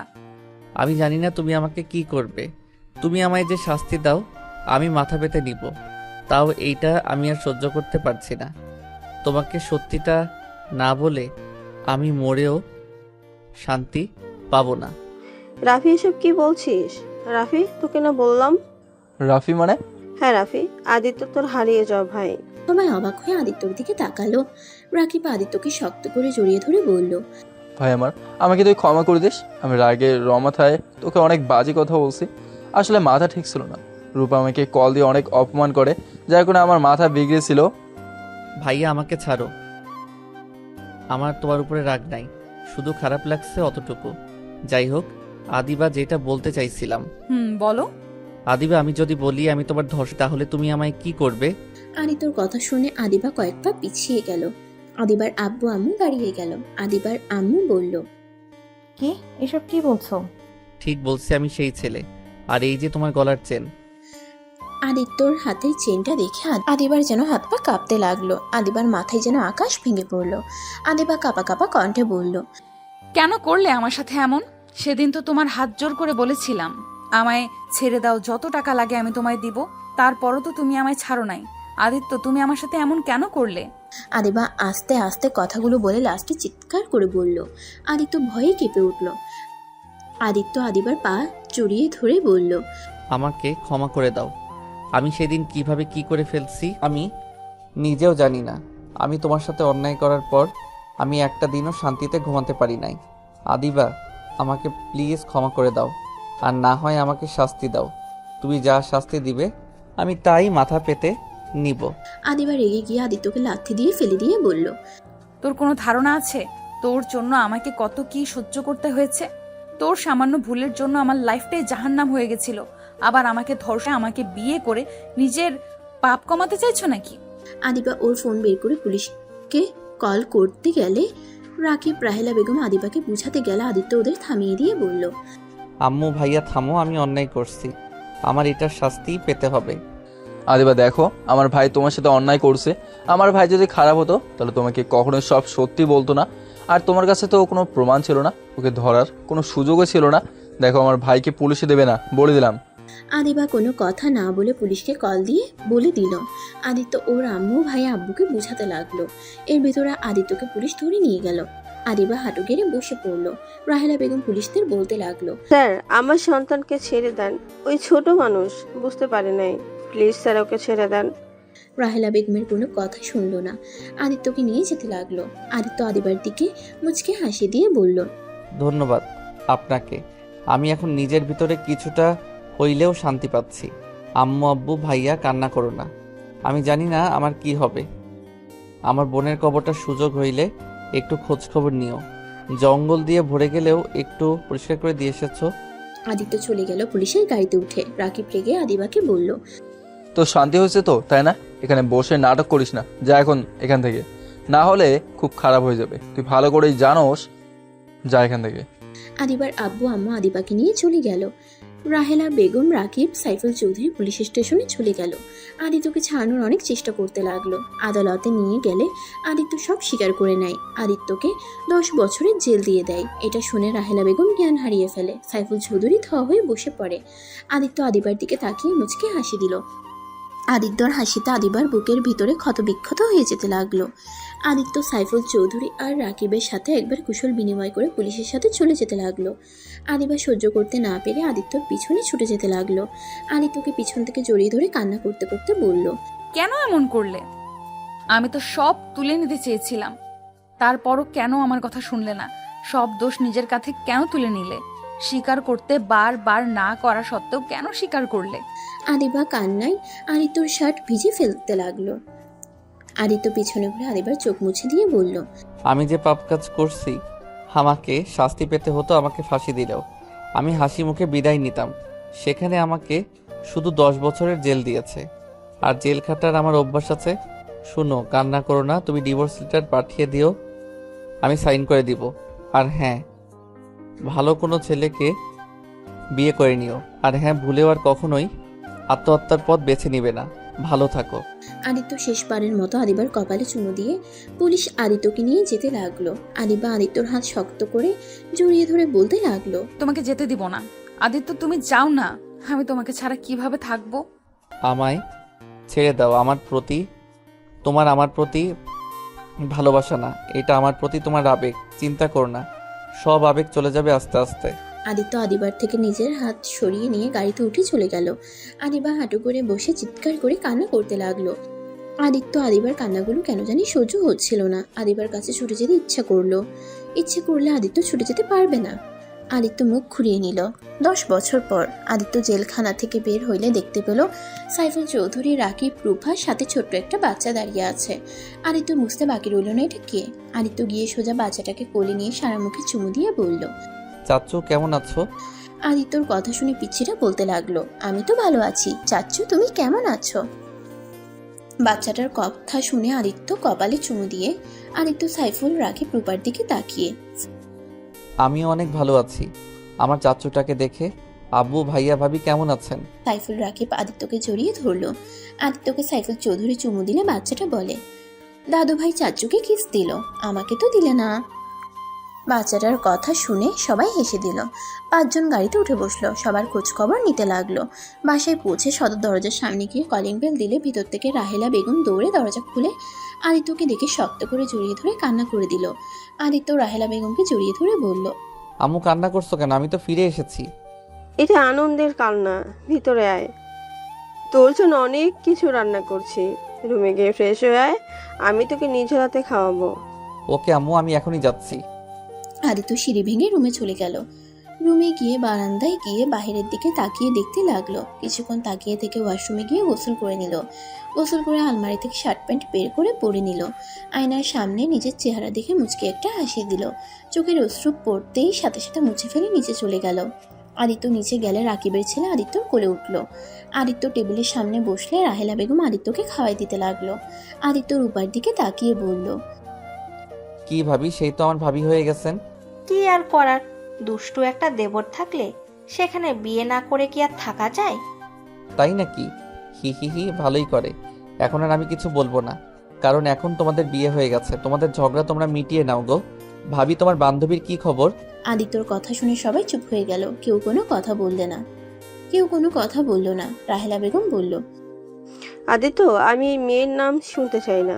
আমি জানি না তুমি আমাকে কি করবে। তুমি আমায় যে শাস্তি দাও আমি মাথা পেতে নিব, তাও এইটা আমি আর সহ্য করতে পারছি না। তোমাকে সত্যিটা না বলে আমি মরেও শান্তি পাবো না। রাফি, এসব কি বলছিস? রাফি, তোকে না বললাম। রাফি মানে? হ্যাঁ রাফি, আদিত্য তোর হারিয়ে যাও ভাই। সবাই অবাক হয়ে আদিত্যর দিকে তাকালো। রাকিব আদিত্যকে শক্ত করে জড়িয়ে ধরে বলল, ভাই আমার, আমাকে তুই ক্ষমা করে দিস। আমি রাগে রমাথায় তোকে অনেক বাজে কথা বলছি। আসলে মাথা ঠিক ছিল না। রূপা আমাকে কল দিয়ে অনেক অপমান করে, যার কারণে আমার মাথা বিগড়েছিল। ভাইয়া, আমাকে ছাড়ো। আমার তোমার উপরে রাগ নাই, শুধু খারাপ লাগছে অতটুকু। যাই হোক আদিবা, যেটা বলতে চাইছিলাম। বলো। আদিবা, আমি যদি বলি আমি তোমার ধর্ষ, তাহলে তুমি আমায় কি করবে? আদিত্যর কথা শুনে আদিবা কয়েক পা পিছিয়ে গেল। আদিবার আব্বু আম্মু দাঁড়িয়ে গেল। আদিবার আম্মু বলল, কি এসব কি বলছো? ঠিক বলছি, আমি সেই ছেলে। আর এই যে তোমার গলার চেন। আদিত্যর হাতের চেনটা দেখে আদিবার যেন হাত পা কাঁপতে লাগলো। আদিবার মাথায় যেন আকাশ ভেঙে পড়লো। আদিবা কাঁপা কাঁপা কণ্ঠে বলল, কেন করলে আমার সাথে এমন? সেদিন তো তোমার হাত জোর করে বলেছিলাম আমায় ছেড়ে দাও, যত টাকা লাগে আমি তোমায় দিব। তারপরও তো তুমি আমায় ছাড়ো নাই। আদিত্য, তুমি আমার সাথে এমন কেন করলে? আদিবা আস্তে আস্তে কথাগুলো বলে লাস্টে চিৎকার করে বলল। আদিত্য ভয়ে কেঁপে উঠল। আদিত্য আদিবার পা জড়িয়ে ধরে বলল, আমাকে ক্ষমা করে দাও। আমি সেদিন কিভাবে কি করে ফেলছি আমি নিজেও জানি না। আমি তোমার সাথে অন্যায় করার পর আমি একটা দিনও শান্তিতে ঘুমাতে পারি নাই। আদিবা, আমাকে প্লিজ ক্ষমা করে দাও, আর না হয় আমাকে শাস্তি দাও। তুমি যা শাস্তি দিবে আমি তাই মাথা পেতে নিব। আদিবা রেগে গিয়ে আদিত্যকে লাথি দিয়ে ফেলে দিয়ে বলল, তোর কোনো ধারণা আছে তোর জন্য আমাকে কত কি সহ্য করতে হয়েছে? তোর সামান্য ভুলের জন্য আমার লাইফটাই জাহান্নাম হয়ে গেছিল। আবার আমাকে ধর্ষে আমাকে বিয়ে করে নিজের পাপ কমাতে চাইছো নাকি? আদিবা ওর ফোন বের করে পুলিশকে কল করতে গেলে রাকিব রাহেলা বেগম আদিবাকে বুঝাতে গেলে আদিত্য ওদের থামিয়ে দিয়ে বলল, আম্মু ভাইয়া থামো, আমি অন্যায় করছি, আমার এটার শাস্তি পেতে হবে। আদিবা দেখো, আমার ভাই তোমার সাথে অন্যায় করছে। আমার ভাই যদি খারাপ হতো তাহলে তোমাকে কখনোই সব সত্যি বলতো না। আর তোমার কাছে তো কোনো প্রমাণ ছিল না, ওকে ধরার কোনো সুযোগও ছিল না। দেখো, আমার ভাইকে পুলিশে দেবে না, বলে দিলাম। আদিবা কোনো কথা না বলে পুলিশকে কল দিয়ে বলে দিল। আদিত্য ওর আম্মু ভাই আব্বুকে বুঝাতে লাগলো। এর ভিতরে আদিত্যকে পুলিশ ধরে নিয়ে গেল। আদিবা হাঁটু গেড়ে বসে পড়লো। রাহেলা বেগম পুলিশদের বলতে লাগলো, স্যার, আমার সন্তানকে ছেড়ে দেন। ওই ছোট মানুষ, বুঝতে পারে নাই। প্লিজ স্যার, ওকে ছেড়ে দেন। রাহেলা বেগমের কোনো কথা শুনলো না। আদিত্যকে নিয়ে যেতে লাগলো। আদিত্য আদিবার দিকে মুচকে হাসি দিয়ে বলল, ধন্যবাদ আপনাকে। আমি এখন নিজের ভিতরে কিছুটা হইলেও শান্তি পাচ্ছি। আম্মু আব্বু ভাইয়া, কান্না করো না। আমি জানি না আমার কি হবে। আমার বোনের কবরটার সুযোগ হইলে একটু খোঁজ খবর নিও। জঙ্গল দিয়ে ভরে গেলেও একটু পরিষ্কার করে দিয়ে এসেছো। আদিত্য চলে গেল পুলিশের গাড়িতে উঠে। রাকিব রেগে আদিবাকে বলল, তো শান্তি হয়েছে তো, তাই না? এখানে বসে নাটক করিস না, যা এখন এখান থেকে, না হলে খুব খারাপ হয়ে যাবে। তুই ভালো করেই জানোস যা এখান থেকে। আদিবার আব্বু আম্মু আদিবাকে নিয়ে চলে গেল। রাহেলা বেগম, রাকিব, সাইফুল চৌধুরী পুলিশ স্টেশনে চলে গেল। আদিত্যকে ছাড়ানোর অনেক চেষ্টা করতে লাগলো। আদালতে নিয়ে গেলে আদিত্য সব স্বীকার করে নেয়। আদিত্যকে 10 বছরের জেল দিয়ে দেয়। এটা শুনে রাহেলা বেগম জ্ঞান হারিয়ে ফেলে। সাইফুল চৌধুরী থ হয়ে বসে পড়ে। আদিত্য আদিবার দিকে তাকিয়ে মুচকে হাসি দিল। আদিত্যর হাসিতে আদিবার বুকের ভিতরে ক্ষতবিক্ষত হয়ে যেতে লাগলো। আদিত্য সাইফুল চৌধুরী আর রাকিবের সাথে একবার কুশল বিনিময় করে পুলিশের সাথে চলে যেতে লাগলো। আদিবা সহ্য করতে না পেরে আদিত্যর পিছনে ছুটে যেতে লাগলো। আদিত্যকে পিছন থেকে জড়িয়ে ধরে কান্না করতে করতে বলল, কেন এমন করলে? আমি তো সব তুলে নিতে চেয়েছিলাম, তারপরও কেন আমার কথা শুনলে না? সব দোষ নিজের কাছে কেন তুলে নিলে? স্বীকার করতে বারবার না করা সত্ত্বেও কেন স্বীকার করলে? আদিবা কান্নায় আদিত্যর শার্ট ভিজে ফেলতে লাগলো। আদিত্য পিছনে ঘুরে আদিবার চোখ মুছে দিয়ে বলল, আমি যে পাপ কাজ করছি, আমাকে শাস্তি পেতে হতো, আমাকে ফাঁসি দিলেও আমি হাসি মুখে বিদায় নিতাম। সেখানে আমাকে শুধু 10 বছরের জেল দিয়েছে। আর জেল খাটার আমার অভ্যাস আছে। শুনো, কান্না করো না, তুমি ডিভোর্স লেটার পাঠিয়ে দিও, আমি সাইন করে দিব। আর হ্যাঁ, ভালো কোনো ছেলেকে বিয়ে করে নিও। আর হ্যাঁ, ভুলেও আর কখনোই আত্মহত্যার পথ বেছে নিবে না। ভালো থাকো। আদিত্য শেষবারের মতো আদিবার কপালে চুমু দিয়ে পুলিশ আদিত্যকে নিয়ে যেতে লাগলো। আদিবা আদিত্যর হাত শক্ত করে জড়িয়ে ধরে বলতে লাগলো, তোমাকে যেতে দিব না। আদিত্য, তুমি যাও না। আমি তোমাকে ছাড়া কিভাবে থাকবো? আমায় ছেড়ে দাও। আমার প্রতি ভালোবাসা না, এটা আমার প্রতি তোমার আবেগ। চিন্তা করো না, সব আবেগ চলে যাবে আস্তে আস্তে। আদিত্য আদিবার থেকে নিজের হাত সরিয়ে নিয়ে গাড়িতে উঠে চলে গেল। আদিবা হাঁটু করে বসে চিৎকার করে কান্না করতে লাগলো। আদিত্য আদিবার কান্নাগুলো কেন জানি সহ্য হচ্ছিল না। আদিবার কাছে ছুটে যেতে ইচ্ছে করলে আদিত্য ছুটে যেতে পারবে না। আদিত্য মুখ ঘুরিয়ে নিল। 10 বছর পর আদিত্য জেলখানা থেকে বের হইলে দেখতে পেল সাইফুল চৌধুরী, রাকিব, রূপার সাথে ছোট্ট একটা বাচ্চা দাঁড়িয়ে আছে। আদিত্য বুঝতে বাকি রইল না এটা কে। আদিত্য গিয়ে সোজা বাচ্চাটাকে কোলে নিয়ে সারা মুখে চুমু দিয়ে বলল, চাচ্চু কেমন আছো? আদিত্যর কথা শুনে পিচ্ছিটা বলতে লাগলো, আমি তো ভালো আছি, চাচ্চু তুমি কেমন আছো? বাচ্চাটার কথা শুনে আদিত্য কপালে চুমু দিয়ে আদিত্য সাইফুল, রাকিব, রূপার দিকে তাকিয়ে, আমিও অনেক ভালো আছি। আমার চাচ্চুটাকে দেখে আব্বু, ভাইয়া, ভাবি কেমন আছেন? সাইফুল, রাকিব আদিত্যকে জড়িয়ে ধরলো। আদিত্যকে সাইফুল চৌধুরী চুমু দিলে বাচ্চাটা বলে, দাদু ভাই চাচ্চুকে কিস দিল, আমাকে তো দিলে না। বাচ্চাটার কথা শুনে সবাই হেসে দিল। 5 জন গাড়িতে উঠে বসলো। সবার খোঁজ খবর নিতে লাগলো। বাসায় পৌঁছে সদর দরজার সামনে গিয়ে কলিং বেল দিলে ভিতর থেকে রাহেলা বেগম দৌড়ে দরজা খুলে আদিত্যকে দেখে শক্ত করে জড়িয়ে ধরে কান্না করে দিল। আদিত্য রাহেলা বেগমকে জড়িয়ে ধরে বলল, আম্মু কান্না করছো কেন? আমি তো ফিরে এসেছি। এটা আনন্দের কান্না। ভিতরে আয়, তোর জন্য অনেক কিছু রান্না করছি। রুমে গিয়ে ফ্রেশ হয়ে আয়, আমি তোকে নিজ হাতে খাওয়াবো। ওকে আম্মু, আমি এখনই যাচ্ছি। আদিত্য সিঁড়ি ভেঙে রুমে চলে গেল। রুমে গিয়ে বারান্দায় গিয়ে বাহিরের দিকে তাকিয়ে দেখতে লাগলো। কিছুক্ষণ তাকিয়ে থেকে ওয়াশরুমে গিয়ে গোসল করে নিল। গোসল করে আলমারি থেকে শার্ট প্যান্ট বের করে পরে নিল। আয়নার সামনে নিজের চেহারা দেখে মুচকে একটা হাসি দিল। চোখের অশ্রু পড়তেই সাথে সাথে মুছে ফেলে নিচে চলে গেল। আদিত্য নিচে গেলে রাকিবের ছেলে আদিত্যর কোলে উঠল। আদিত্য টেবিলের সামনে বসলে রাহেলা বেগম আদিত্যকে খাওয়াই দিতে লাগলো। আদিত্য রূপার দিকে তাকিয়ে বলল, কি ভাবি, সেই তো আমার ভাবি হয়ে গেছেন। কি আর করার, দুষ্টু একটা দেবর থাকলে সেখানে বিয়ে না করে কি আর থাকা যায়? তাই নাকি? হি হি হি, ভালোই করে। এখন আর আমি কিছু বলবো না, কারণ এখন তোমাদের বিয়ে হয়ে গেছে। তোমাদের ঝগড়া তোমরা মিটিয়ে নাও গো। ভাবি, তোমার বান্ধবীর কি খবর? আদিত্যর কথা শুনে সবাই চুপ হয়ে গেল। কেউ কোনো কথা বলল না। রাহেলা বেগম বলল, আদিত্য, আমি এই মেয়ের নাম শুনতে চাই না।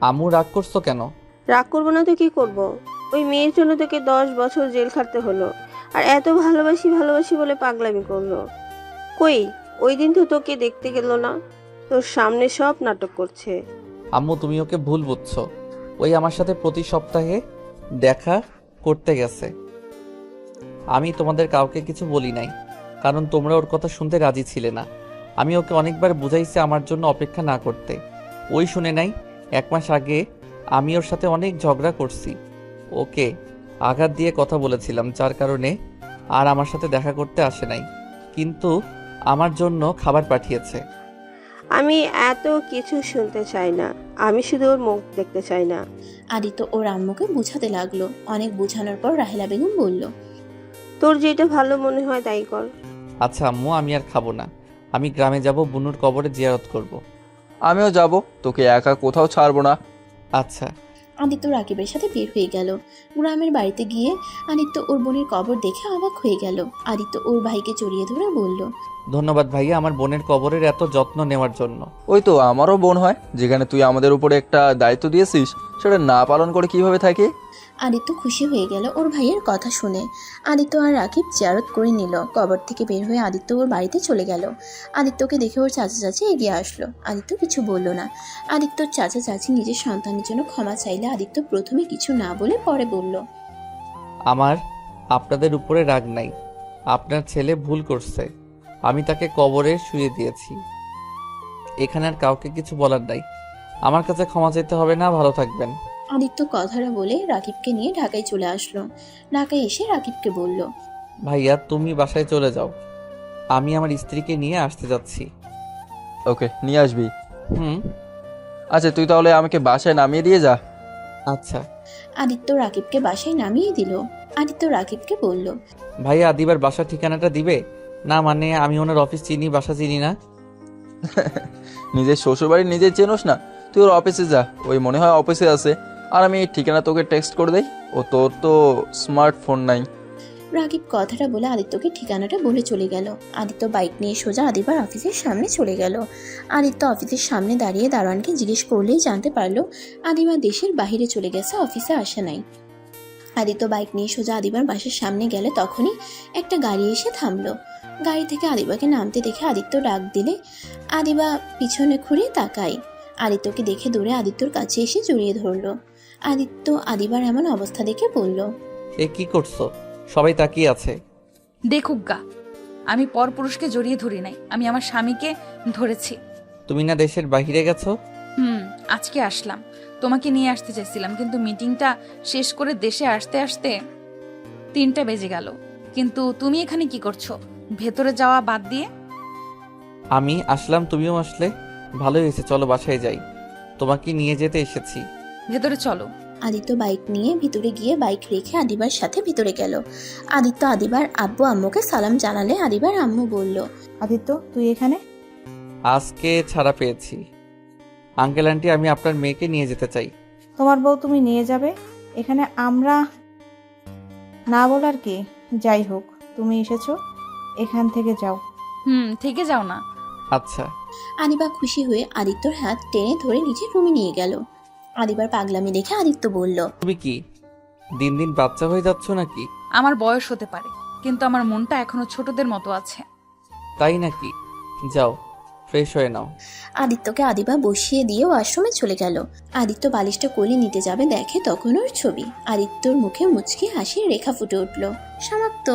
আম্মু রাগ করছো কেন? রাগ করবো না তো কি করব? ওই মেয়ের জন্য তোকে 10 বছর জেল খাটতে হলো। আর এত ভালোবাসি বলে পাগলামি করলো। কই, ওই দিন তো তোকে দেখতে গেল না। তোর সামনে সব নাটক করছে। আম্মু, তুমি ওকে ভুল বুঝছো। ওই আমার সাথে প্রতি সপ্তাহে দেখা করতে গেছে। আমি তোমাদের কাউকে কিছু বলি নাই, কারণ তোমরা ওর কথা শুনতে রাজি ছিলে না। আমি ওকে অনেকবার বুঝাইছি আমার জন্য অপেক্ষা না করতে। ওই শুনে নাই। 1 মাস আগে আমি ওর সাথে অনেক ঝগড়া করছি। ওকে আঘাত দিয়ে কথা বলেছিলাম, যার কারণে আর আমার সাথে দেখা করতে আসে নাই, কিন্তু আমার জন্য খাবার পাঠিয়েছে। আমি এত কিছু শুনতে চাই না, আমি শুধু ওর মুখ দেখতে চাই না। আদিত্য ওর আম্মুকে বুঝাতে লাগলো। অনেক বোঝানোর পর রাহেলা বেগম বলল, তোর যেটা ভালো মনে হয় তাই কর। আচ্ছা আম্মু, আমি আর খাবো না। আমি গ্রামে যাব, বুনুর কবরে জিয়ারত করব। আমিও যাব, তোকে একা কোথাও ছাড়বো না। আচ্ছা। আদিত্য রাকিবের সাথে বের হয়ে গেল। গ্রামের বাড়িতে গিয়ে আদিত্য ওর বোনের কবর দেখে অবাক হয়ে গেল। আদিত্য ওর ভাইকে জড়িয়ে ধরে বলল, ধন্যবাদ ভাইয়া আমার বোনের কবরের এত যত্ন নেওয়ার জন্য। ওই তো আমারও বোন হয়, যেখানে তুই আমাদের উপরে একটা দায়িত্ব দিয়েছিস সেটা না পালন করে কিভাবে থাকে। আদিত্য খুশি হয়ে গেল ওর ভাইয়ের কথা শুনে। আদিত্য আর রাকিব জিয়ারত করে নিল। কবর থেকে বের হয়ে আদিত্য ওর বাড়িতে চলে গেল। আদিত্যকে দেখে ওর চাচা চাচি এগিয়ে আসলো। আদিত্য কিছু বলল না। আদিত্যর চাচা চাচি নিজের সন্তানের জন্য ক্ষমা চাইলে আদিত্য প্রথমে কিছু না বলে পরে বলল, আমার আপনাদের উপরে রাগ নাই। আপনার ছেলে ভুল করছে, আমি তাকে কবরে শুয়ে দিয়েছি। এখানে আর কাউকে কিছু বলার নাই। আমার কাছে ক্ষমা চাইতে হবে না। ভালো থাকবেন। আদিত্য কথাটা বলে রাকিবকে নিয়ে ঢাকায় চলে আসলো। ঢাকায় এসে রাকিবকে বলল, ভাইয়া তুমি বাসায় চলে যাও, আমি আমার স্ত্রীকে নিয়ে আসতে যাচ্ছি। ওকে, নিয়ে আসবি। হুম। আচ্ছা, তুই তাহলে আমাকে বাসায় নামিয়ে দিয়ে যা। আচ্ছা। আদিত্য রাকিবকে বাসায় নামিয়ে দিল। আদিত্য রাকিবকে বলল, ভাইয়া আদিবার বাসার ঠিকানাটা দিবে? না মানে আমি ওনার অফিস চিনি, বাসা চিনি না। নিজের শ্বশুরবাড়ি নিজে চেনোস না? তুই ওর অফিসে যা, ওই মনে হয় অফিসে আছে। আর আমি এই ঠিকানা তোকে টেক্সট করে দেই। ও তোর তো স্মার্টফোন নাই। রাকিব কথাটা বলে আদিত্যকে ঠিকানাটা বলে চলে গেল। আদিত্য বাইক নিয়ে সোজা আদিবার অফিসের সামনে চলে গেল। আদিত্য অফিসের সামনে দাঁড়িয়ে দারোয়ানকে জিজ্ঞেস করলেই জানতে পারলো আদিবা দেশের বাইরে চলে গেছে, অফিসে আসে নাই। আদিত্য বাইক নিয়ে সোজা আদিবার বাসার সামনে গেলে তখনই একটা গাড়ি এসে থামলো। গাড়ি থেকে আদিবাকে নামতে দেখে আদিত্য ডাক দিলে আদিবা পিছনে ঘুরে তাকায়। আদিত্যকে দেখে দৌড়ে আদিত্যর কাছে এসে জড়িয়ে ধরলো। আদিত্য আদিবার এমন অবস্থা দেখে বলল, এ কি করছো? সবাই তাকিয়ে আছে। দেখুক গা, আমি পরপুরুষকে জড়িয়ে ধরি নাই, আমি আমার স্বামীকে ধরেছি। তুমি না দেশের বাইরে গেছো? আজকে আসলাম, তোমাকে নিয়ে আসতে চাইছিলাম, কিন্তু মিটিংটা শেষ করে দেশে আসতে আসতে 3টা বেজে গেল। কিন্তু তুমি এখানে কি করছো ভেতরে যাওয়া বাদ দিয়ে? আমি আসলাম, তুমিও আসলে, ভালোই হয়েছে। চলো বাসায় যাই, তোমাকে নিয়ে যেতে এসেছি। ভেতরে চলো। আদিত্য বাইক নিয়ে ভিতরে গিয়ে বাইক রেখে আদিবার সাথে ভিতরে গেল। আদিত্য আদিবার আব্বু আম্মুকে সালাম জানালে আদিবার আম্মু বলল, আদিত্য তুই এখানে? আজকে ছাড়া পেয়েছি। আঙ্কেল আন্টি, আমি আপনার মেয়েকে নিয়ে যেতে চাই। তোমার বউ তুমি নিয়ে যাবে? এখানে আমরা না বলার কি? যাই হোক, তুমি এসেছো, এখান থেকে যাও। থেকে যাও না। আচ্ছা। আদিবা খুশি হয়ে আদিত্যর হাত টেনে ধরে নিজের রুমে নিয়ে গেল। আদিবার পাগলামি দেখে আদিত্য বলল, তুমি কি দিন দিন বাচ্চা হয়ে যাচ্ছ নাকি? আমার বয়স হতে পারে, কিন্তু আমার মনটা এখনো ছোটদের মতো আছে। তাই নাকি? যাও ফ্রেশ হয়ে নাও। আদিত্যকে আদিবা বসিয়ে দিয়ে ওয়াশরুমে চলে গেল। আদিত্য বালিশটা কোলে নিতে যাবে, দেখে তখন ওর ছবি। আদিত্যর মুখে মুচকি হাসির রেখা ফুটে উঠল। সমাপ্ত।